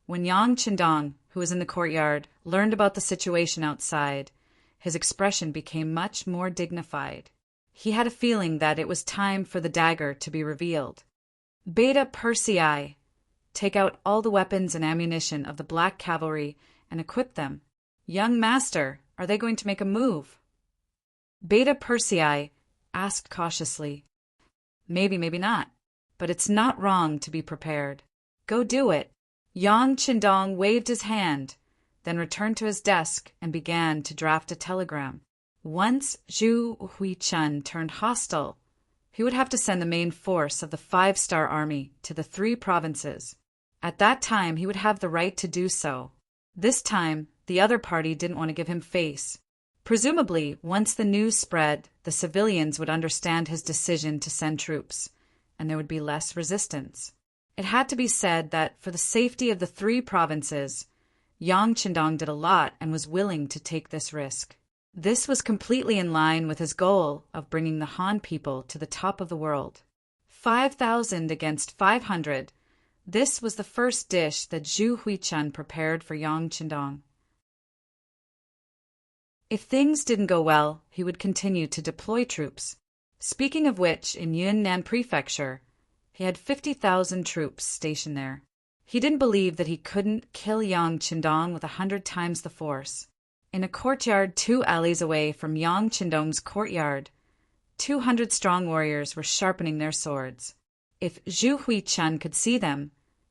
when Yang Qindong, who was in the courtyard, learned about the situation outside, his expression became much more dignified. He had a feeling that it was time for the dagger to be revealed. Beta Persei, take out all the weapons and ammunition of the Black Cavalry and equip them. Young master, are they going to make a move? Beta Persei asked cautiously. Maybe, maybe not, but it's not wrong to be prepared. Go do it. Yang Qindong waved his hand, then returned to his desk and began to draft a telegram. Once Zhu Huichen turned hostile, he would have to send the main force of the 5-star army to the 3 provinces. At that time, he would have the right to do so. This time, the other party didn't want to give him face. Presumably, once the news spread, the civilians would understand his decision to send troops, and there would be less resistance. It had to be said that for the safety of the three provinces, Yang Qindong did a lot and was willing to take this risk. This was completely in line with his goal of bringing the Han people to the top of the world. 5,000 against 500. This was the first dish that Zhu Huichun prepared for Yang Qindong. If things didn't go well, he would continue to deploy troops. Speaking of which, in Yunnan Prefecture, he had 50,000 troops stationed there. He didn't believe that he couldn't kill Yang Qindong with 100 times the force. In a courtyard 2 alleys away from Yang Qindong's courtyard, 200 strong warriors were sharpening their swords. If Zhu Huichun could see them,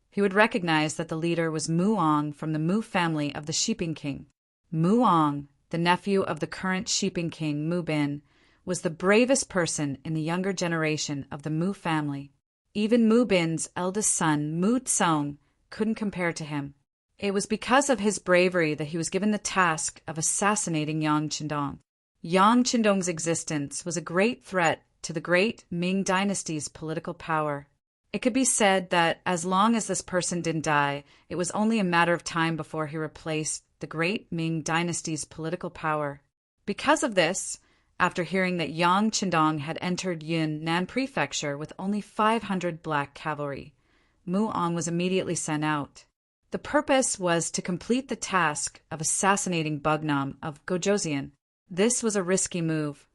he would recognize that the leader was Muong from the Mu family of the Sheeping King. Muong, the nephew of the current Sheeping King Mu Bin, was the bravest person in the younger generation of the Mu family. Even Mu Bin's eldest son, Mu Tsong, couldn't compare to him. It was because of his bravery that he was given the task of assassinating Yang Qindong. Yang Qindong's existence was a great threat to the great Ming dynasty's political power. It could be said that as long as this person didn't die, it was only a matter of time before he replaced the great Ming dynasty's political power. Because of this, after hearing that Yang Qindong had entered Yunnan Prefecture with only 500 black cavalry, Muong was immediately sent out. The purpose was to complete the task of assassinating Bugnam of Gojoseon. This was a risky move,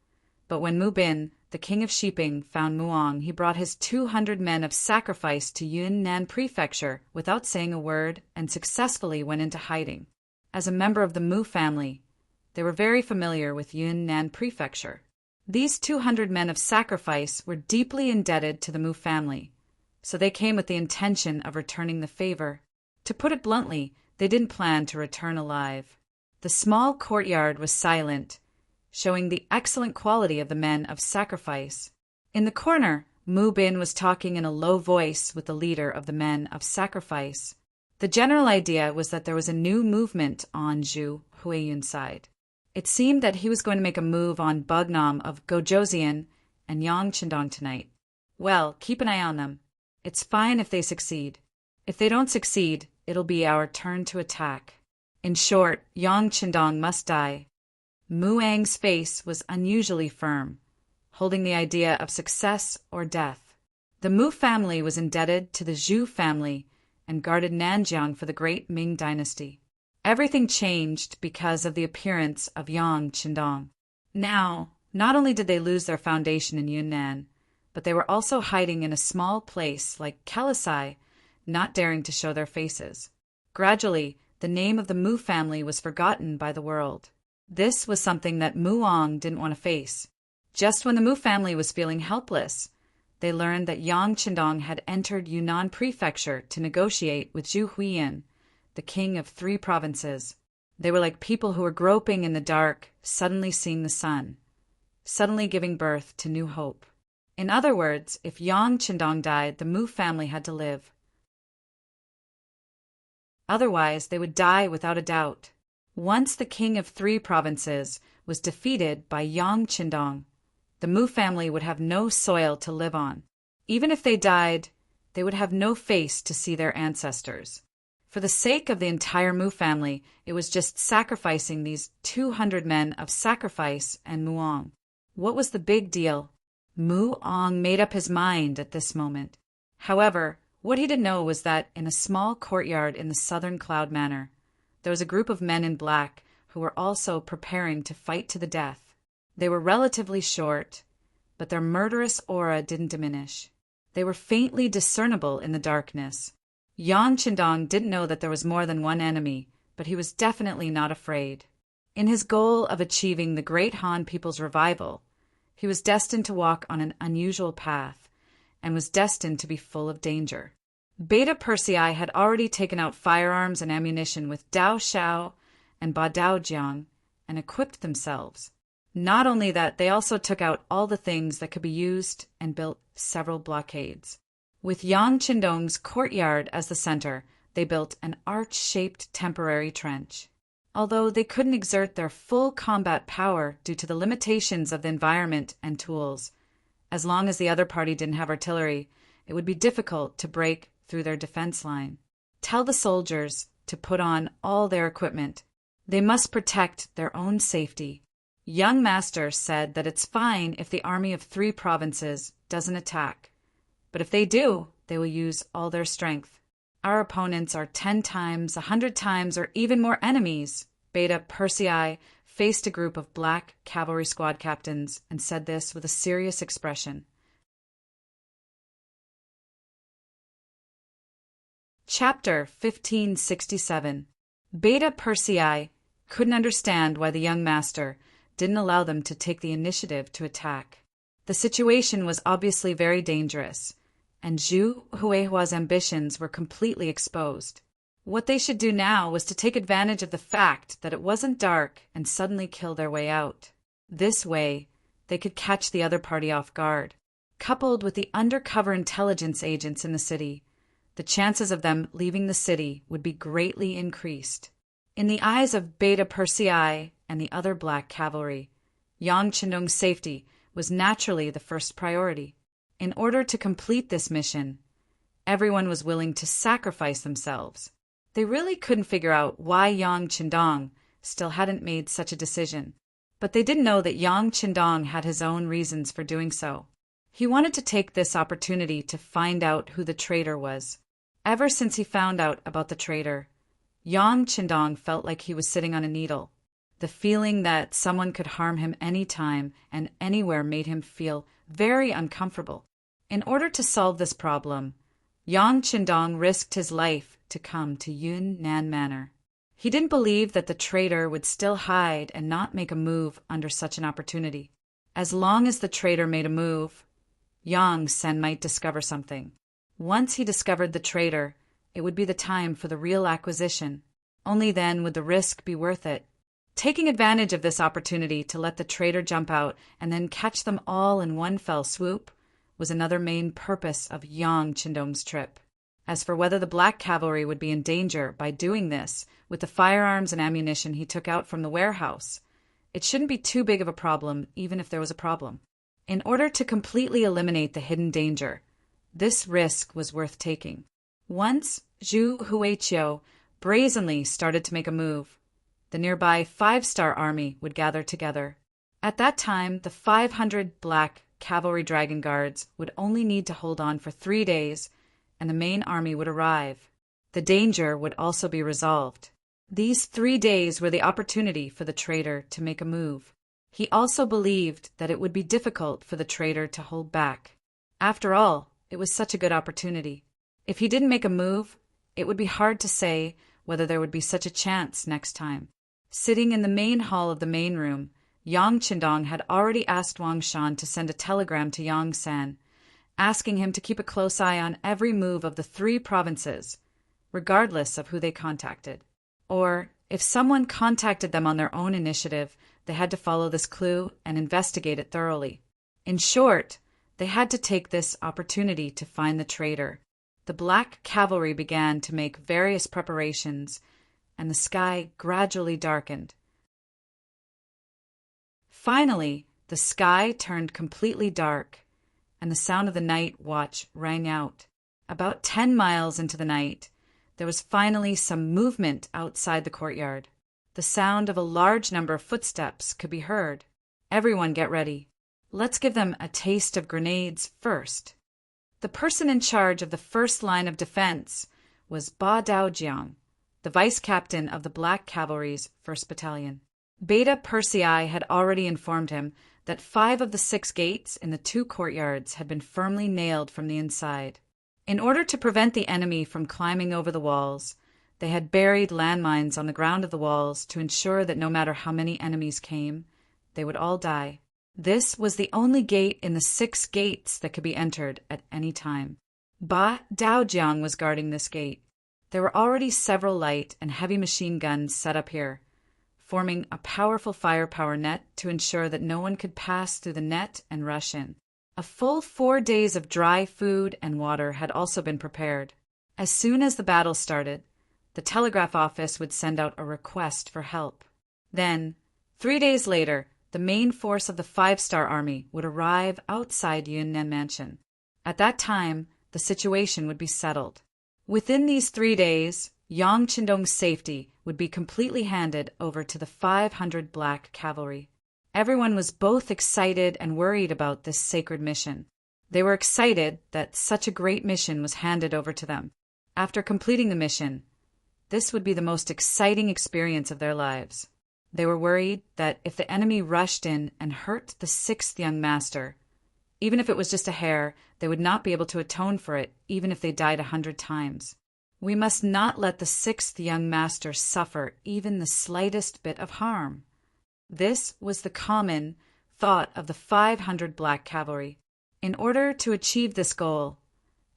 but when Mu Bin, the king of Sheeping, found Muong, he brought his 200 men of sacrifice to Yunnan Prefecture without saying a word and successfully went into hiding. As a member of the Mu family, they were very familiar with Yunnan Prefecture. These 200 men of sacrifice were deeply indebted to the Mu family, so they came with the intention of returning the favor. To put it bluntly, they didn't plan to return alive. The small courtyard was silent, showing the excellent quality of the men of sacrifice. In the corner, Mu Bin was talking in a low voice with the leader of the men of sacrifice. The general idea was that there was a new movement on Zhu Huiyun's side. It seemed that he was going to make a move on Bugnam of Gojoseon and Yang Qindong tonight. Well, keep an eye on them. It's fine if they succeed. If they don't succeed, it'll be our turn to attack. In short, Yang Qindong must die. Muang's face was unusually firm, holding the idea of success or death. The Mu family was indebted to the Zhu family and guarded Nanjiang for the great Ming dynasty. Everything changed because of the appearance of Yang Qindong. Now, not only did they lose their foundation in Yunnan, but they were also hiding in a small place like Kalasai, not daring to show their faces. Gradually, the name of the Mu family was forgotten by the world. This was something that Muong didn't want to face. Just when the Mu family was feeling helpless, they learned that Yang Qindong had entered Yunnan Prefecture to negotiate with Zhu Huiyun, the king of 3 provinces. They were like people who were groping in the dark, suddenly seeing the sun, suddenly giving birth to new hope. In other words, if Yang Qindong died, the Mu family had to live. Otherwise, they would die without a doubt. Once the king of 3 provinces was defeated by Yang Qindong, the Mu family would have no soil to live on. Even if they died, they would have no face to see their ancestors. For the sake of the entire Mu family, it was just sacrificing these 200 men of sacrifice and Muong. What was the big deal? Muong made up his mind at this moment. However, what he didn't know was that in a small courtyard in the southern Cloud Manor, there was a group of men in black who were also preparing to fight to the death. They were relatively short, but their murderous aura didn't diminish. They were faintly discernible in the darkness. Yang Qindong didn't know that there was more than one enemy, but he was definitely not afraid. In his goal of achieving the great Han people's revival, he was destined to walk on an unusual path, and was destined to be full of danger. Beta Persei had already taken out firearms and ammunition with Dao Shao and Ba Daojiang and equipped themselves. Not only that, they also took out all the things that could be used and built several blockades. With Yang Qindong's courtyard as the center, they built an arch-shaped temporary trench. Although they couldn't exert their full combat power due to the limitations of the environment and tools, as long as the other party didn't have artillery, it would be difficult to break through their defense line. Tell the soldiers to put on all their equipment. They must protect their own safety. Young Master said that it's fine if the army of 3 provinces doesn't attack, but if they do, they will use all their strength. Our opponents are 10 times, 100 times, or even more enemies. Beta Persei faced a group of black cavalry squad captains and said this with a serious expression. Chapter 1567. Beta Persei couldn't understand why the young master didn't allow them to take the initiative to attack. The situation was obviously very dangerous, and Zhu Huihua's ambitions were completely exposed. What they should do now was to take advantage of the fact that it wasn't dark and suddenly kill their way out. This way, they could catch the other party off guard. Coupled with the undercover intelligence agents in the city, the chances of them leaving the city would be greatly increased. In the eyes of Beta Persei and the other black cavalry, Yang Chendong's safety was naturally the first priority. In order to complete this mission, everyone was willing to sacrifice themselves. They really couldn't figure out why Yang Chendong still hadn't made such a decision, but they didn't know that Yang Chendong had his own reasons for doing so. He wanted to take this opportunity to find out who the traitor was. Ever since he found out about the traitor, Yang Chendong felt like he was sitting on a needle. The feeling that someone could harm him anytime and anywhere made him feel very uncomfortable. In order to solve this problem, Yang Chendong risked his life to come to Yunnan Manor. He didn't believe that the traitor would still hide and not make a move under such an opportunity. As long as the traitor made a move, Yang Sen might discover something. Once he discovered the traitor, it would be the time for the real acquisition. Only then would the risk be worth it. Taking advantage of this opportunity to let the traitor jump out and then catch them all in one fell swoop was another main purpose of Yang Chendong's trip. As for whether the black cavalry would be in danger by doing this with the firearms and ammunition he took out from the warehouse, it shouldn't be too big of a problem even if there was a problem. In order to completely eliminate the hidden danger, this risk was worth taking. Once Zhu Huichio brazenly started to make a move, the nearby 5-star army would gather together. At that time, the 500 black cavalry dragon guards would only need to hold on for 3 days, and the main army would arrive. The danger would also be resolved. These 3 days were the opportunity for the traitor to make a move. He also believed that it would be difficult for the traitor to hold back. After all, it was such a good opportunity. If he didn't make a move, it would be hard to say whether there would be such a chance next time. Sitting in the main hall of the main room, Yang Chendong had already asked Wang Shan to send a telegram to Yang San, asking him to keep a close eye on every move of the 3 provinces, regardless of who they contacted. Or, if someone contacted them on their own initiative, they had to follow this clue and investigate it thoroughly. In short, they had to take this opportunity to find the traitor. The black cavalry began to make various preparations, and the sky gradually darkened. Finally, the sky turned completely dark, and the sound of the night watch rang out. About 10 miles into the night, there was finally some movement outside the courtyard. The sound of a large number of footsteps could be heard. Everyone get ready. Let's give them a taste of grenades first. The person in charge of the first line of defense was Ba Daojiang, the vice captain of the Black Cavalry's 1st Battalion. Beta Persei had already informed him that 5 of the 6 gates in the 2 courtyards had been firmly nailed from the inside. In order to prevent the enemy from climbing over the walls, they had buried landmines on the ground of the walls to ensure that no matter how many enemies came, they would all die. This was the only gate in the 6 gates that could be entered at any time. Ba Daojiang was guarding this gate. There were already several light and heavy machine guns set up here, forming a powerful firepower net to ensure that no one could pass through the net and rush in. A full 4 days of dry food and water had also been prepared. As soon as the battle started, the telegraph office would send out a request for help. Then, 3 days later, the main force of the 5-star army would arrive outside Yunnan Mansion. At that time, the situation would be settled. Within these 3 days, Yang Qindong's safety would be completely handed over to the 500 black cavalry. Everyone was both excited and worried about this sacred mission. They were excited that such a great mission was handed over to them. After completing the mission, this would be the most exciting experience of their lives. They were worried that if the enemy rushed in and hurt the 6th young master, even if it was just a hair, they would not be able to atone for it, even if they died 100 times. We must not let the 6th young master suffer even the slightest bit of harm. This was the common thought of the 500 black cavalry. In order to achieve this goal,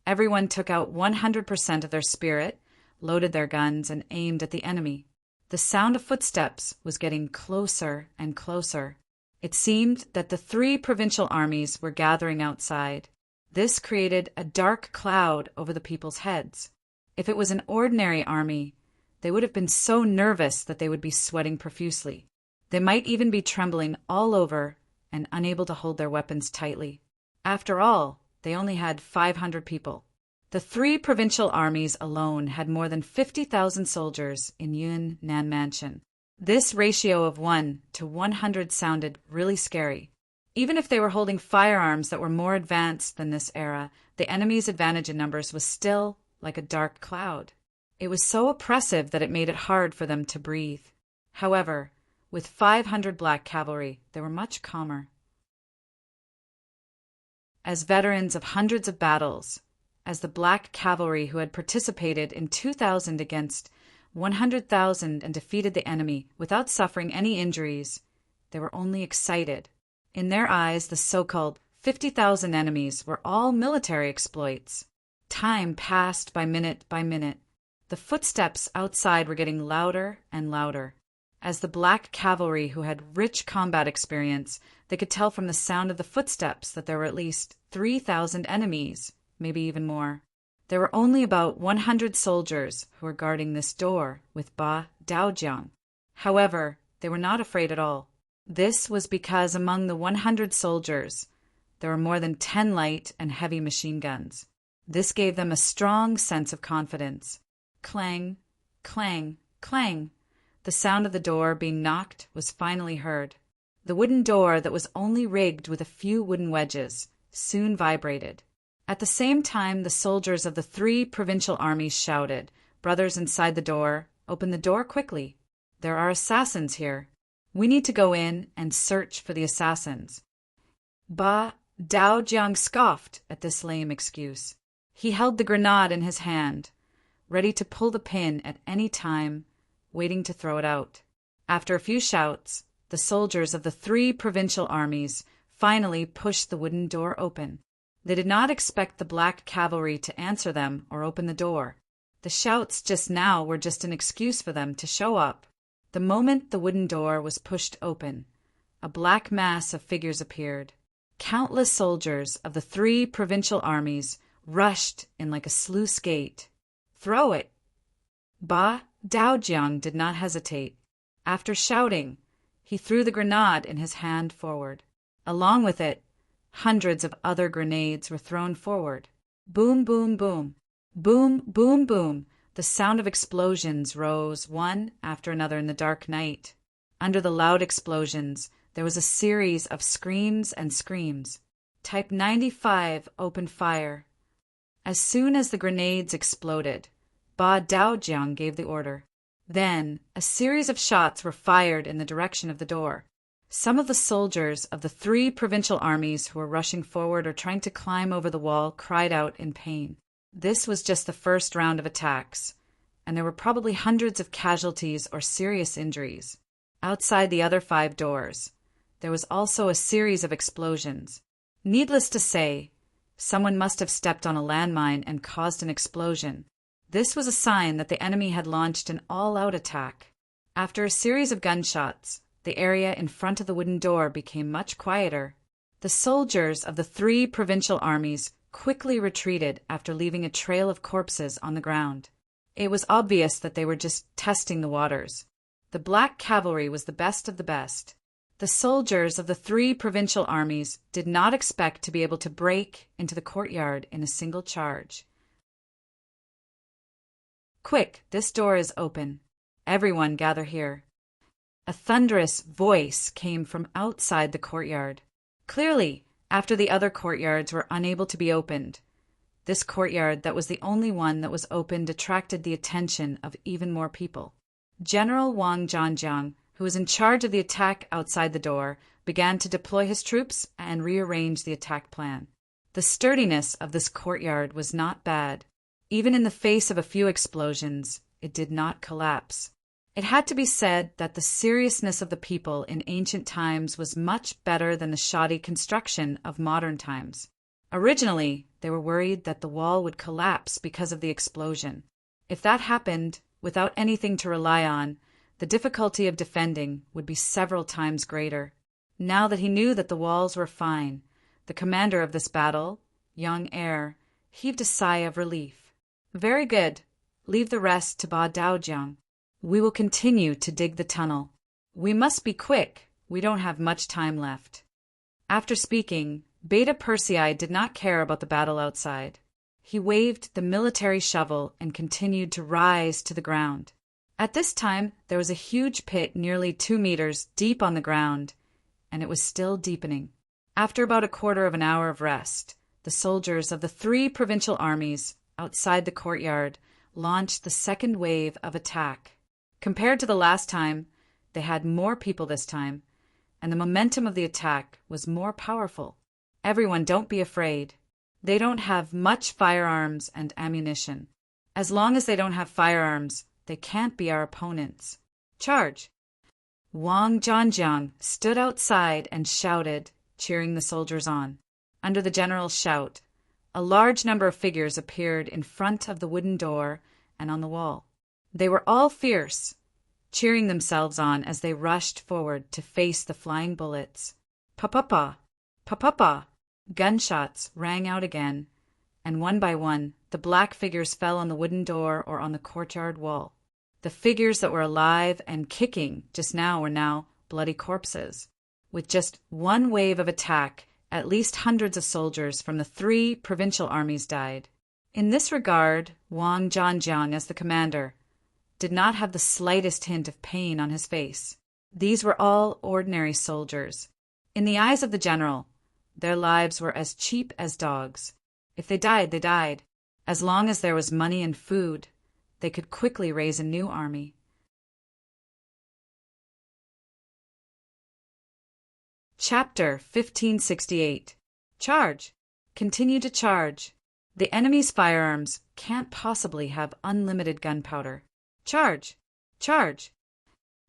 everyone took out 100% of their spirit, loaded their guns, and aimed at the enemy. The sound of footsteps was getting closer and closer. It seemed that the 3 provincial armies were gathering outside. This created a dark cloud over the people's heads. If it was an ordinary army, they would have been so nervous that they would be sweating profusely. They might even be trembling all over and unable to hold their weapons tightly. After all, they only had 500 people. The 3 provincial armies alone had more than 50,000 soldiers in Yunnan Mansion. This ratio of 1 to 100 sounded really scary. Even if they were holding firearms that were more advanced than this era, the enemy's advantage in numbers was still like a dark cloud. It was so oppressive that it made it hard for them to breathe. However, with 500 black cavalry, they were much calmer. As veterans of hundreds of battles, as the black cavalry who had participated in 2,000 against 100,000 and defeated the enemy without suffering any injuries, they were only excited. In their eyes, the so-called 50,000 enemies were all military exploits. Time passed by minute by minute. The footsteps outside were getting louder and louder. As the black cavalry who had rich combat experience, they could tell from the sound of the footsteps that there were at least 3,000 enemies, maybe even more. There were only about 100 soldiers who were guarding this door with Ba Daojiang. However, they were not afraid at all. This was because among the 100 soldiers, there were more than 10 light and heavy machine guns. This gave them a strong sense of confidence. Clang, clang, clang. The sound of the door being knocked was finally heard. The wooden door that was only rigged with a few wooden wedges soon vibrated. At the same time, the soldiers of the 3 provincial armies shouted, "Brothers inside the door, open the door quickly. There are assassins here. We need to go in and search for the assassins." Ba Daojiang scoffed at this lame excuse. He held the grenade in his hand, ready to pull the pin at any time, waiting to throw it out. After a few shouts, the soldiers of the 3 provincial armies finally pushed the wooden door open. They did not expect the black cavalry to answer them or open the door. The shouts just now were just an excuse for them to show up. The moment the wooden door was pushed open, a black mass of figures appeared. Countless soldiers of the 3 provincial armies rushed in like a sluice gate. "Throw it!" Ba Daojiang did not hesitate. After shouting, he threw the grenade in his hand forward. Along with it, hundreds of other grenades were thrown forward. Boom, boom, boom. Boom, boom, boom. The sound of explosions rose one after another in the dark night. Under the loud explosions, there was a series of screams and screams. Type 95 opened fire. As soon as the grenades exploded, Ba Daojiang gave the order. Then, a series of shots were fired in the direction of the door. Some of the soldiers of the 3 provincial armies who were rushing forward or trying to climb over the wall cried out in pain. This was just the first round of attacks, and there were probably hundreds of casualties or serious injuries. Outside the other 5 doors, there was also a series of explosions. Needless to say, someone must have stepped on a landmine and caused an explosion. This was a sign that the enemy had launched an all-out attack. After a series of gunshots, the area in front of the wooden door became much quieter. The soldiers of the 3 provincial armies quickly retreated after leaving a trail of corpses on the ground. It was obvious that they were just testing the waters. The black cavalry was the best of the best. The soldiers of the 3 provincial armies did not expect to be able to break into the courtyard in a single charge. Quick, this door is open. Everyone gather here. A thunderous voice came from outside the courtyard. Clearly, after the other courtyards were unable to be opened, this courtyard that was the only one that was opened attracted the attention of even more people. General Wang Zhanjiang, who was in charge of the attack outside the door, began to deploy his troops and rearrange the attack plan. The sturdiness of this courtyard was not bad. Even in the face of a few explosions, it did not collapse. It had to be said that the seriousness of the people in ancient times was much better than the shoddy construction of modern times. Originally, they were worried that the wall would collapse because of the explosion. If that happened, without anything to rely on, the difficulty of defending would be several times greater. Now that he knew that the walls were fine, the commander of this battle, young heir, heaved a sigh of relief. Very good. Leave the rest to Ba Daojiang. We will continue to dig the tunnel. We must be quick. We don't have much time left. After speaking, Beta Persei did not care about the battle outside. He waved the military shovel and continued to rise to the ground. At this time, there was a huge pit nearly 2 meters deep on the ground, and it was still deepening. After about a quarter of an hour of rest, the soldiers of the 3 provincial armies outside the courtyard launched the second wave of attack. Compared to the last time, they had more people this time, and the momentum of the attack was more powerful. Everyone, don't be afraid. They don't have much firearms and ammunition. As long as they don't have firearms, they can't be our opponents. Charge! Wang Zhanjiang stood outside and shouted, cheering the soldiers on. Under the general's shout, a large number of figures appeared in front of the wooden door and on the wall. They were all fierce, cheering themselves on as they rushed forward to face the flying bullets. Pa-pa-pa! Pa-pa-pa! Gunshots rang out again, and one by one, the black figures fell on the wooden door or on the courtyard wall. The figures that were alive and kicking just now were now bloody corpses. With just one wave of attack, at least hundreds of soldiers from the 3 provincial armies died. In this regard, Wang Zhanjiang, as the commander, did not have the slightest hint of pain on his face. These were all ordinary soldiers. In the eyes of the general, their lives were as cheap as dogs. If they died, they died. As long as there was money and food, they could quickly raise a new army. Chapter 1568. Charge! Continue to charge. The enemy's firearms can't possibly have unlimited gunpowder. Charge! Charge!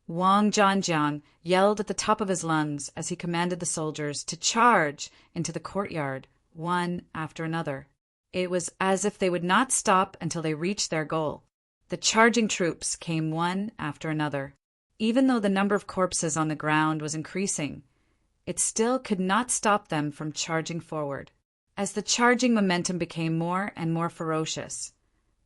Wang Zhanjiang yelled at the top of his lungs as he commanded the soldiers to charge into the courtyard, one after another. It was as if they would not stop until they reached their goal. The charging troops came one after another. Even though the number of corpses on the ground was increasing, it still could not stop them from charging forward. As the charging momentum became more and more ferocious,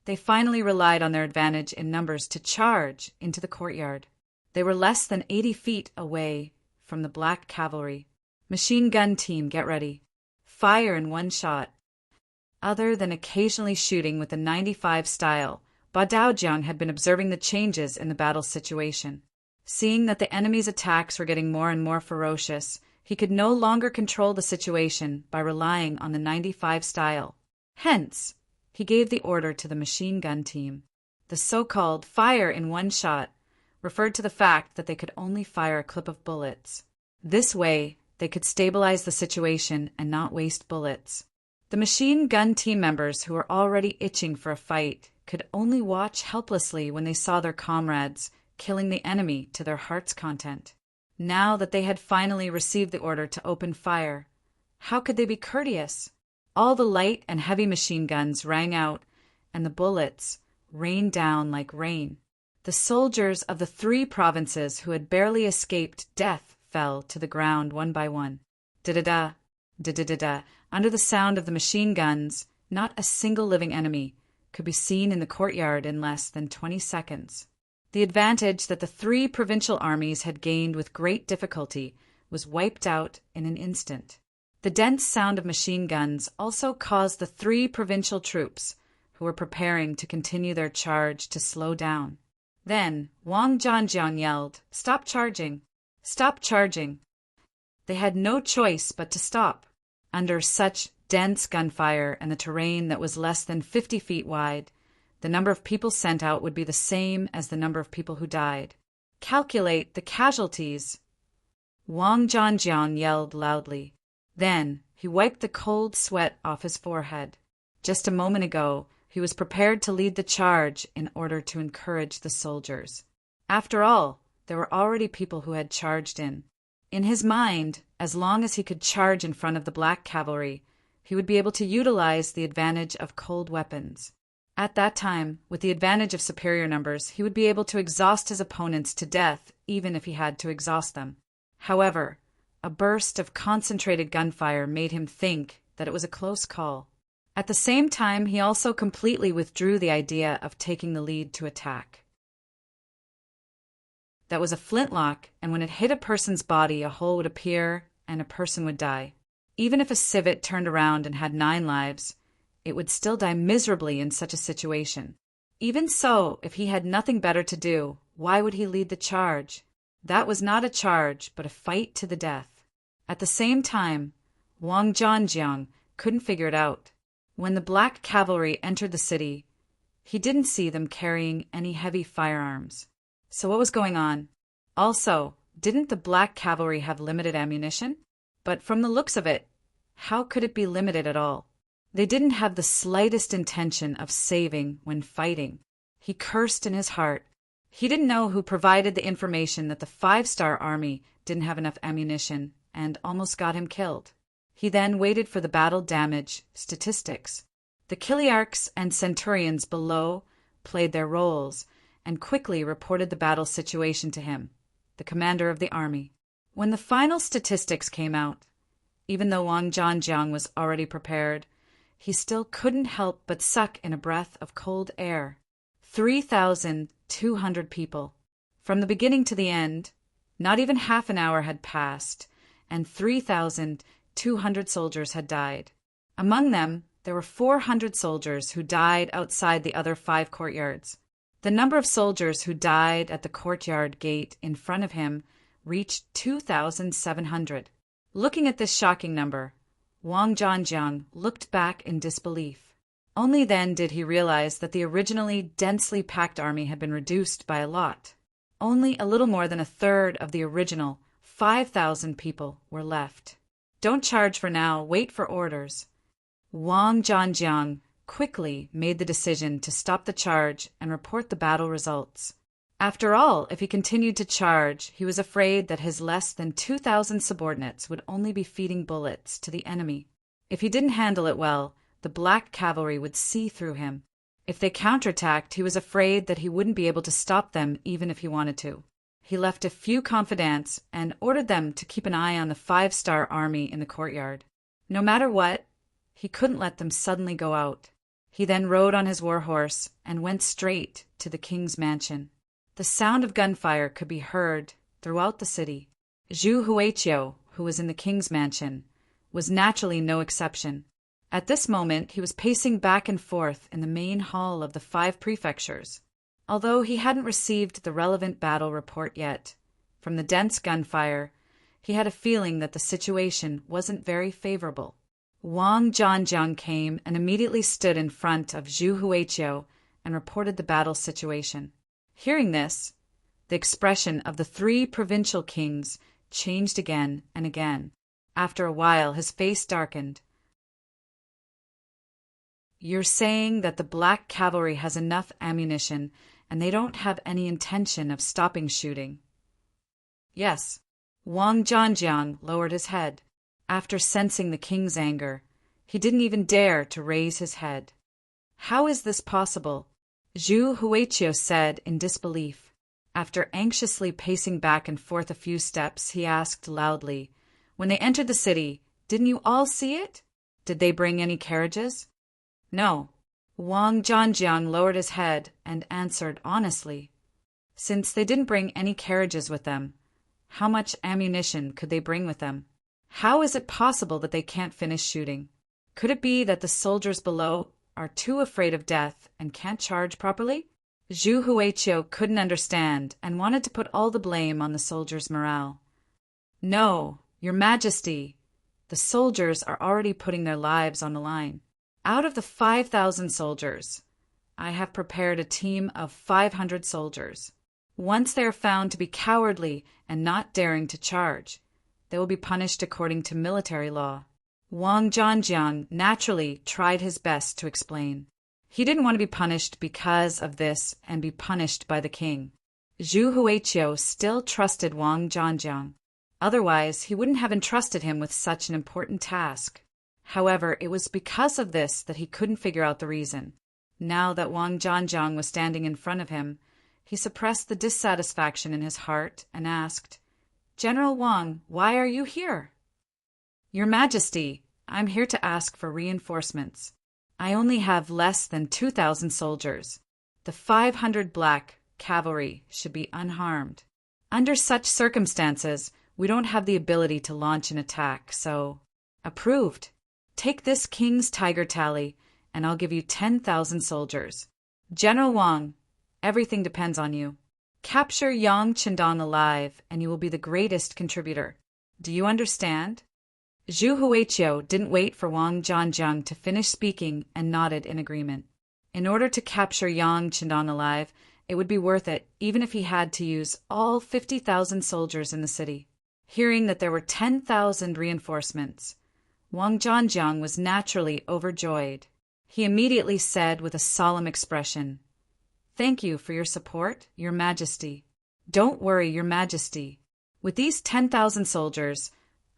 they finally relied on their advantage in numbers to charge into the courtyard. They were less than 80 feet away from the black cavalry. Machine gun team, get ready. Fire in one shot. Other than occasionally shooting with the 95 style, Ba Daojiang had been observing the changes in the battle situation. Seeing that the enemy's attacks were getting more and more ferocious, he could no longer control the situation by relying on the 95 style. Hence, he gave the order to the machine gun team. The so-called fire in one shot referred to the fact that they could only fire a clip of bullets. This way, they could stabilize the situation and not waste bullets. The machine gun team members who were already itching for a fight could only watch helplessly when they saw their comrades killing the enemy to their heart's content. Now that they had finally received the order to open fire, how could they be courteous? All the light and heavy machine guns rang out, and the bullets rained down like rain. The soldiers of the 3 provinces who had barely escaped death fell to the ground one by one. Da-da-da, da-da-da-da. Under the sound of the machine guns, not a single living enemy could be seen in the courtyard in less than 20 seconds. The advantage that the 3 provincial armies had gained with great difficulty was wiped out in an instant. The dense sound of machine guns also caused the 3 provincial troops, who were preparing to continue their charge to slow down. Then Wang Zhanjiang yelled, "Stop charging! Stop charging!" They had no choice but to stop. Under such dense gunfire and the terrain that was less than 50 feet wide, the number of people sent out would be the same as the number of people who died. "Calculate the casualties!" Wang Zhanjiang yelled loudly. Then he wiped the cold sweat off his forehead. Just a moment ago, he was prepared to lead the charge in order to encourage the soldiers. After all, there were already people who had charged in. In his mind, as long as he could charge in front of the black cavalry, he would be able to utilize the advantage of cold weapons. At that time, with the advantage of superior numbers, he would be able to exhaust his opponents to death, even if he had to exhaust them. However, a burst of concentrated gunfire made him think that it was a close call. At the same time, he also completely withdrew the idea of taking the lead to attack. That was a flintlock, and when it hit a person's body, a hole would appear and a person would die. Even if a civet turned around and had 9 lives, it would still die miserably in such a situation. Even so, if he had nothing better to do, why would he lead the charge? That was not a charge, but a fight to the death. At the same time, Wang Zhanjiang couldn't figure it out. When the black cavalry entered the city, he didn't see them carrying any heavy firearms. So what was going on? Also, didn't the black cavalry have limited ammunition? But from the looks of it, how could it be limited at all? They didn't have the slightest intention of saving when fighting. He cursed in his heart. He didn't know who provided the information that the 5-star army didn't have enough ammunition and almost got him killed. He then waited for the battle damage statistics. The Kiliarchs and Centurions below played their roles and quickly reported the battle situation to him, the commander of the army. When the final statistics came out, even though Wang Zhanjiang was already prepared, he still couldn't help but suck in a breath of cold air. 3,200 people. From the beginning to the end, not even half an hour had passed, and 3,200 soldiers had died. Among them, there were 400 soldiers who died outside the other 5 courtyards. The number of soldiers who died at the courtyard gate in front of him reached 2,700. Looking at this shocking number, Wang Zhanjiang looked back in disbelief. Only then did he realize that the originally densely packed army had been reduced by a lot. Only a little more than a third of the original 5,000 people were left. "Don't charge for now, wait for orders." Wang Zhanjiang quickly made the decision to stop the charge and report the battle results. After all, if he continued to charge, he was afraid that his less than 2,000 subordinates would only be feeding bullets to the enemy. If he didn't handle it well, the black cavalry would see through him. If they counterattacked, he was afraid that he wouldn't be able to stop them even if he wanted to. He left a few confidants and ordered them to keep an eye on the 5-star army in the courtyard. No matter what, he couldn't let them suddenly go out. He then rode on his war horse and went straight to the king's mansion. The sound of gunfire could be heard throughout the city. Zhu Huiqiu, who was in the king's mansion, was naturally no exception. At this moment, he was pacing back and forth in the main hall of the 5 prefectures. Although he hadn't received the relevant battle report yet, from the dense gunfire, he had a feeling that the situation wasn't very favorable. Wang Zhanjiang came and immediately stood in front of Zhu Huiqiu and reported the battle situation. Hearing this, the expression of the 3 provincial kings changed again and again. After a while, his face darkened. "You're saying that the black cavalry has enough ammunition and they don't have any intention of stopping shooting?" "Yes." Wang Zhanjiang lowered his head. After sensing the king's anger, he didn't even dare to raise his head. "How is this possible?" Zhu Huiqiu said in disbelief. After anxiously pacing back and forth a few steps, he asked loudly, "When they entered the city, didn't you all see it? Did they bring any carriages?" "No." Wang Zhanjiang lowered his head and answered honestly. Since they didn't bring any carriages with them, how much ammunition could they bring with them? How is it possible that they can't finish shooting? Could it be that the soldiers below are too afraid of death and can't charge properly? Zhu Huiqiu couldn't understand and wanted to put all the blame on the soldiers' morale. No, Your Majesty, the soldiers are already putting their lives on the line. Out of the 5,000 soldiers, I have prepared a team of 500 soldiers. Once they are found to be cowardly and not daring to charge, they will be punished according to military law. Wang Zhanjiang naturally tried his best to explain. He didn't want to be punished because of this and be punished by the king. Zhu Huiqiu still trusted Wang Zhanjiang. Otherwise, he wouldn't have entrusted him with such an important task. However, it was because of this that he couldn't figure out the reason. Now that Wang Zhanjiang was standing in front of him, he suppressed the dissatisfaction in his heart and asked, "General Wang, why are you here?" "Your Majesty, I'm here to ask for reinforcements. I only have less than 2,000 soldiers. The 500 black cavalry should be unharmed. Under such circumstances, we don't have the ability to launch an attack, so—" "Approved. Take this King's Tiger Tally, and I'll give you 10,000 soldiers. General Wang, everything depends on you. Capture Yang Chendong alive, and you will be the greatest contributor. Do you understand?" Zhu Huiqiu didn't wait for Wang Zhanjiang to finish speaking and nodded in agreement. In order to capture Yang Chendong alive, it would be worth it even if he had to use all 50,000 soldiers in the city. Hearing that there were 10,000 reinforcements, Wang Zhanjiang was naturally overjoyed. He immediately said with a solemn expression, "Thank you for your support, Your Majesty." "Don't worry, Your Majesty. With these 10,000 soldiers,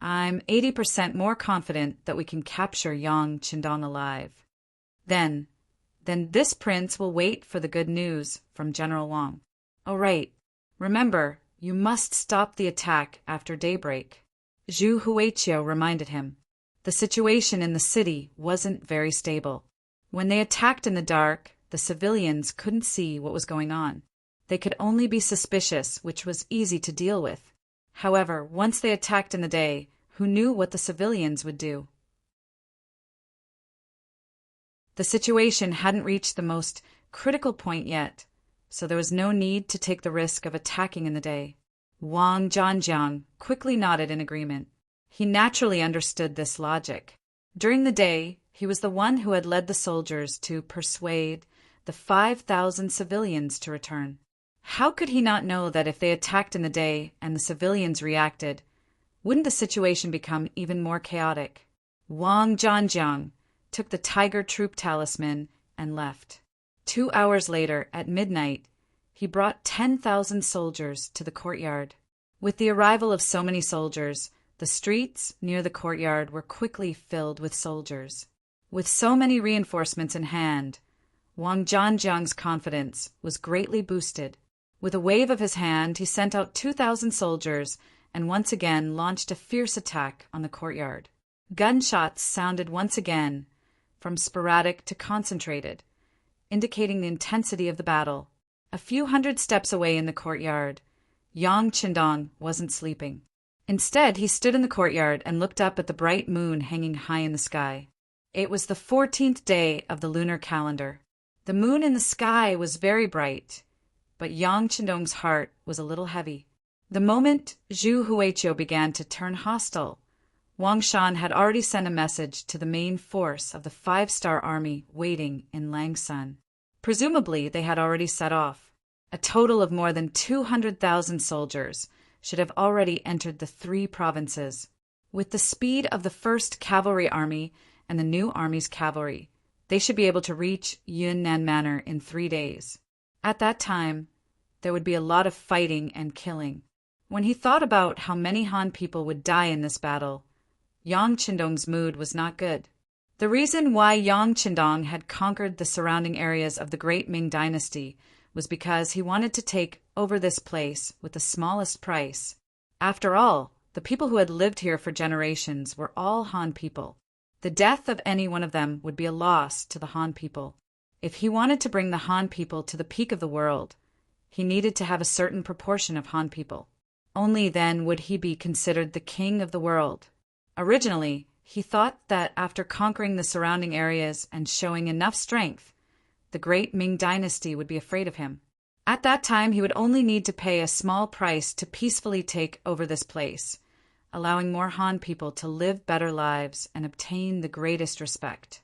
I'm 80% more confident that we can capture Yang Chendong alive. Then this prince will wait for the good news from General Wang. Oh, right. Remember, you must stop the attack after daybreak." Zhu Huiqiu reminded him. The situation in the city wasn't very stable. When they attacked in the dark, the civilians couldn't see what was going on. They could only be suspicious, which was easy to deal with. However, once they attacked in the day, who knew what the civilians would do? The situation hadn't reached the most critical point yet, so there was no need to take the risk of attacking in the day. Wang Zhanjiang quickly nodded in agreement. He naturally understood this logic. During the day, he was the one who had led the soldiers to persuade the 5,000 civilians to return. How could he not know that if they attacked in the day and the civilians reacted, wouldn't the situation become even more chaotic? Wang Zhanjiang took the Tiger Troop talisman and left. 2 hours later, at midnight, he brought 10,000 soldiers to the courtyard. With the arrival of so many soldiers, the streets near the courtyard were quickly filled with soldiers. With so many reinforcements in hand, Wang Zhanjiang's confidence was greatly boosted. With a wave of his hand, he sent out 2,000 soldiers and once again launched a fierce attack on the courtyard. Gunshots sounded once again, from sporadic to concentrated, indicating the intensity of the battle. A few hundred steps away in the courtyard, Yang Chendong wasn't sleeping. Instead, he stood in the courtyard and looked up at the bright moon hanging high in the sky. It was the 14th day of the lunar calendar. The moon in the sky was very bright, but Yang Chendong's heart was a little heavy. The moment Zhu Huiqiu began to turn hostile, Wang Shan had already sent a message to the main force of the 5-star army waiting in Langsun. Presumably, they had already set off. A total of more than 200,000 soldiers should have already entered the 3 provinces. With the speed of the 1st Cavalry Army and the new army's cavalry, they should be able to reach Yunnan Manor in 3 days. At that time, there would be a lot of fighting and killing. When he thought about how many Han people would die in this battle, Yang Chendong's mood was not good. The reason why Yang Chendong had conquered the surrounding areas of the great Ming dynasty was because he wanted to take over this place with the smallest price. After all, the people who had lived here for generations were all Han people. The death of any one of them would be a loss to the Han people. If he wanted to bring the Han people to the peak of the world, he needed to have a certain proportion of Han people. Only then would he be considered the king of the world. Originally, He thought that after conquering the surrounding areas and showing enough strength, the great Ming dynasty would be afraid of him. At that time, he would only need to pay a small price to peacefully take over this place, allowing more Han people to live better lives and obtain the greatest respect.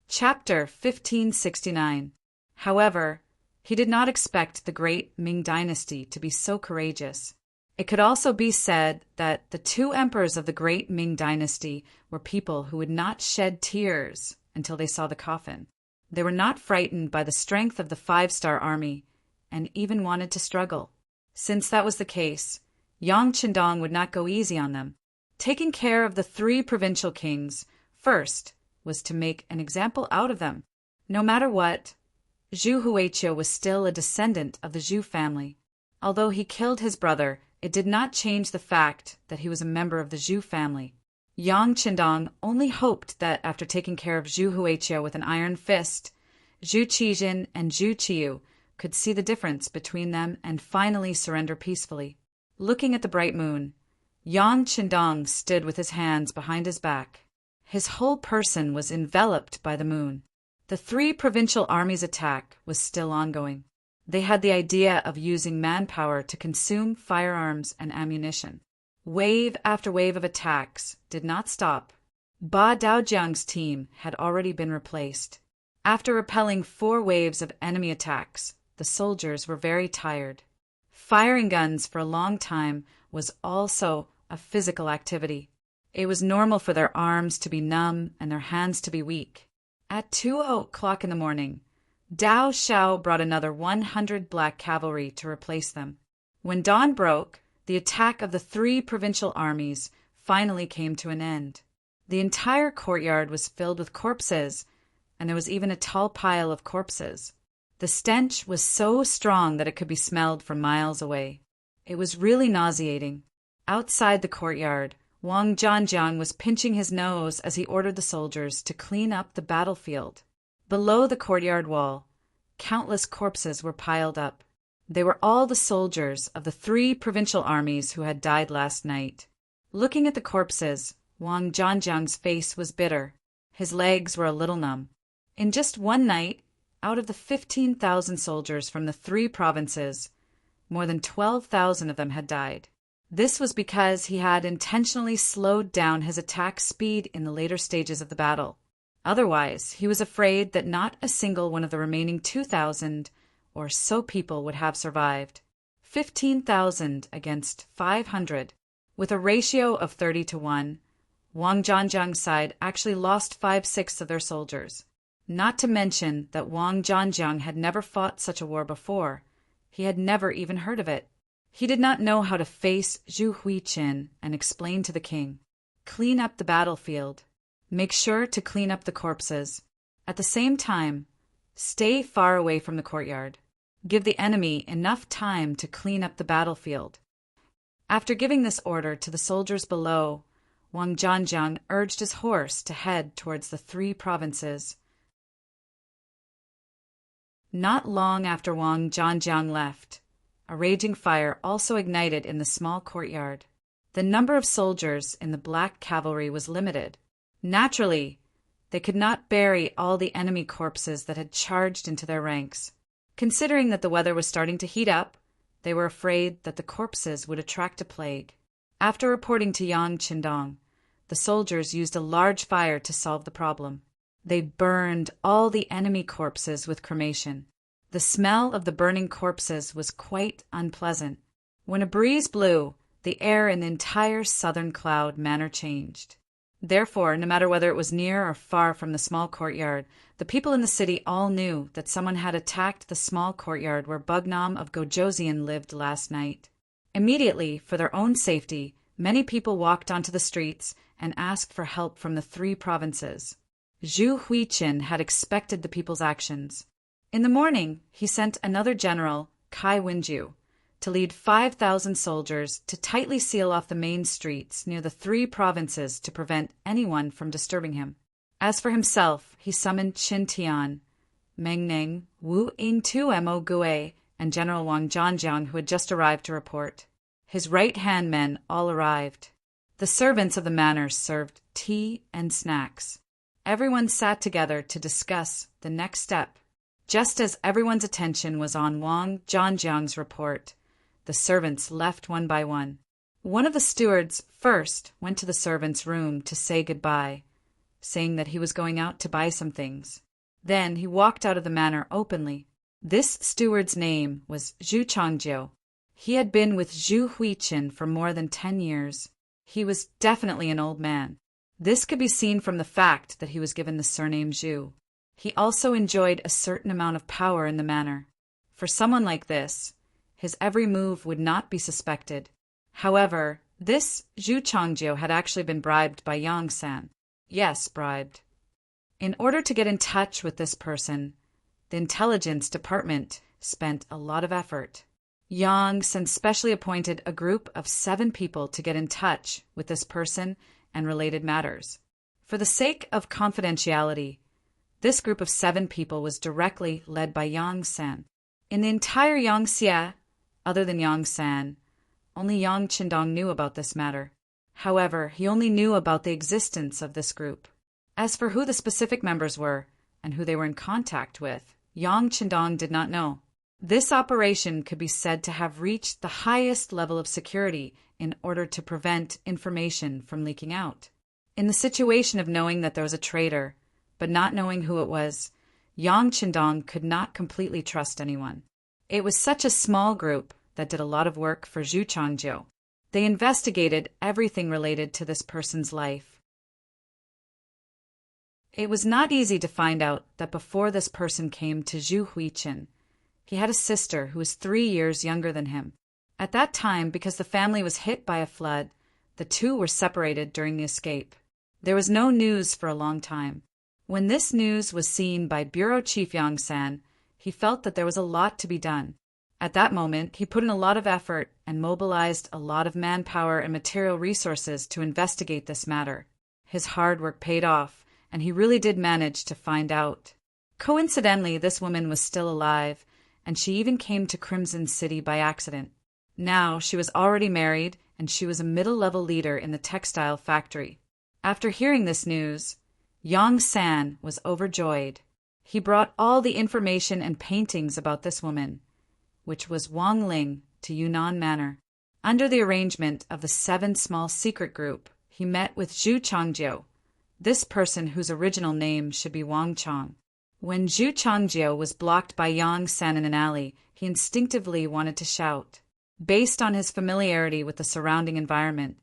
Chapter 1569. However, he did not expect the great Ming dynasty to be so courageous. It could also be said that the two emperors of the great Ming dynasty were people who would not shed tears until they saw the coffin. They were not frightened by the strength of the 5-star army and even wanted to struggle. Since that was the case, Yang Qindong would not go easy on them. Taking care of the 3 provincial kings first was to make an example out of them. No matter what, Zhu Huiqiu was still a descendant of the Zhu family. Although he killed his brother, it did not change the fact that he was a member of the Zhu family. Yang Qindong only hoped that after taking care of Zhu Huiqiu with an iron fist, Zhu Qijin and Zhu Qiyu could see the difference between them and finally surrender peacefully. Looking at the bright moon, Yang Qindong stood with his hands behind his back. His whole person was enveloped by the moon. The 3 provincial armies' attack was still ongoing. They had the idea of using manpower to consume firearms and ammunition. Wave after wave of attacks did not stop. Ba Daojiang's team had already been replaced. After repelling 4 waves of enemy attacks, the soldiers were very tired. Firing guns for a long time was also a physical activity. It was normal for their arms to be numb and their hands to be weak. At 2:00 in the morning, Dao Xiao brought another 100 black cavalry to replace them. When dawn broke, the attack of the 3 provincial armies finally came to an end. The entire courtyard was filled with corpses, and there was even a tall pile of corpses. The stench was so strong that it could be smelled from miles away. It was really nauseating. Outside the courtyard, Wang Zhanjiang was pinching his nose as he ordered the soldiers to clean up the battlefield. Below the courtyard wall, countless corpses were piled up. They were all the soldiers of the 3 provincial armies who had died last night. Looking at the corpses, Wang Zhanjiang's face was bitter. His legs were a little numb. In just one night, out of the 15,000 soldiers from the 3 provinces, more than 12,000 of them had died. This was because he had intentionally slowed down his attack speed in the later stages of the battle. Otherwise, he was afraid that not a single one of the remaining 2,000 or so people would have survived. 15,000 against 500. With a ratio of 30-1, Wang Zhanjiang's side actually lost 5/6 of their soldiers. Not to mention that Wang Zhanjiang had never fought such a war before. He had never even heard of it. He did not know how to face Zhu Huiqin and explain to the king. Clean up the battlefield. Make sure to clean up the corpses. At the same time, stay far away from the courtyard. Give the enemy enough time to clean up the battlefield. After giving this order to the soldiers below, Wang Zhanjiang urged his horse to head towards the 3 provinces. Not long after Wang Zhanjiang left, a raging fire also ignited in the small courtyard. The number of soldiers in the black cavalry was limited. Naturally, they could not bury all the enemy corpses that had charged into their ranks. Considering that the weather was starting to heat up, they were afraid that the corpses would attract a plague. After reporting to Yang Qindong, the soldiers used a large fire to solve the problem. They burned all the enemy corpses with cremation. The smell of the burning corpses was quite unpleasant. When a breeze blew, the air in the entire southern cloud manner changed. Therefore, no matter whether it was near or far from the small courtyard, the people in the city all knew that someone had attacked the small courtyard where Bugnam of Gojoseon lived last night. Immediately, for their own safety, many people walked onto the streets and asked for help from the 3 provinces. Zhu Huiqin had expected the people's actions. In the morning, he sent another general, Kai Wenju, to lead 5,000 soldiers to tightly seal off the main streets near the 3 provinces to prevent anyone from disturbing him. As for himself, he summoned Qin Tian, Meng Ning, Wu Yingtu Mo Gue, and General Wang Zhanjiang, who had just arrived to report. His right-hand men all arrived. The servants of the manor served tea and snacks. Everyone sat together to discuss the next step. Just as everyone's attention was on Wang Zhangjiang's report, the servants left one by one. One of the stewards first went to the servant's room to say goodbye, saying that he was going out to buy some things. Then he walked out of the manor openly. This steward's name was Zhu Changjiu. He had been with Zhu Huiqin for more than 10 years. He was definitely an old man. This could be seen from the fact that he was given the surname Zhu. He also enjoyed a certain amount of power in the manor. For someone like this, his every move would not be suspected. However, this Zhu Changjiu had actually been bribed by Yang San. Yes, bribed. In order to get in touch with this person, the intelligence department spent a lot of effort. Yang San specially appointed a group of 7 people to get in touch with this person and related matters. For the sake of confidentiality, this group of 7 people was directly led by Yang San. In the entire Yangxia, other than Yang San, only Yang Qindong knew about this matter. However, he only knew about the existence of this group. As for who the specific members were and who they were in contact with, Yang Qindong did not know. This operation could be said to have reached the highest level of security in order to prevent information from leaking out. In the situation of knowing that there was a traitor, but not knowing who it was, Yang Qindong could not completely trust anyone. It was such a small group that did a lot of work for Zhu Changjiu. They investigated everything related to this person's life. It was not easy to find out that before this person came to Zhu Huiqin, he had a sister who was 3 years younger than him. At that time, because the family was hit by a flood, the two were separated during the escape. There was no news for a long time. When this news was seen by Bureau Chief Yang San, he felt that there was a lot to be done. At that moment, he put in a lot of effort and mobilized a lot of manpower and material resources to investigate this matter. His hard work paid off, and he really did manage to find out. Coincidentally, this woman was still alive, and she even came to Crimson City by accident. Now, she was already married, and she was a middle-level leader in the textile factory. After hearing this news, Yang San was overjoyed. He brought all the information and paintings about this woman, which was Wang Ling, to Yunnan Manor. Under the arrangement of the 7 small secret group, he met with Zhu Changjiu, this person whose original name should be Wang Chang. When Zhu Changjiu was blocked by Yang San in an alley, he instinctively wanted to shout. Based on his familiarity with the surrounding environment,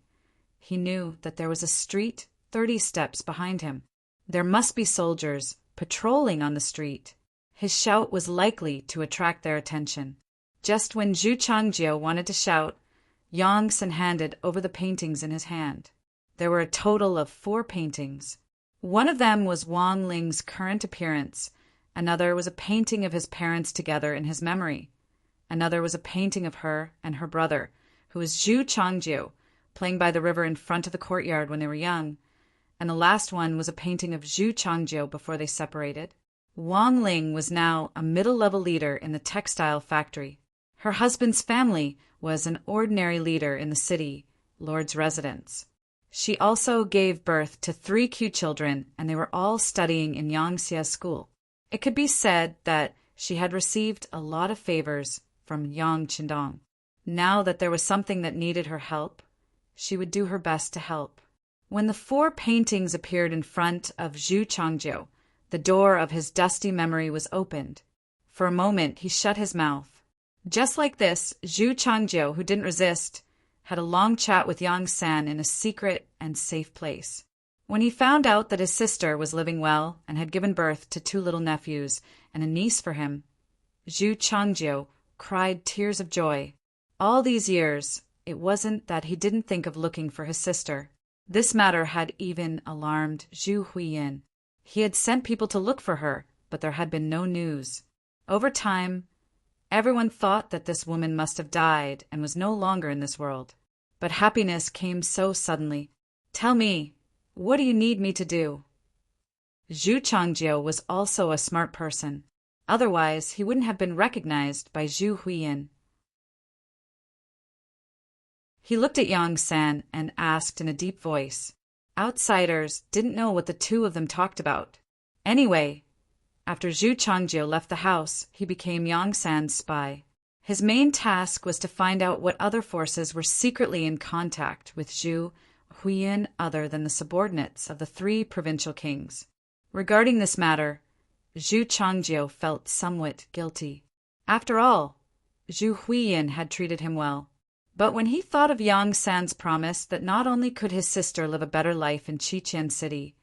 he knew that there was a street 30 steps behind him. There must be soldiers patrolling on the street. His shout was likely to attract their attention. Just when Zhu Changjiu wanted to shout, Yang San handed over the paintings in his hand. There were a total of 4 paintings. One of them was Wang Ling's current appearance. Another was a painting of his parents together in his memory. Another was a painting of her and her brother, who was Zhu Changjiu, playing by the river in front of the courtyard when they were young. And the last one was a painting of Zhu Changjiu before they separated. Wang Ling was now a middle-level leader in the textile factory. Her husband's family was an ordinary leader in the city, lord's residence. She also gave birth to 3 cute children, and they were all studying in Yangxia school. It could be said that she had received a lot of favors from Yang Qindong. Now that there was something that needed her help, she would do her best to help. When the 4 paintings appeared in front of Zhu Changjiu, the door of his dusty memory was opened. For a moment, he shut his mouth. Just like this, Zhu Changjiu, who didn't resist, had a long chat with Yang San in a secret and safe place. When he found out that his sister was living well and had given birth to 2 little nephews and a niece for him, Zhu Changjiu cried tears of joy. All these years, it wasn't that he didn't think of looking for his sister. This matter had even alarmed Zhu Huiyin. He had sent people to look for her, but there had been no news. Over time, everyone thought that this woman must have died and was no longer in this world. But happiness came so suddenly. Tell me, what do you need me to do? Zhu Changjiu was also a smart person. Otherwise, he wouldn't have been recognized by Zhu Huiyin. He looked at Yang San and asked in a deep voice. Outsiders didn't know what the two of them talked about. Anyway, after Zhu Changjio left the house, he became Yang San's spy. His main task was to find out what other forces were secretly in contact with Zhu Huiyin other than the subordinates of the three provincial kings. Regarding this matter, Zhu Changjio felt somewhat guilty. After all, Zhu Huiyin had treated him well. But when he thought of Yang San's promise that not only could his sister live a better life in Qiqian City,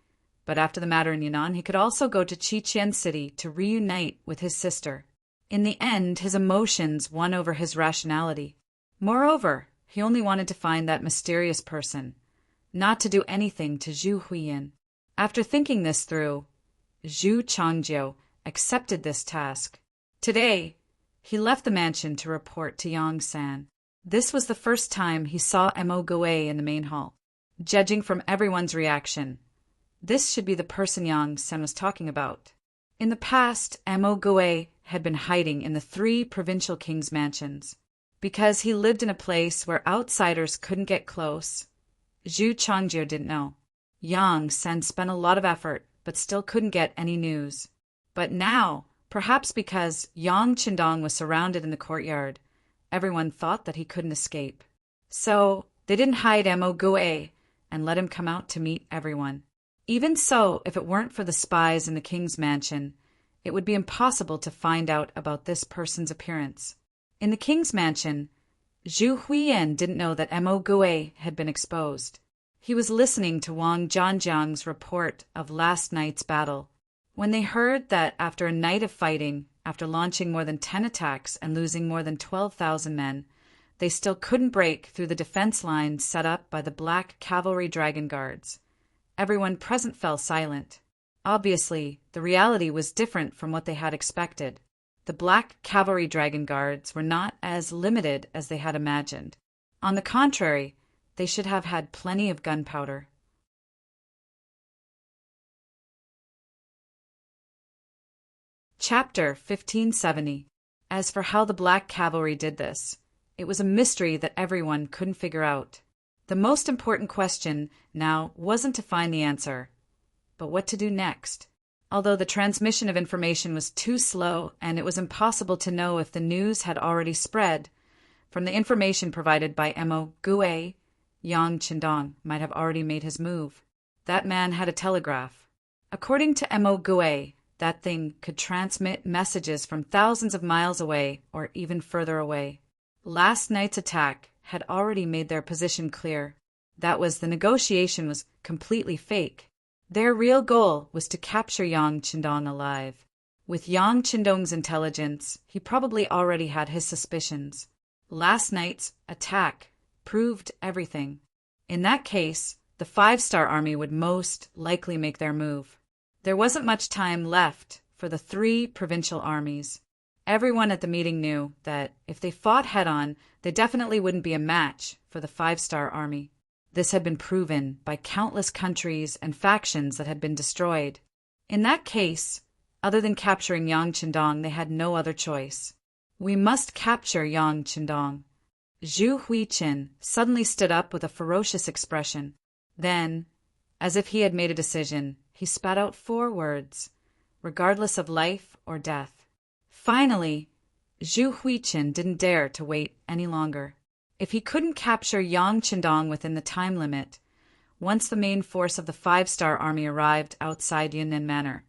but after the matter in Yunnan, he could also go to Qiqian City to reunite with his sister. In the end, his emotions won over his rationality. Moreover, he only wanted to find that mysterious person, not to do anything to Zhu Huiyin. After thinking this through, Zhu Changjio accepted this task. Today, he left the mansion to report to Yang San. This was the first time he saw Mo Gui in the main hall. Judging from everyone's reaction, this should be the person Yang San was talking about. In the past, Mo Gui had been hiding in the three provincial kings' mansions. Because he lived in a place where outsiders couldn't get close, Zhu Changjio didn't know. Yang San spent a lot of effort, but still couldn't get any news. But now, perhaps because Yang Qindong was surrounded in the courtyard, everyone thought that he couldn't escape. So they didn't hide Mo Gui and let him come out to meet everyone. Even so, if it weren't for the spies in the king's mansion, it would be impossible to find out about this person's appearance. In the king's mansion, Zhu Huiyin didn't know that Mo Gui had been exposed. He was listening to Wang Zhanjiang's report of last night's battle. When they heard that after a night of fighting, after launching more than 10 attacks and losing more than 12,000 men, they still couldn't break through the defense lines set up by the Black Cavalry Dragon Guards, everyone present fell silent. Obviously, the reality was different from what they had expected. The Black Cavalry Dragon Guards were not as limited as they had imagined. On the contrary, they should have had plenty of gunpowder. Chapter 1570. As for how the Black Cavalry did this, it was a mystery that everyone couldn't figure out. The most important question now wasn't to find the answer, but what to do next. Although the transmission of information was too slow and it was impossible to know if the news had already spread, from the information provided by Mo Gui, Yang Qindong might have already made his move. That man had a telegraph. According to Mo Gui, that thing could transmit messages from thousands of miles away or even further away. Last night's attack had already made their position clear. That was, the negotiation was completely fake. Their real goal was to capture Yang Qindong alive. With Yang Qindong's intelligence, he probably already had his suspicions. Last night's attack proved everything. In that case, the 5-star army would most likely make their move. There wasn't much time left for the three provincial armies. Everyone at the meeting knew that if they fought head-on, they definitely wouldn't be a match for the 5-star army. This had been proven by countless countries and factions that had been destroyed. In that case, other than capturing Yang Qindong, they had no other choice. We must capture Yang Qindong. Zhu Huiyin suddenly stood up with a ferocious expression. Then, as if he had made a decision, he spat out 4 words, regardless of life or death. Finally, Zhu Huiyin didn't dare to wait any longer. If he couldn't capture Yang Qindong within the time limit, once the main force of the 5-star army arrived outside Yunnan Manor,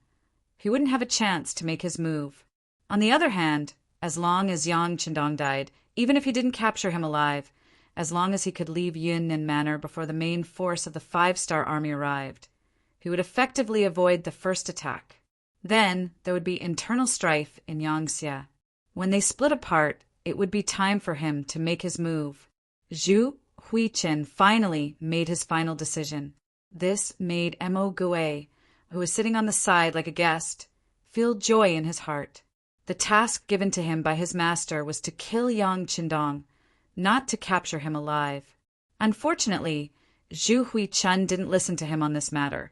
he wouldn't have a chance to make his move. On the other hand, as long as Yang Qindong died, even if he didn't capture him alive, as long as he could leave Yunnan Manor before the main force of the 5-star army arrived, he would effectively avoid the first attack. Then there would be internal strife in Yangxia. When they split apart, it would be time for him to make his move. Zhu Huiyin finally made his final decision. This made Mo Gui, who was sitting on the side like a guest, feel joy in his heart. The task given to him by his master was to kill Yang Qindong, not to capture him alive. Unfortunately, Zhu Huiyin didn't listen to him on this matter,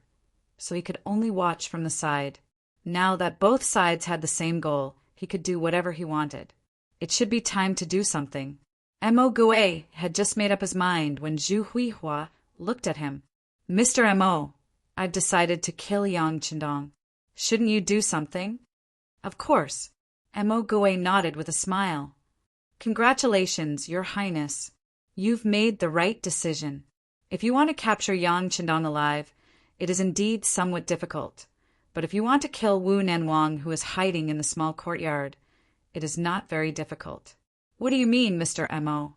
so he could only watch from the side. Now that both sides had the same goal, he could do whatever he wanted. It should be time to do something. Mo Gue had just made up his mind when Zhu Huihua looked at him. Mr. Mo, I've decided to kill Yang Qindong. Shouldn't you do something? Of course. Mo Gue nodded with a smile. Congratulations, Your Highness. You've made the right decision. If you want to capture Yang Qindong alive, it is indeed somewhat difficult. But if you want to kill Wu Nanwang, who is hiding in the small courtyard, it is not very difficult. What do you mean, Mr. Mo?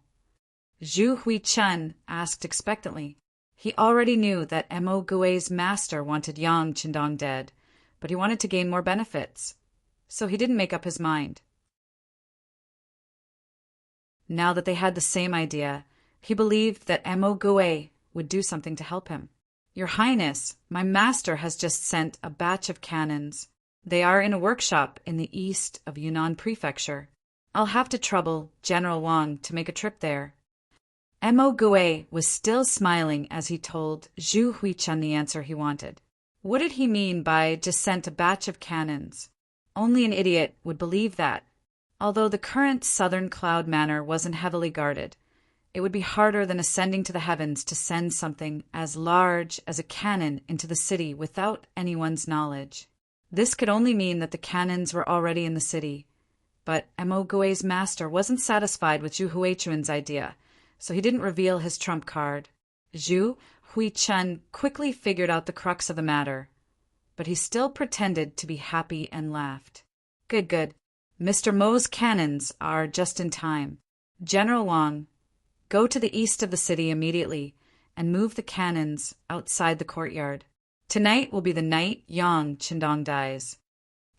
Zhu Huichen asked expectantly. He already knew that Mo Gui's master wanted Yang Qindong dead, but he wanted to gain more benefits, so he didn't make up his mind. Now that they had the same idea, he believed that Mo Gue would do something to help him. Your Highness, my master has just sent a batch of cannons. They are in a workshop in the east of Yunnan Prefecture. I'll have to trouble General Wang to make a trip there. Mo Gue was still smiling as he told Zhu Huichen the answer he wanted. What did he mean by just sent a batch of cannons? Only an idiot would believe that. Although the current southern cloud manor wasn't heavily guarded, it would be harder than ascending to the heavens to send something as large as a cannon into the city without anyone's knowledge. This could only mean that the cannons were already in the city. But Mo Gui's master wasn't satisfied with Zhu Huichuan's idea, so he didn't reveal his trump card. Zhu Huichen quickly figured out the crux of the matter, but he still pretended to be happy and laughed. Good. Mr. Mo's cannons are just in time. General Wang, go to the east of the city immediately and move the cannons outside the courtyard. Tonight will be the night Yang Qindong dies.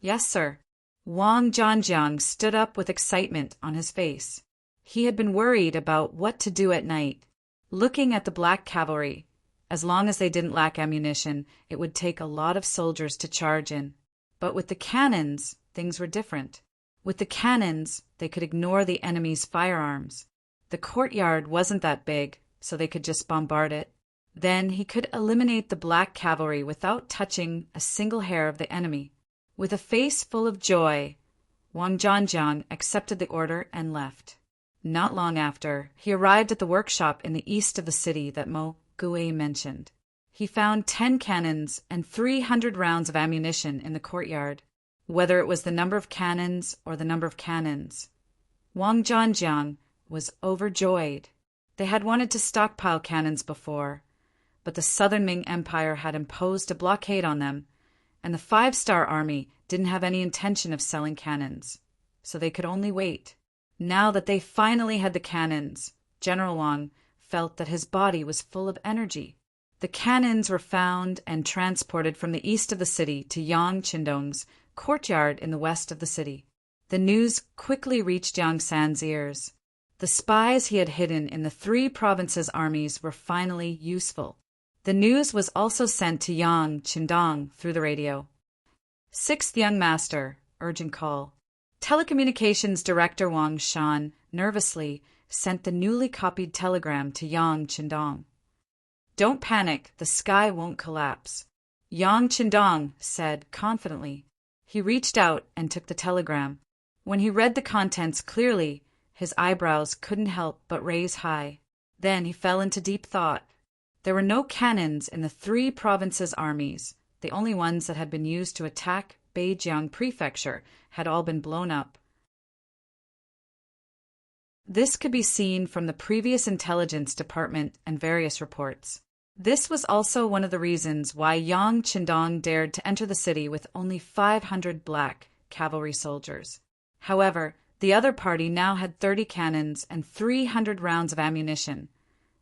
Yes, sir. Wang Zhanjiang stood up with excitement on his face. He had been worried about what to do at night. Looking at the black cavalry, as long as they didn't lack ammunition, it would take a lot of soldiers to charge in. But with the cannons, things were different. With the cannons, they could ignore the enemy's firearms. The courtyard wasn't that big, so they could just bombard it. Then he could eliminate the black cavalry without touching a single hair of the enemy. With a face full of joy, Wang Zhanjiang accepted the order and left. Not long after, he arrived at the workshop in the east of the city that Mo Gue mentioned. He found 10 cannons and 300 rounds of ammunition in the courtyard. Whether it was the number of cannons or the number of cannons, Wang Zhanjiang was overjoyed. They had wanted to stockpile cannons before, but the Southern Ming Empire had imposed a blockade on them, and the 5-star army didn't have any intention of selling cannons, so they could only wait. Now that they finally had the cannons, General Wang felt that his body was full of energy. The cannons were found and transported from the east of the city to Yang Qindong's courtyard in the west of the city. The news quickly reached Yang San's ears. The spies he had hidden in the 3 provinces' armies were finally useful. The news was also sent to Yang Qindong through the radio. 6th Young Master, urgent call. Telecommunications Director Wang Shan nervously sent the newly copied telegram to Yang Qindong. Don't panic, the sky won't collapse. Yang Qindong said confidently. He reached out and took the telegram. When he read the contents clearly, his eyebrows couldn't help but raise high. Then he fell into deep thought. There were no cannons in the 3 provinces' armies. The only ones that had been used to attack Beijiang Prefecture had all been blown up. This could be seen from the previous intelligence department and various reports. This was also one of the reasons why Yang Qindong dared to enter the city with only 500 black cavalry soldiers. However, the other party now had 30 cannons and 300 rounds of ammunition,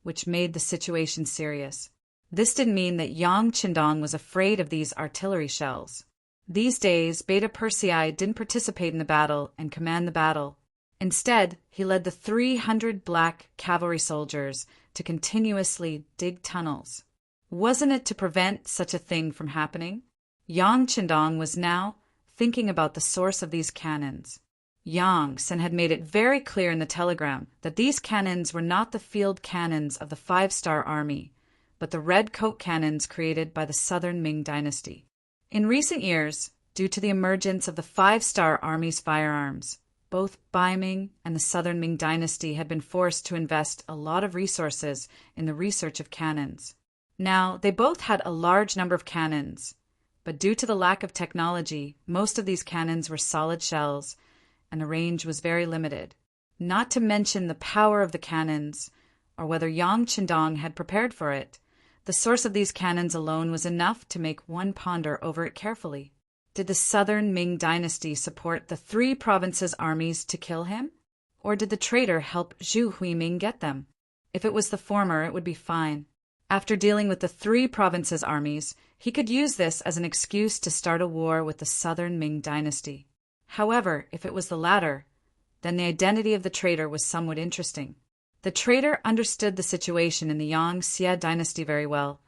which made the situation serious. This didn't mean that Yang Qindong was afraid of these artillery shells. These days, Beta Persei didn't participate in the battle and command the battle. Instead, he led the 300 black cavalry soldiers to continuously dig tunnels. Wasn't it to prevent such a thing from happening? Yang Qindong was now thinking about the source of these cannons. Yang Sen had made it very clear in the telegram that these cannons were not the field cannons of the 5-star army, but the red coat cannons created by the Southern Ming dynasty. In recent years, due to the emergence of the 5-star army's firearms, Both Ming and the Southern Ming dynasty had been forced to invest a lot of resources in the research of cannons. Now, they both had a large number of cannons, but due to the lack of technology, most of these cannons were solid shells, and the range was very limited. Not to mention the power of the cannons, or whether Yang Qindong had prepared for it. The source of these cannons alone was enough to make one ponder over it carefully. Did the Southern Ming dynasty support the three provinces' armies to kill him? Or did the traitor help Zhu Huiming get them? If it was the former, it would be fine. After dealing with the three provinces' armies, he could use this as an excuse to start a war with the Southern Ming dynasty. However, if it was the latter, then the identity of the traitor was somewhat interesting. The traitor understood the situation in the Yang Xie dynasty very well,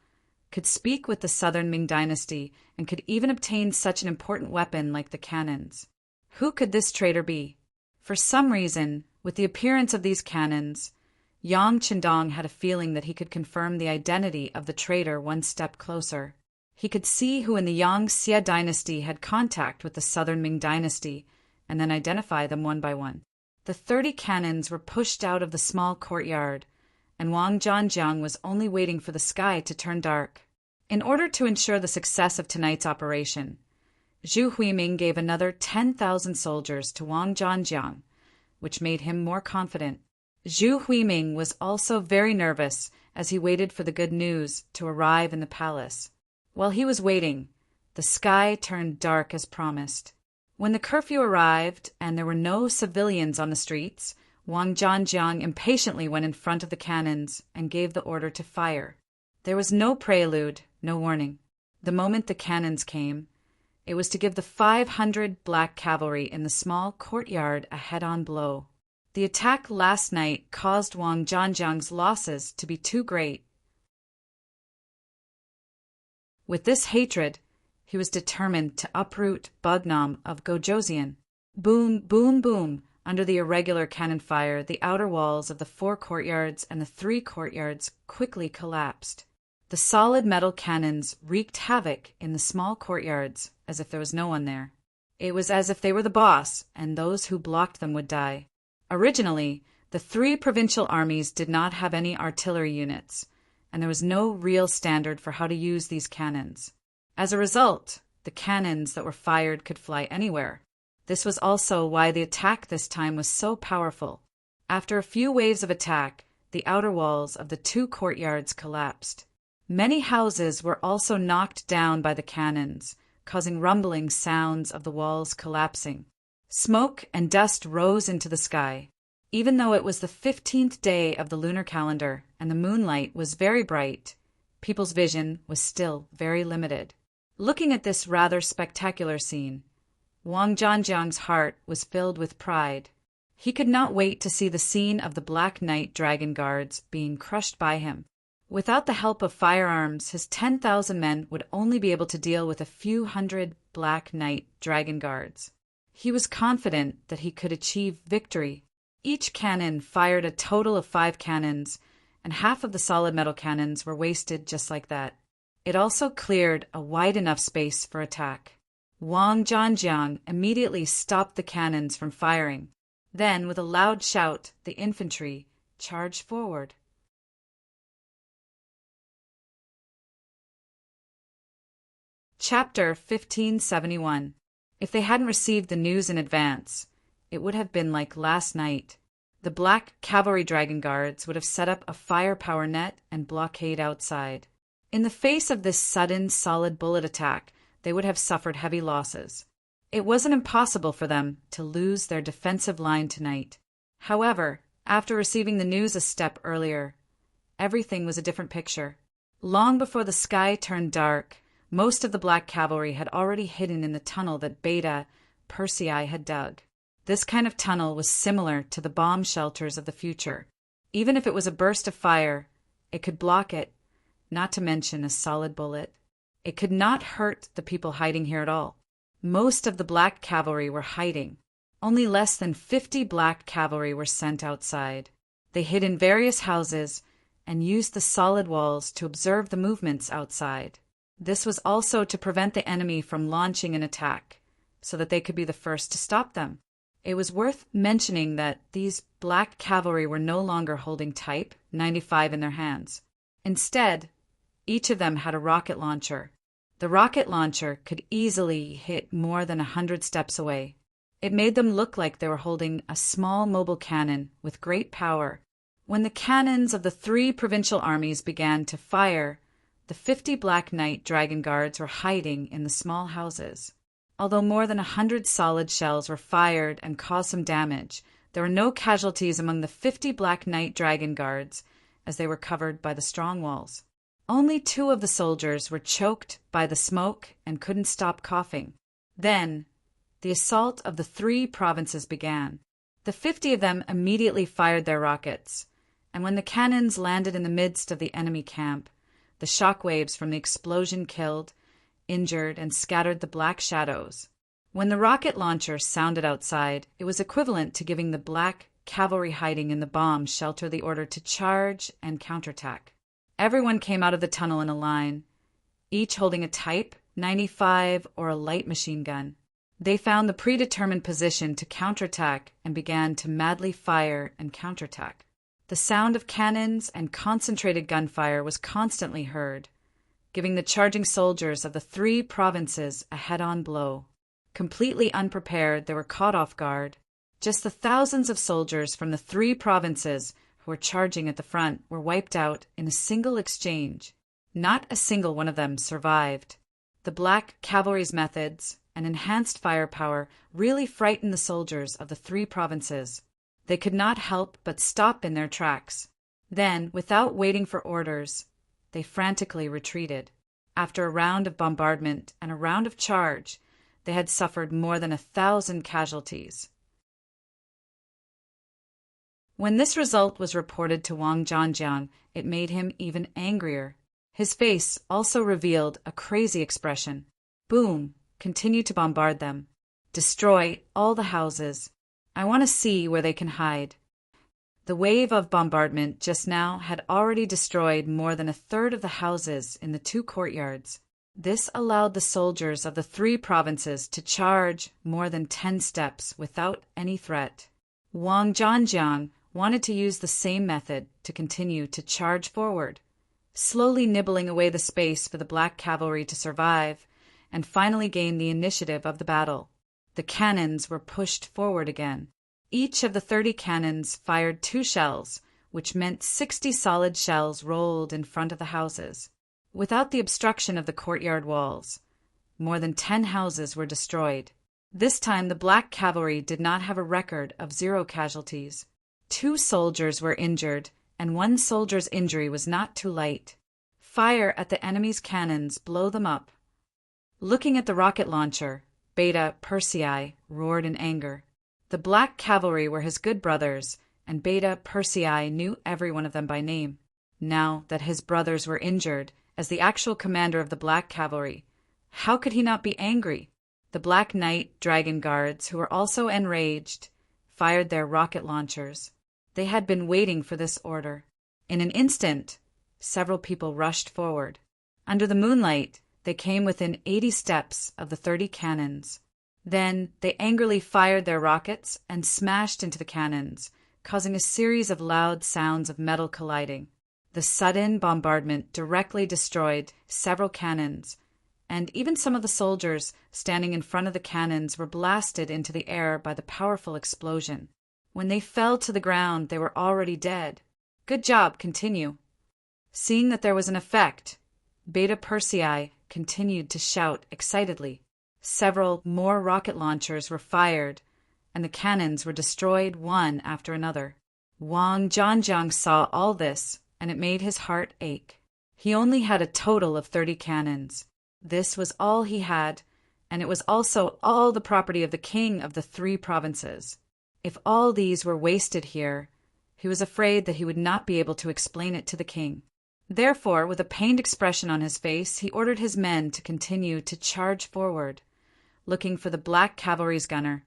could speak with the Southern Ming dynasty, and could even obtain such an important weapon like the cannons. Who could this traitor be? For some reason, with the appearance of these cannons, Yang Qindong had a feeling that he could confirm the identity of the traitor one step closer. He could see who in the Yang Xie dynasty had contact with the Southern Ming dynasty, and then identify them one by one. The 30 cannons were pushed out of the small courtyard, and Wang Zhanjiang was only waiting for the sky to turn dark. In order to ensure the success of tonight's operation, Zhu Huiming gave another 10,000 soldiers to Wang Zhanjiang, which made him more confident. Zhu Huiming was also very nervous as he waited for the good news to arrive in the palace. While he was waiting, the sky turned dark as promised. When the curfew arrived and there were no civilians on the streets, Wang Zhanjiang impatiently went in front of the cannons and gave the order to fire. There was no prelude, no warning. The moment the cannons came, it was to give the 500 black cavalry in the small courtyard a head-on blow. The attack last night caused Wang Zhanjiang's losses to be too great. With this hatred, he was determined to uproot Bugnam of Gojoseon. Boom, boom, boom. Under the irregular cannon fire, the outer walls of the 4 courtyards and the 3 courtyards quickly collapsed. The solid metal cannons wreaked havoc in the small courtyards as if there was no one there. It was as if they were the boss, and those who blocked them would die. Originally, the 3 provincial armies did not have any artillery units, and there was no real standard for how to use these cannons. As a result, the cannons that were fired could fly anywhere. This was also why the attack this time was so powerful. After a few waves of attack, the outer walls of the 2 courtyards collapsed. Many houses were also knocked down by the cannons, causing rumbling sounds of the walls collapsing. Smoke and dust rose into the sky. Even though it was the 15th day of the lunar calendar and the moonlight was very bright, people's vision was still very limited. Looking at this rather spectacular scene, Wang Zhanjiang's heart was filled with pride. He could not wait to see the scene of the Black Knight Dragon Guards being crushed by him. Without the help of firearms, his 10,000 men would only be able to deal with a few hundred Black Knight Dragon Guards. He was confident that he could achieve victory. Each cannon fired a total of 5 cannons, and half of the solid metal cannons were wasted just like that. It also cleared a wide enough space for attack. Wang Zhanjiang immediately stopped the cannons from firing. Then, with a loud shout, the infantry charged forward. Chapter 1571. If they hadn't received the news in advance, it would have been like last night. The Black Cavalry Dragon Guards would have set up a firepower net and blockade outside. In the face of this sudden, solid bullet attack, they would have suffered heavy losses. It wasn't impossible for them to lose their defensive line tonight. However, after receiving the news a step earlier, everything was a different picture. Long before the sky turned dark, most of the Black Cavalry had already hidden in the tunnel that Beta Persei had dug. This kind of tunnel was similar to the bomb shelters of the future. Even if it was a burst of fire, it could block it, not to mention a solid bullet. It could not hurt the people hiding here at all. Most of the Black Cavalry were hiding. Only less than 50 Black Cavalry were sent outside. They hid in various houses and used the solid walls to observe the movements outside. This was also to prevent the enemy from launching an attack, so that they could be the first to stop them. It was worth mentioning that these black cavalry were no longer holding Type 95 in their hands. Instead, each of them had a rocket launcher. The rocket launcher could easily hit more than 100 steps away. It made them look like they were holding a small mobile cannon with great power. When the cannons of the 3 provincial armies began to fire, the 50 Black Knight Dragon Guards were hiding in the small houses. Although more than 100 solid shells were fired and caused some damage, there were no casualties among the 50 Black Knight Dragon Guards, as they were covered by the strong walls. Only 2 of the soldiers were choked by the smoke and couldn't stop coughing. Then, the assault of the 3 provinces began. The 50 of them immediately fired their rockets, and when the cannons landed in the midst of the enemy camp, the shock waves from the explosion killed, injured, and scattered the black shadows. When the rocket launcher sounded outside, it was equivalent to giving the black cavalry hiding in the bomb shelter the order to charge and counterattack. Everyone came out of the tunnel in a line, each holding a Type 95 or a light machine gun. They found the predetermined position to counterattack and began to madly fire and counterattack. The sound of cannons and concentrated gunfire was constantly heard, giving the charging soldiers of the 3 provinces a head-on blow. Completely unprepared, they were caught off guard. Just the thousands of soldiers from the 3 provinces who were charging at the front were wiped out in a single exchange. Not a single one of them survived. The black cavalry's methods and enhanced firepower really frightened the soldiers of the 3 provinces. They could not help but stop in their tracks. Then, without waiting for orders, they frantically retreated. After a round of bombardment and a round of charge, they had suffered more than 1,000 casualties. When this result was reported to Wang Zhanjiang, it made him even angrier. His face also revealed a crazy expression. Boom! Continue to bombard them. Destroy all the houses. I want to see where they can hide. The wave of bombardment just now had already destroyed more than 1/3 of the houses in the 2 courtyards. This allowed the soldiers of the 3 provinces to charge more than 10 steps without any threat. Wang Zhanjiang wanted to use the same method to continue to charge forward, slowly nibbling away the space for the black cavalry to survive and finally gain the initiative of the battle. The cannons were pushed forward again. Each of the 30 cannons fired 2 shells, which meant 60 solid shells rolled in front of the houses. Without the obstruction of the courtyard walls, more than 10 houses were destroyed. This time the black cavalry did not have a record of 0 casualties. 2 soldiers were injured, and 1 soldier's injury was not too light. Fire at the enemy's cannons, blow them up. Looking at the rocket launcher, Beta Persei roared in anger. The black cavalry were his good brothers, and Beta Persei knew every one of them by name. Now that his brothers were injured, as the actual commander of the black cavalry, how could he not be angry? The Black Knight Dragon Guards, who were also enraged, fired their rocket launchers. They had been waiting for this order. In an instant, several people rushed forward. Under the moonlight, they came within 80 steps of the 30 cannons. Then they angrily fired their rockets and smashed into the cannons, causing a series of loud sounds of metal colliding. The sudden bombardment directly destroyed several cannons, and even some of the soldiers standing in front of the cannons were blasted into the air by the powerful explosion. When they fell to the ground, they were already dead. Good job, continue. Seeing that there was an effect, Beta Persei continued to shout excitedly. Several more rocket launchers were fired, and the cannons were destroyed one after another. Wang Zhanjiang saw all this, and it made his heart ache. He only had a total of 30 cannons. This was all he had, and it was also all the property of the king of the 3 provinces. If all these were wasted here, he was afraid that he would not be able to explain it to the king. Therefore, with a pained expression on his face, he ordered his men to continue to charge forward, looking for the black cavalry's gunner,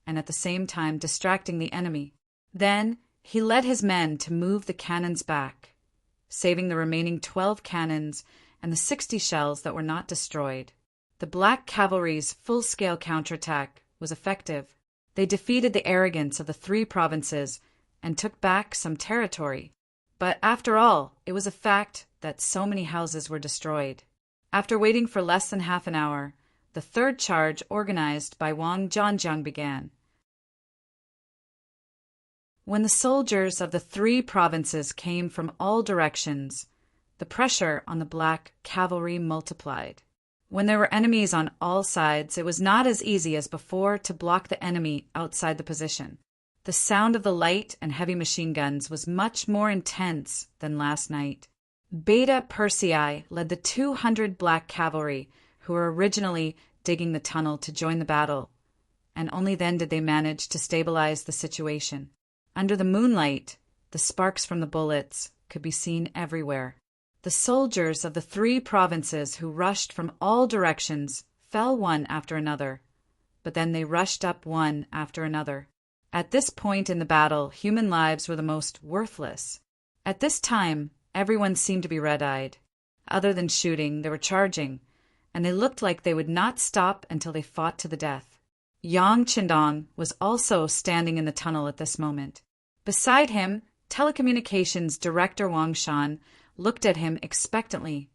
and at the same time distracting the enemy. Then he led his men to move the cannons back, saving the remaining 12 cannons and the 60 shells that were not destroyed. The black cavalry's full-scale counterattack was effective. They defeated the arrogance of the three provinces and took back some territory. But after all, it was a fact that so many houses were destroyed. After waiting for less than half an hour, the third charge organized by Wang Zhanjiang began. When the soldiers of the three provinces came from all directions, the pressure on the black cavalry multiplied. When there were enemies on all sides, it was not as easy as before to block the enemy outside the position. The sound of the light and heavy machine guns was much more intense than last night. Beta Persei led the 200 black cavalry who were originally digging the tunnel to join the battle, and only then did they manage to stabilize the situation. Under the moonlight, the sparks from the bullets could be seen everywhere. The soldiers of the three provinces who rushed from all directions fell one after another, but then they rushed up one after another. At this point in the battle, human lives were the most worthless. At this time, everyone seemed to be red-eyed. Other than shooting, they were charging, and they looked like they would not stop until they fought to the death. Yang Qindong was also standing in the tunnel at this moment. Beside him, telecommunications director Wang Shan looked at him expectantly,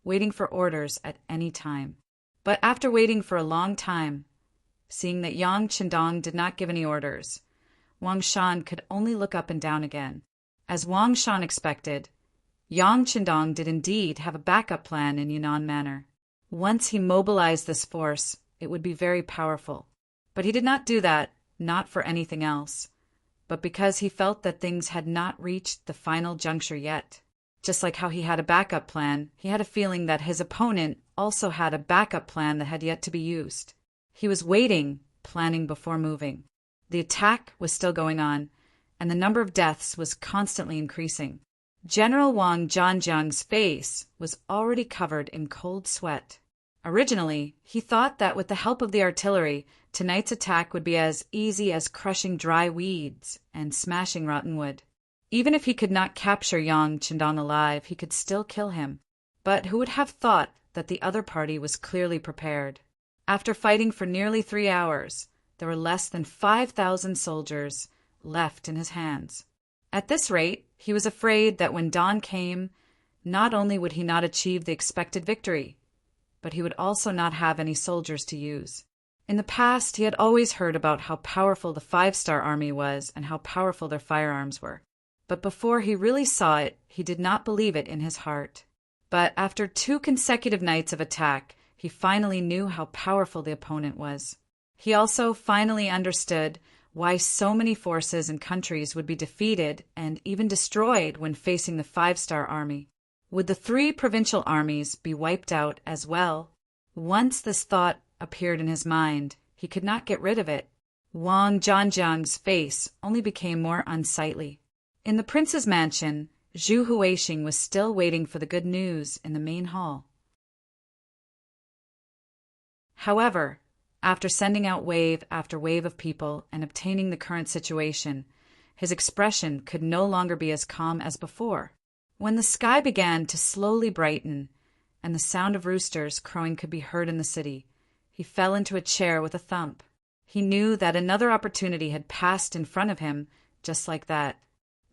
waiting for orders at any time. But after waiting for a long time, seeing that Yang Qindong did not give any orders, Wang Shan could only look up and down again. As Wang Shan expected, Yang Qindong did indeed have a backup plan in Yunnan Manor. Once he mobilized this force, it would be very powerful. But he did not do that, not for anything else, but because he felt that things had not reached the final juncture yet. Just like how he had a backup plan, he had a feeling that his opponent also had a backup plan that had yet to be used. He was waiting, planning before moving. The attack was still going on, and the number of deaths was constantly increasing. General Wang Zhanjiang's face was already covered in cold sweat. Originally, he thought that with the help of the artillery, tonight's attack would be as easy as crushing dry weeds and smashing rotten wood. Even if he could not capture Yang Qindong alive, he could still kill him. But who would have thought that the other party was clearly prepared? After fighting for nearly 3 hours, there were less than 5,000 soldiers left in his hands. At this rate, he was afraid that when dawn came, not only would he not achieve the expected victory, but he would also not have any soldiers to use. In the past, he had always heard about how powerful the 5-star army was and how powerful their firearms were. But before he really saw it, he did not believe it in his heart. But after 2 consecutive nights of attack, he finally knew how powerful the opponent was. He also finally understood why so many forces and countries would be defeated and even destroyed when facing the 5-star army. Would the 3 provincial armies be wiped out as well? Once this thought appeared in his mind, he could not get rid of it. Wang Zhanjiang's face only became more unsightly. In the prince's mansion, Zhu Huixing was still waiting for the good news in the main hall. However, after sending out wave after wave of people and obtaining the current situation, his expression could no longer be as calm as before. When the sky began to slowly brighten and the sound of roosters crowing could be heard in the city, he fell into a chair with a thump. He knew that another opportunity had passed in front of him just like that.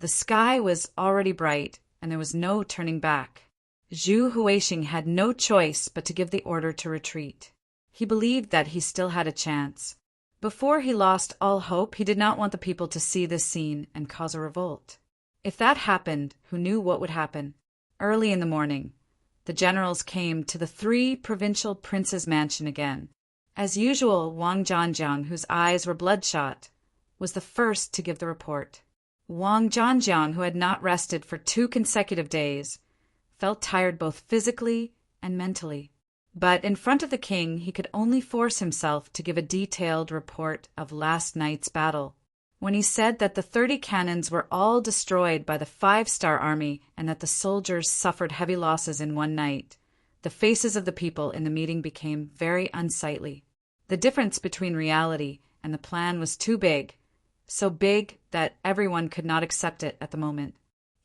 The sky was already bright, and there was no turning back. Zhu Huixing had no choice but to give the order to retreat. He believed that he still had a chance. Before he lost all hope, he did not want the people to see this scene and cause a revolt. If that happened, who knew what would happen? Early in the morning, the generals came to the 3 provincial princes' mansion again. As usual, Wang Zhanjiang, whose eyes were bloodshot, was the first to give the report. Wang Zhanjiang, who had not rested for 2 consecutive days, felt tired both physically and mentally. But in front of the king, he could only force himself to give a detailed report of last night's battle. When he said that the 30 cannons were all destroyed by the 5-star army and that the soldiers suffered heavy losses in one night, the faces of the people in the meeting became very unsightly. The difference between reality and the plan was too big, so big that everyone could not accept it at the moment.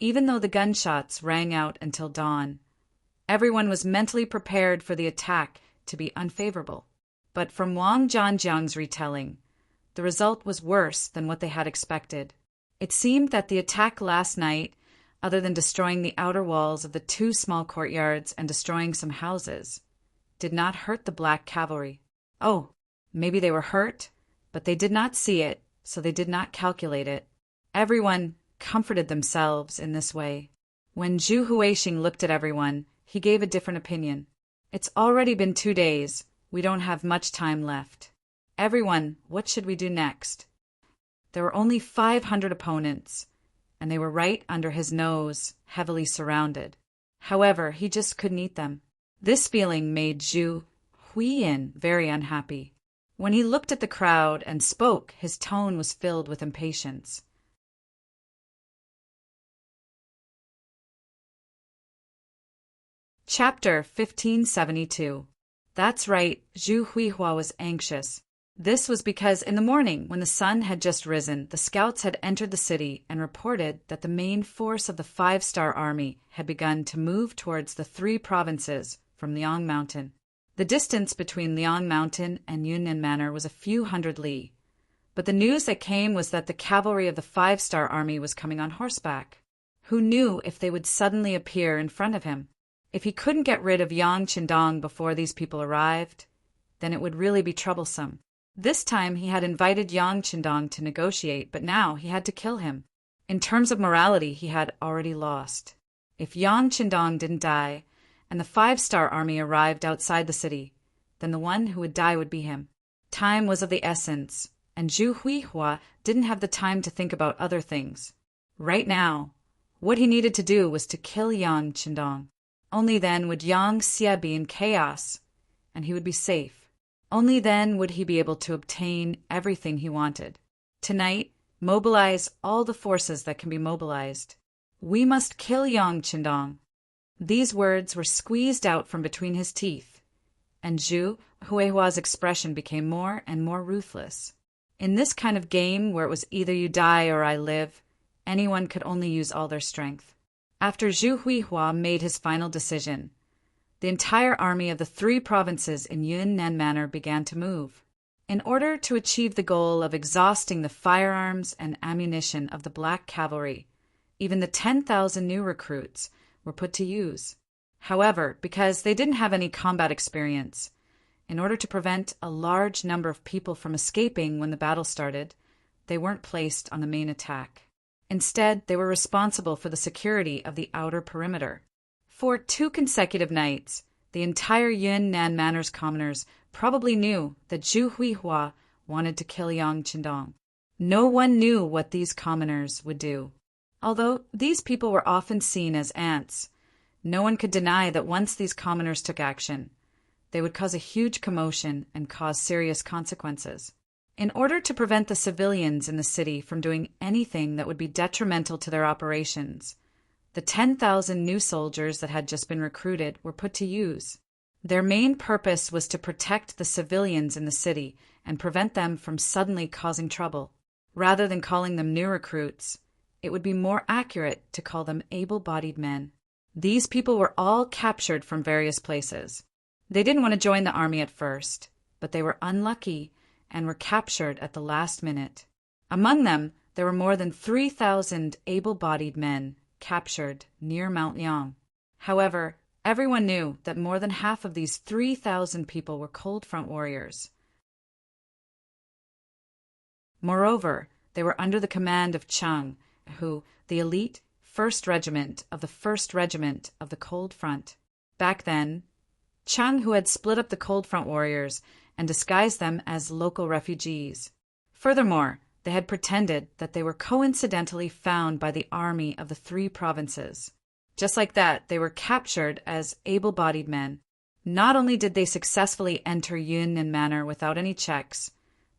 Even though the gunshots rang out until dawn, everyone was mentally prepared for the attack to be unfavorable. But from Wang Zhanjiang's retelling, the result was worse than what they had expected. It seemed that the attack last night, other than destroying the outer walls of the 2 small courtyards and destroying some houses, did not hurt the black cavalry. Oh, maybe they were hurt, but they did not see it, so they did not calculate it. Everyone comforted themselves in this way. When Zhu Huixing looked at everyone, he gave a different opinion. It's already been 2 days. We don't have much time left. Everyone, what should we do next? There were only 500 opponents, and they were right under his nose, heavily surrounded. However, he just couldn't eat them. This feeling made Zhu Huiyin very unhappy. When he looked at the crowd and spoke, his tone was filled with impatience. Chapter 1572. That's right, Zhu Huihua was anxious. This was because in the morning, when the sun had just risen, the scouts had entered the city and reported that the main force of the 5-star army had begun to move towards the 3 provinces from Liang Mountain. The distance between Liang Mountain and Yunnan Manor was a few hundred li, but the news that came was that the cavalry of the 5-star army was coming on horseback. Who knew if they would suddenly appear in front of him? If he couldn't get rid of Yang Qindong before these people arrived, then it would really be troublesome. This time he had invited Yang Qindong to negotiate, but now he had to kill him. In terms of morality, he had already lost. If Yang Qindong didn't die, and the 5-star army arrived outside the city, then the one who would die would be him. Time was of the essence, and Zhu Huihua didn't have the time to think about other things. Right now, what he needed to do was to kill Yang Qindong. Only then would Yang Xie be in chaos, and he would be safe. Only then would he be able to obtain everything he wanted. Tonight, mobilize all the forces that can be mobilized. We must kill Yang Qindong. These words were squeezed out from between his teeth, and Zhu Huihua's expression became more and more ruthless. In this kind of game where it was either you die or I live, anyone could only use all their strength. After Zhu Huihua made his final decision, the entire army of the 3 provinces in Yunnan Manor began to move. In order to achieve the goal of exhausting the firearms and ammunition of the black cavalry, even the 10,000 new recruits were put to use. However, because they didn't have any combat experience, in order to prevent a large number of people from escaping when the battle started, they weren't placed on the main attack. Instead, they were responsible for the security of the outer perimeter. For 2 consecutive nights, the entire Yunnan Manor's commoners probably knew that Zhu Huihua wanted to kill Yang Qindong. No one knew what these commoners would do. Although these people were often seen as ants, no one could deny that once these commoners took action, they would cause a huge commotion and cause serious consequences. In order to prevent the civilians in the city from doing anything that would be detrimental to their operations, the 10,000 new soldiers that had just been recruited were put to use. Their main purpose was to protect the civilians in the city and prevent them from suddenly causing trouble. Rather than calling them new recruits, it would be more accurate to call them able-bodied men. These people were all captured from various places. They didn't want to join the army at first, but they were unlucky and were captured at the last minute. Among them, there were more than 3,000 able-bodied men captured near Mount Liang. However, everyone knew that more than half of these 3,000 people were cold front warriors. Moreover, they were under the command of Chang, who, the elite 1st Regiment of the 1st Regiment of the Cold Front. Back then, Chang, who had split up the Cold Front warriors and disguised them as local refugees. Furthermore, they had pretended that they were coincidentally found by the army of the 3 provinces. Just like that, they were captured as able-bodied men. Not only did they successfully enter Yunnan Manor without any checks,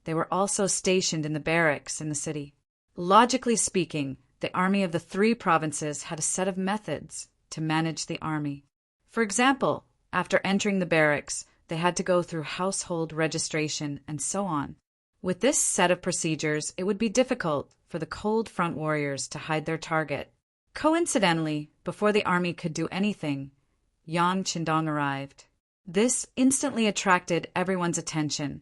they were also stationed in the barracks in the city. Logically speaking, the army of the 3 provinces had a set of methods to manage the army. For example, after entering the barracks, they had to go through household registration and so on. With this set of procedures, it would be difficult for the Cold Front warriors to hide their target. Coincidentally, before the army could do anything, Yang Qindong arrived. This instantly attracted everyone's attention,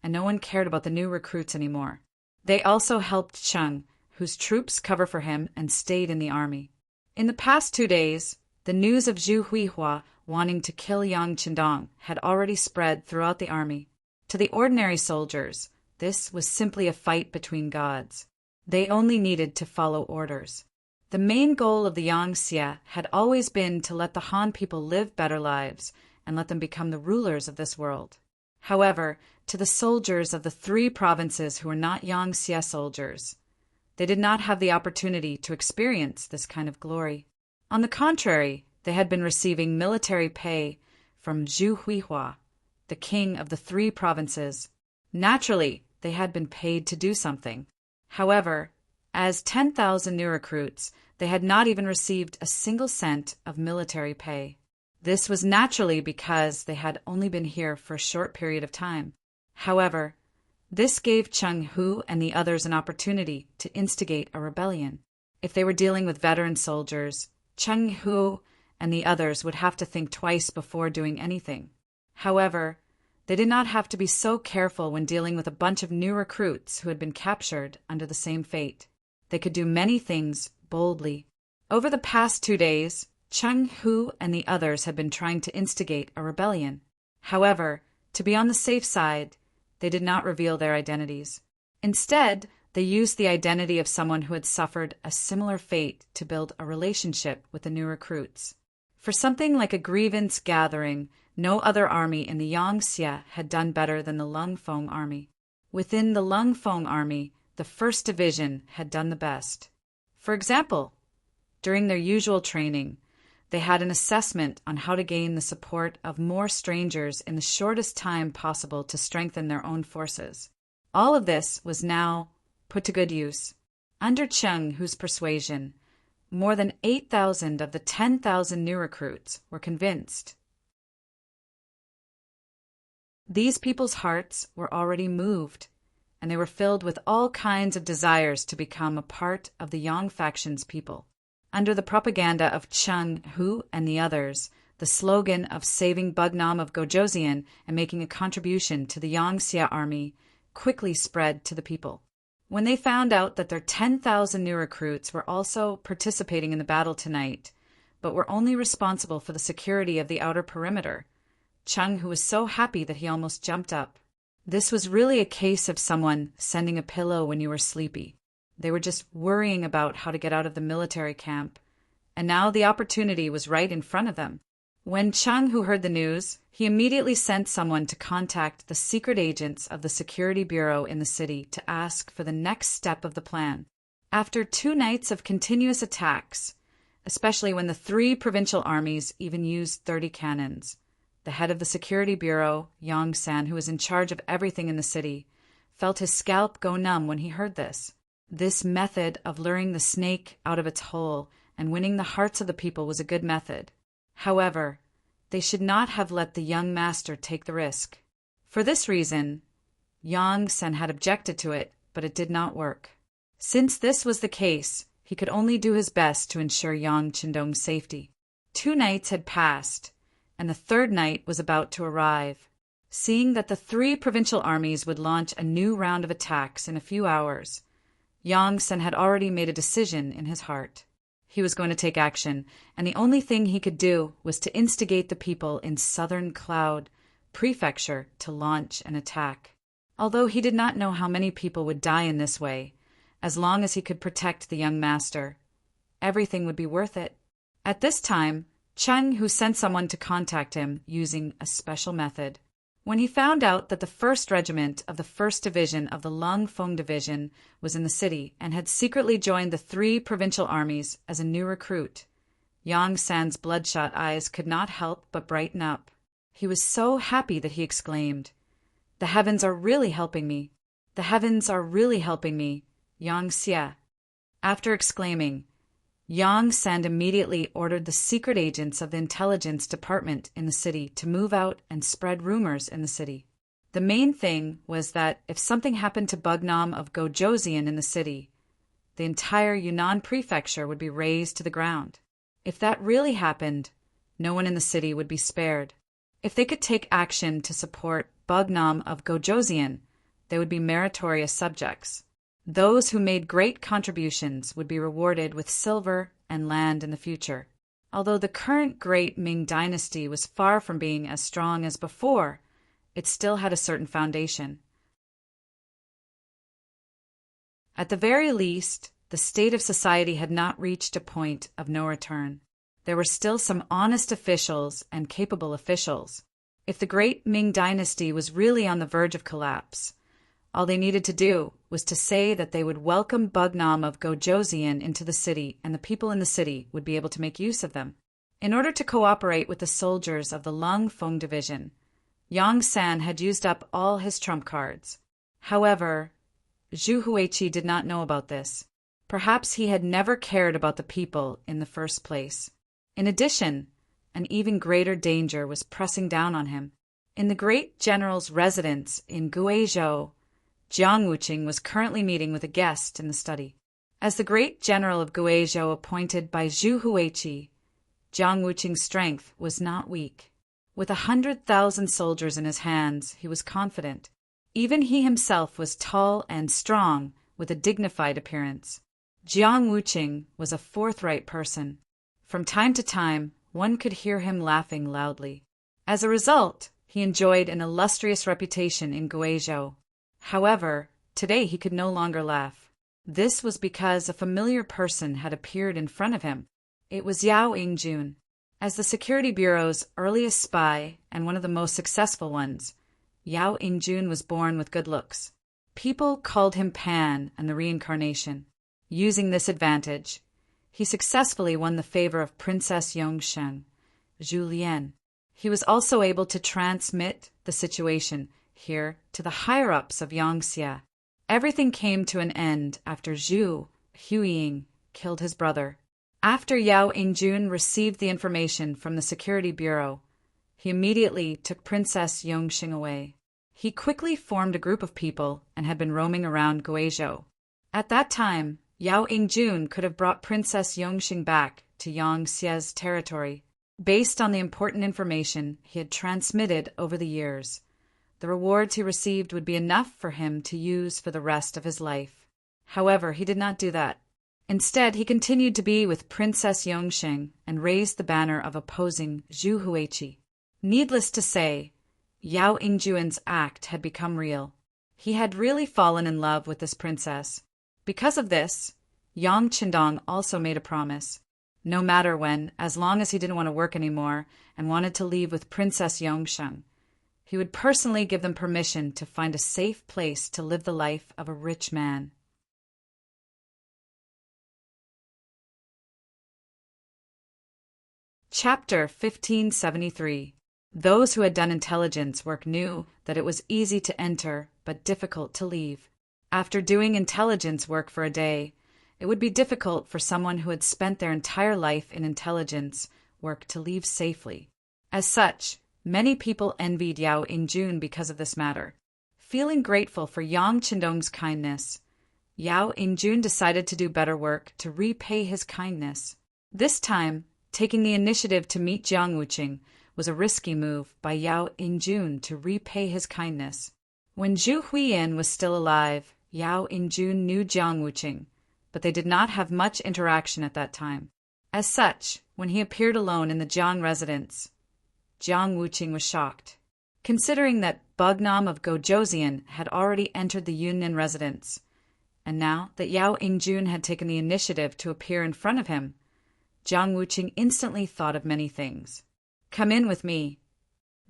and no one cared about the new recruits anymore. They also helped Cheng, whose troops cover for him and stayed in the army. In the past 2 days, the news of Zhu Huihua wanting to kill Yang Qindong had already spread throughout the army. To the ordinary soldiers, this was simply a fight between gods. They only needed to follow orders. The main goal of the Yangtze had always been to let the Han people live better lives and let them become the rulers of this world. However, to the soldiers of the 3 provinces who were not Yangtze soldiers, they did not have the opportunity to experience this kind of glory. On the contrary, they had been receiving military pay from Zhu Huihua, the king of the 3 provinces. Naturally, they had been paid to do something. However, as 10,000 new recruits, they had not even received a single cent of military pay. This was naturally because they had only been here for a short period of time. However, this gave Cheng Hu and the others an opportunity to instigate a rebellion. If they were dealing with veteran soldiers, Cheng Hu and the others would have to think twice before doing anything. However, they did not have to be so careful when dealing with a bunch of new recruits who had been captured under the same fate. They could do many things boldly. Over the past 2 days, Cheng Hu and the others had been trying to instigate a rebellion. However, to be on the safe side, they did not reveal their identities. Instead, they used the identity of someone who had suffered a similar fate to build a relationship with the new recruits. For something like a grievance gathering, no other army in the Yangtze had done better than the Lungfeng army. Within the Lungfeng army, the 1st Division had done the best. For example, during their usual training, they had an assessment on how to gain the support of more strangers in the shortest time possible to strengthen their own forces. All of this was now put to good use. Under Cheng Hu's persuasion, more than 8,000 of the 10,000 new recruits were convinced. These people's hearts were already moved, and they were filled with all kinds of desires to become a part of the Yang faction's people. Under the propaganda of Cheng Hu and the others, the slogan of saving Bugnam of Gojoseon and making a contribution to the Yangtze army quickly spread to the people. When they found out that their 10,000 new recruits were also participating in the battle tonight, but were only responsible for the security of the outer perimeter, Cheng Hu was so happy that he almost jumped up. This was really a case of someone sending a pillow when you were sleepy. They were just worrying about how to get out of the military camp, and now the opportunity was right in front of them. When Cheng Hu heard the news, he immediately sent someone to contact the secret agents of the security bureau in the city to ask for the next step of the plan. After 2 nights of continuous attacks, especially when the 3 provincial armies even used 30 cannons, the head of the security bureau, Yang San, who was in charge of everything in the city, felt his scalp go numb when he heard this. This method of luring the snake out of its hole and winning the hearts of the people was a good method. However, they should not have let the young master take the risk. For this reason, Yang Sen had objected to it, but it did not work. Since this was the case, he could only do his best to ensure Yang Qindong's safety. 2 nights had passed, and the 3rd night was about to arrive. Seeing that the 3 provincial armies would launch a new round of attacks in a few hours, Yang Sen had already made a decision in his heart. He was going to take action, and the only thing he could do was to instigate the people in Southern Cloud Prefecture to launch an attack. Although he did not know how many people would die in this way, as long as he could protect the young master, everything would be worth it. At this time, Cheng Hu sent someone to contact him using a special method. When he found out that the 1st Regiment of the 1st Division of the Lungfeng Division was in the city and had secretly joined the 3 provincial armies as a new recruit, Yang San's bloodshot eyes could not help but brighten up. He was so happy that he exclaimed, "The heavens are really helping me! The heavens are really helping me, Yang Xie." After exclaiming, Yang San immediately ordered the secret agents of the intelligence department in the city to move out and spread rumors in the city. The main thing was that if something happened to Bugnam of Gojoseon in the city, the entire Yunnan prefecture would be razed to the ground. If that really happened, no one in the city would be spared. If they could take action to support Bugnam of Gojoseon, they would be meritorious subjects. Those who made great contributions would be rewarded with silver and land in the future. Although the current great Ming dynasty was far from being as strong as before, it still had a certain foundation. At the very least, the state of society had not reached a point of no return. There were still some honest officials and capable officials. If the great Ming dynasty was really on the verge of collapse, all they needed to do was to say that they would welcome Bugnam of Gojoseon into the city, and the people in the city would be able to make use of them. In order to cooperate with the soldiers of the Lung Feng division, Yang San had used up all his trump cards. However, Zhu Huiqi did not know about this. Perhaps he had never cared about the people in the first place. In addition, an even greater danger was pressing down on him. In the great general's residence in Guizhou, Jiang Wuqing was currently meeting with a guest in the study. As the great general of Guizhou appointed by Zhu Huiqi, Jiang Wuqing's strength was not weak. With 100,000 soldiers in his hands, he was confident. Even he himself was tall and strong, with a dignified appearance. Jiang Wuqing was a forthright person. From time to time, one could hear him laughing loudly. As a result, he enjoyed an illustrious reputation in Guizhou. However, today he could no longer laugh. This was because a familiar person had appeared in front of him. It was Yao Yingjun. As the Security Bureau's earliest spy and one of the most successful ones, Yao Yingjun was born with good looks. People called him Pan and the reincarnation. Using this advantage, he successfully won the favor of Princess Yongsheng, Zhu Lian. He was also able to transmit the situation here to the higher-ups of Yangxia. Everything came to an end after Zhu Huiying killed his brother. After Yao Yingjun received the information from the Security Bureau, he immediately took Princess Yongxing away. He quickly formed a group of people and had been roaming around Guizhou. At that time, Yao Yingjun could have brought Princess Yongxing back to Yangxia's territory. Based on the important information he had transmitted over the years, the rewards he received would be enough for him to use for the rest of his life. However, he did not do that. Instead, he continued to be with Princess Yongxing and raised the banner of opposing Zhu Huiqi. Needless to say, Yao Yingjun's act had become real. He had really fallen in love with this princess. Because of this, Yang Qindong also made a promise. No matter when, as long as he didn't want to work anymore and wanted to leave with Princess Yongsheng, he would personally give them permission to find a safe place to live the life of a rich man. Chapter 1573. Those who had done intelligence work knew that it was easy to enter but difficult to leave. After doing intelligence work for a day, it would be difficult for someone who had spent their entire life in intelligence work to leave safely. As such, many people envied Yao Yingjun because of this matter. Feeling grateful for Yang Qindong's kindness, Yao Yingjun decided to do better work to repay his kindness. This time, taking the initiative to meet Jiang Wuqing was a risky move by Yao Yingjun to repay his kindness. When Zhu Huiyan was still alive, Yao Yingjun knew Jiang Wuqing, but they did not have much interaction at that time. As such, when he appeared alone in the Jiang residence, Jiang Wuqing was shocked. Considering that Bugnam of Gojoseon had already entered the Yunnan residence, and now that Yao Yingjun had taken the initiative to appear in front of him, Jiang Wuqing instantly thought of many things. "Come in with me."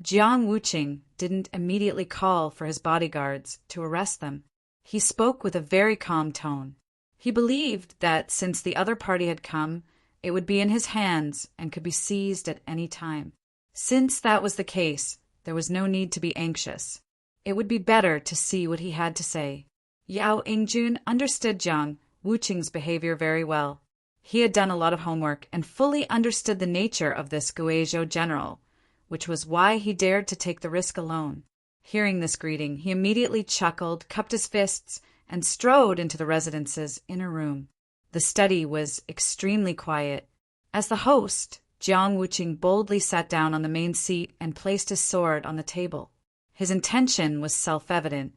Jiang Wuqing didn't immediately call for his bodyguards to arrest them. He spoke with a very calm tone. He believed that since the other party had come, it would be in his hands and could be seized at any time. Since that was the case, there was no need to be anxious. It would be better to see what he had to say. Yao Yingjun understood Jiang Wuqing's behavior very well. He had done a lot of homework and fully understood the nature of this Guizhou general, which was why he dared to take the risk alone. Hearing this greeting, he immediately chuckled, cupped his fists, and strode into the residence's inner room. The study was extremely quiet. As the host, Jiang Wuqing boldly sat down on the main seat and placed his sword on the table. His intention was self-evident.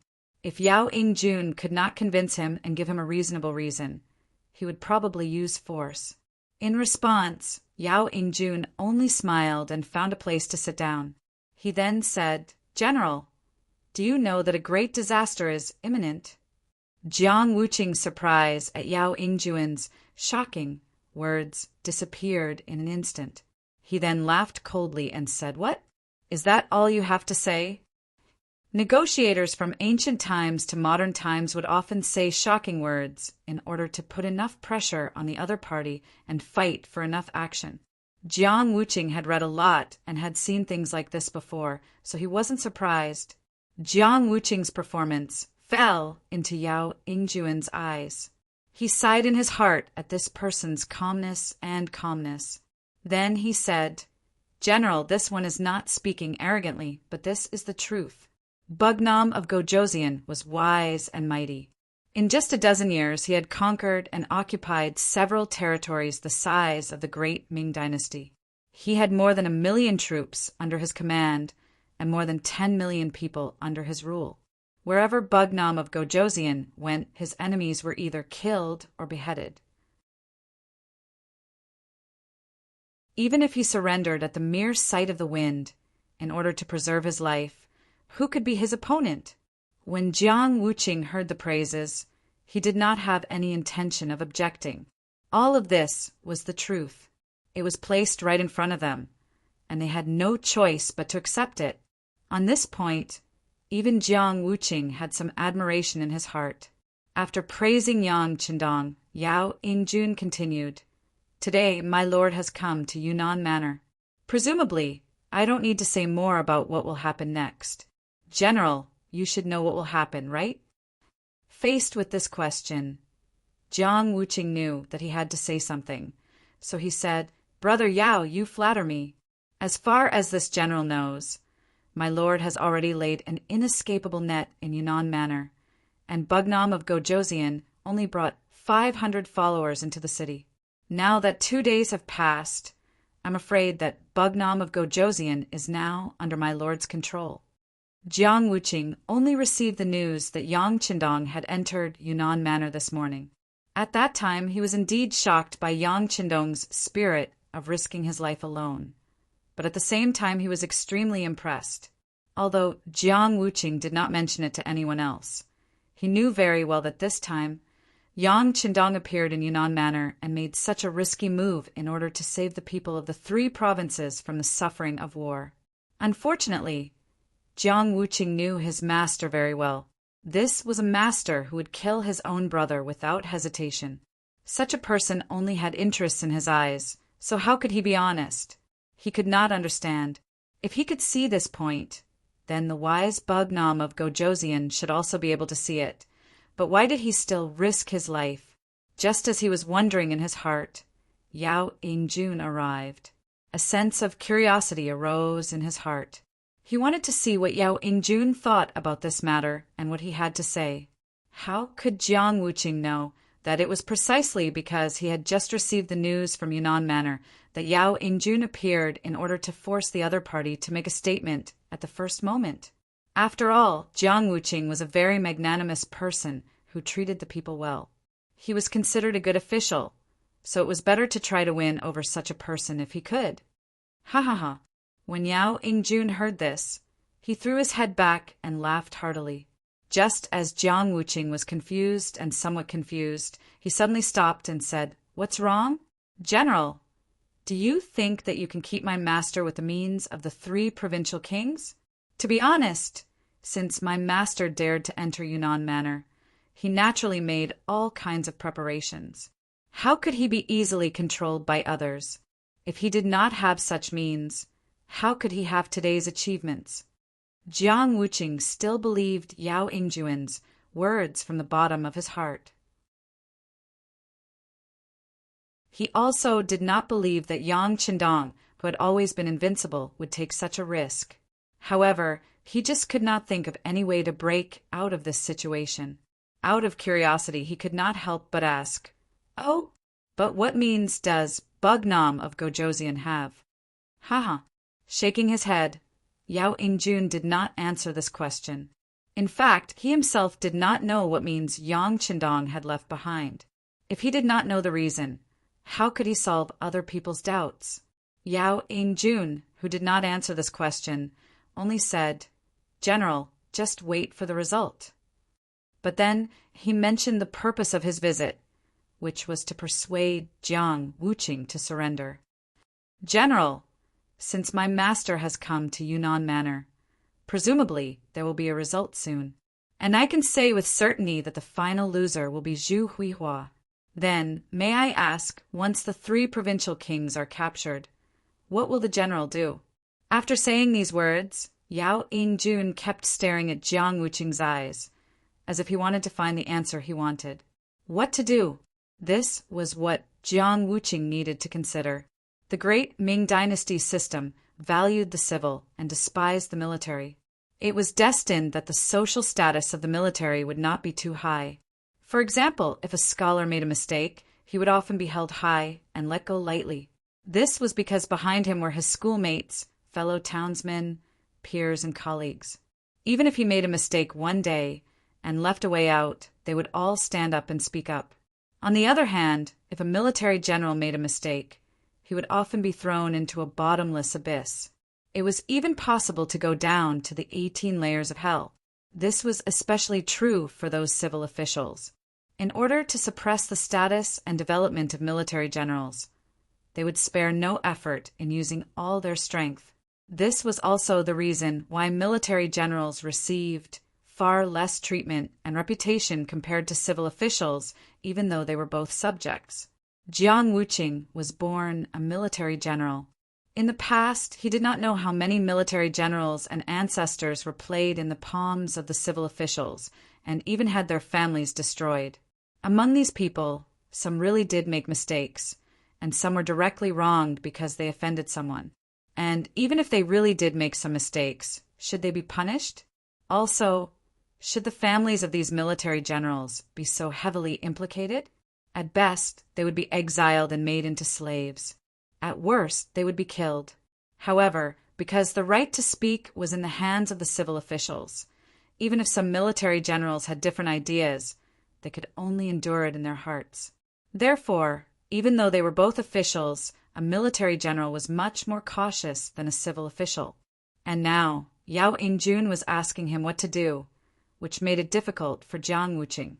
If Yao Ingjun could not convince him and give him a reasonable reason, he would probably use force. In response, Yao Ingjun only smiled and found a place to sit down. He then said, "General, do you know that a great disaster is imminent?" Jiang Wuqing's surprise at Yao Ingjun's shocking words disappeared in an instant. He then laughed coldly and said, "What? Is that all you have to say?" Negotiators from ancient times to modern times would often say shocking words in order to put enough pressure on the other party and fight for enough action. Jiang Wuqing had read a lot and had seen things like this before, so he wasn't surprised. Jiang Wuqing's performance fell into Yao Ingjun's eyes. He sighed in his heart at this person's calmness. Then he said, "General, this one is not speaking arrogantly, but this is the truth. Bugnam of Gojoseon was wise and mighty. In just a dozen years, he had conquered and occupied several territories the size of the great Ming dynasty. He had more than 1,000,000 troops under his command and more than 10 million people under his rule. Wherever Bugnam of Gojoseon went, his enemies were either killed or beheaded. Even if he surrendered at the mere sight of the wind in order to preserve his life, who could be his opponent?" When Jiang Wuqing heard the praises, he did not have any intention of objecting. All of this was the truth. It was placed right in front of them, and they had no choice but to accept it. On this point, even Jiang Wuqing had some admiration in his heart. After praising Yang Qindong, Yao Ingjun continued, "Today my lord has come to Yunnan Manor. Presumably, I don't need to say more about what will happen next. General, you should know what will happen, right?" Faced with this question, Jiang Wuqing knew that he had to say something, so he said, "Brother Yao, you flatter me. As far as this general knows, my lord has already laid an inescapable net in Yunnan Manor, and Bugnam of Gojoseon only brought 500 followers into the city. Now that 2 days have passed, I'm afraid that Bugnam of Gojoseon is now under my lord's control." Jiang Wuqing only received the news that Yang Qindong had entered Yunnan Manor this morning. At that time, he was indeed shocked by Yang Qindong's spirit of risking his life alone. But at the same time, he was extremely impressed. Although Jiang Wuqing did not mention it to anyone else, he knew very well that this time, Yang Qindong appeared in Yunnan Manor and made such a risky move in order to save the people of the 3 provinces from the suffering of war. Unfortunately, Jiang Wuqing knew his master very well. This was a master who would kill his own brother without hesitation. Such a person only had interests in his eyes, so how could he be honest? He could not understand. If he could see this point, then the wise Bugnam of Gojoseon should also be able to see it. But why did he still risk his life? Just as he was wondering in his heart, Yao Ingjun arrived. A sense of curiosity arose in his heart. He wanted to see what Yao Ingjun thought about this matter and what he had to say. How could Jiang Wuqing know that it was precisely because he had just received the news from Yunnan Manor that Yao Ingjun appeared in order to force the other party to make a statement at the first moment? After all, Jiang Wuqing was a very magnanimous person who treated the people well. He was considered a good official, so it was better to try to win over such a person if he could. Ha ha ha! When Yao Ingjun heard this, he threw his head back and laughed heartily. Just as Jiang Wuqing was confused and somewhat confused, he suddenly stopped and said, "What's wrong? General, do you think that you can keep my master with the means of the 3 provincial kings? To be honest, since my master dared to enter Yunnan Manor, he naturally made all kinds of preparations. How could he be easily controlled by others? If he did not have such means, how could he have today's achievements?" Jiang Wuqing still believed Yao Ingjun's words from the bottom of his heart. He also did not believe that Yang Qindong, who had always been invincible, would take such a risk. However, he just could not think of any way to break out of this situation. Out of curiosity, he could not help but ask, "Oh, but what means does Bugnam of Gojoseon have?" Ha ha! Shaking his head, Yao Ingjun did not answer this question. In fact, he himself did not know what means Yang Qindong had left behind. If he did not know the reason, how could he solve other people's doubts? Yao Aingjun, who did not answer this question, only said, "General, just wait for the result." But then he mentioned the purpose of his visit, which was to persuade Jiang Wuqing to surrender. "General, since my master has come to Yunnan Manor, presumably there will be a result soon. And I can say with certainty that the final loser will be Zhu Huihua. Then, may I ask, once the 3 provincial kings are captured, what will the general do?" After saying these words, Yao Aingjun kept staring at Jiang Wuqing's eyes, as if he wanted to find the answer he wanted. What to do? This was what Jiang Wuqing needed to consider. The great Ming dynasty system valued the civil and despised the military. It was destined that the social status of the military would not be too high. For example, if a scholar made a mistake, he would often be held high and let go lightly. This was because behind him were his schoolmates, fellow townsmen, peers, and colleagues. Even if he made a mistake one day and left a way out, they would all stand up and speak up. On the other hand, if a military general made a mistake, he would often be thrown into a bottomless abyss. It was even possible to go down to the 18 layers of hell. This was especially true for those civil officials. In order to suppress the status and development of military generals, they would spare no effort in using all their strength. This was also the reason why military generals received far less treatment and reputation compared to civil officials, even though they were both subjects. Jiang Wuqing was born a military general. In the past, he did not know how many military generals and ancestors were played in the palms of the civil officials and even had their families destroyed. Among these people, some really did make mistakes, and some were directly wronged because they offended someone. And even if they really did make some mistakes, should they be punished? Also, should the families of these military generals be so heavily implicated? At best, they would be exiled and made into slaves. At worst, they would be killed. However, because the right to speak was in the hands of the civil officials, even if some military generals had different ideas, they could only endure it in their hearts. Therefore, even though they were both officials, a military general was much more cautious than a civil official. And now, Yao Aingjun was asking him what to do, which made it difficult for Jiang Wuqing.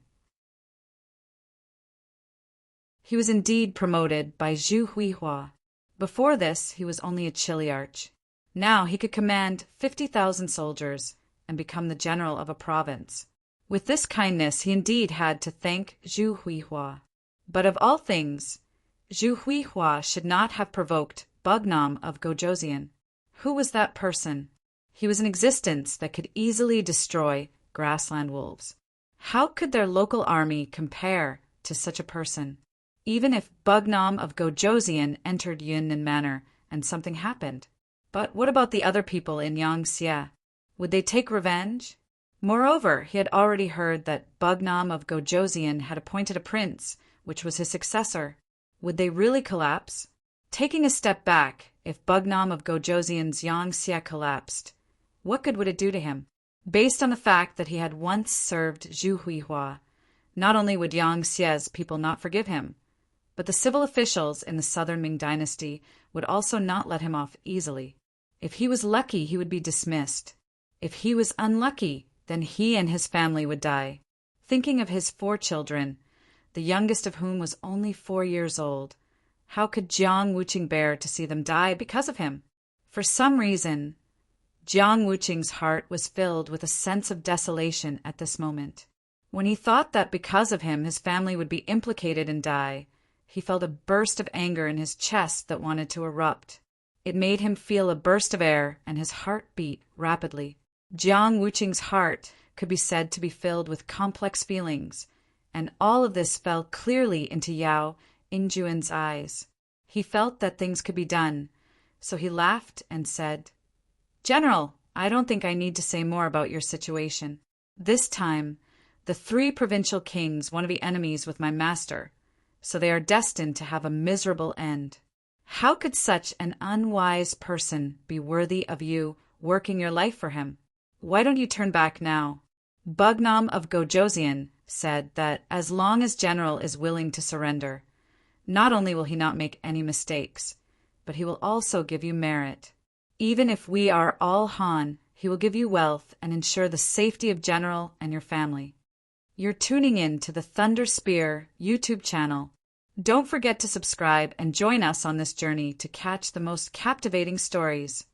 He was indeed promoted by Zhu Huihua. Before this, he was only a chiliarch. Now he could command 50,000 soldiers and become the general of a province. With this kindness, he indeed had to thank Zhu Huihua. But of all things, Zhu Huihua should not have provoked Bugnam of Gojoseon. Who was that person? He was an existence that could easily destroy grassland wolves. How could their local army compare to such a person? Even if Bugnam of Gojoseon entered Yunnan Manor and something happened. But what about the other people in Yangxie? Would they take revenge? Moreover, he had already heard that Bugnam of Gojoseon had appointed a prince, which was his successor. Would they really collapse? Taking a step back, if Bugnam of Gojoseon's Yangxie collapsed, what good would it do to him? Based on the fact that he had once served Zhu Huihua, not only would Yangxie's people not forgive him, but the civil officials in the southern Ming dynasty would also not let him off easily. If he was lucky, he would be dismissed. If he was unlucky, then he and his family would die. Thinking of his 4 children, the youngest of whom was only 4 years old, how could Jiang Wuqing bear to see them die because of him? For some reason, Jiang Wuqing's heart was filled with a sense of desolation at this moment. When he thought that because of him his family would be implicated and die, he felt a burst of anger in his chest that wanted to erupt. It made him feel a burst of air, and his heart beat rapidly. Jiang Wuqing's heart could be said to be filled with complex feelings, and all of this fell clearly into Yao Aingjun's eyes. He felt that things could be done, so he laughed and said, "General, I don't think I need to say more about your situation. This time, the 3 provincial kings want to be enemies with my master, so they are destined to have a miserable end. How could such an unwise person be worthy of you working your life for him? Why don't you turn back now? Bugnam of Gojoseon said that as long as General is willing to surrender, not only will he not make any mistakes, but he will also give you merit. Even if we are all Han, he will give you wealth and ensure the safety of General and your family. You're tuning in to the Thunder Spear YouTube channel. Don't forget to subscribe and join us on this journey to catch the most captivating stories.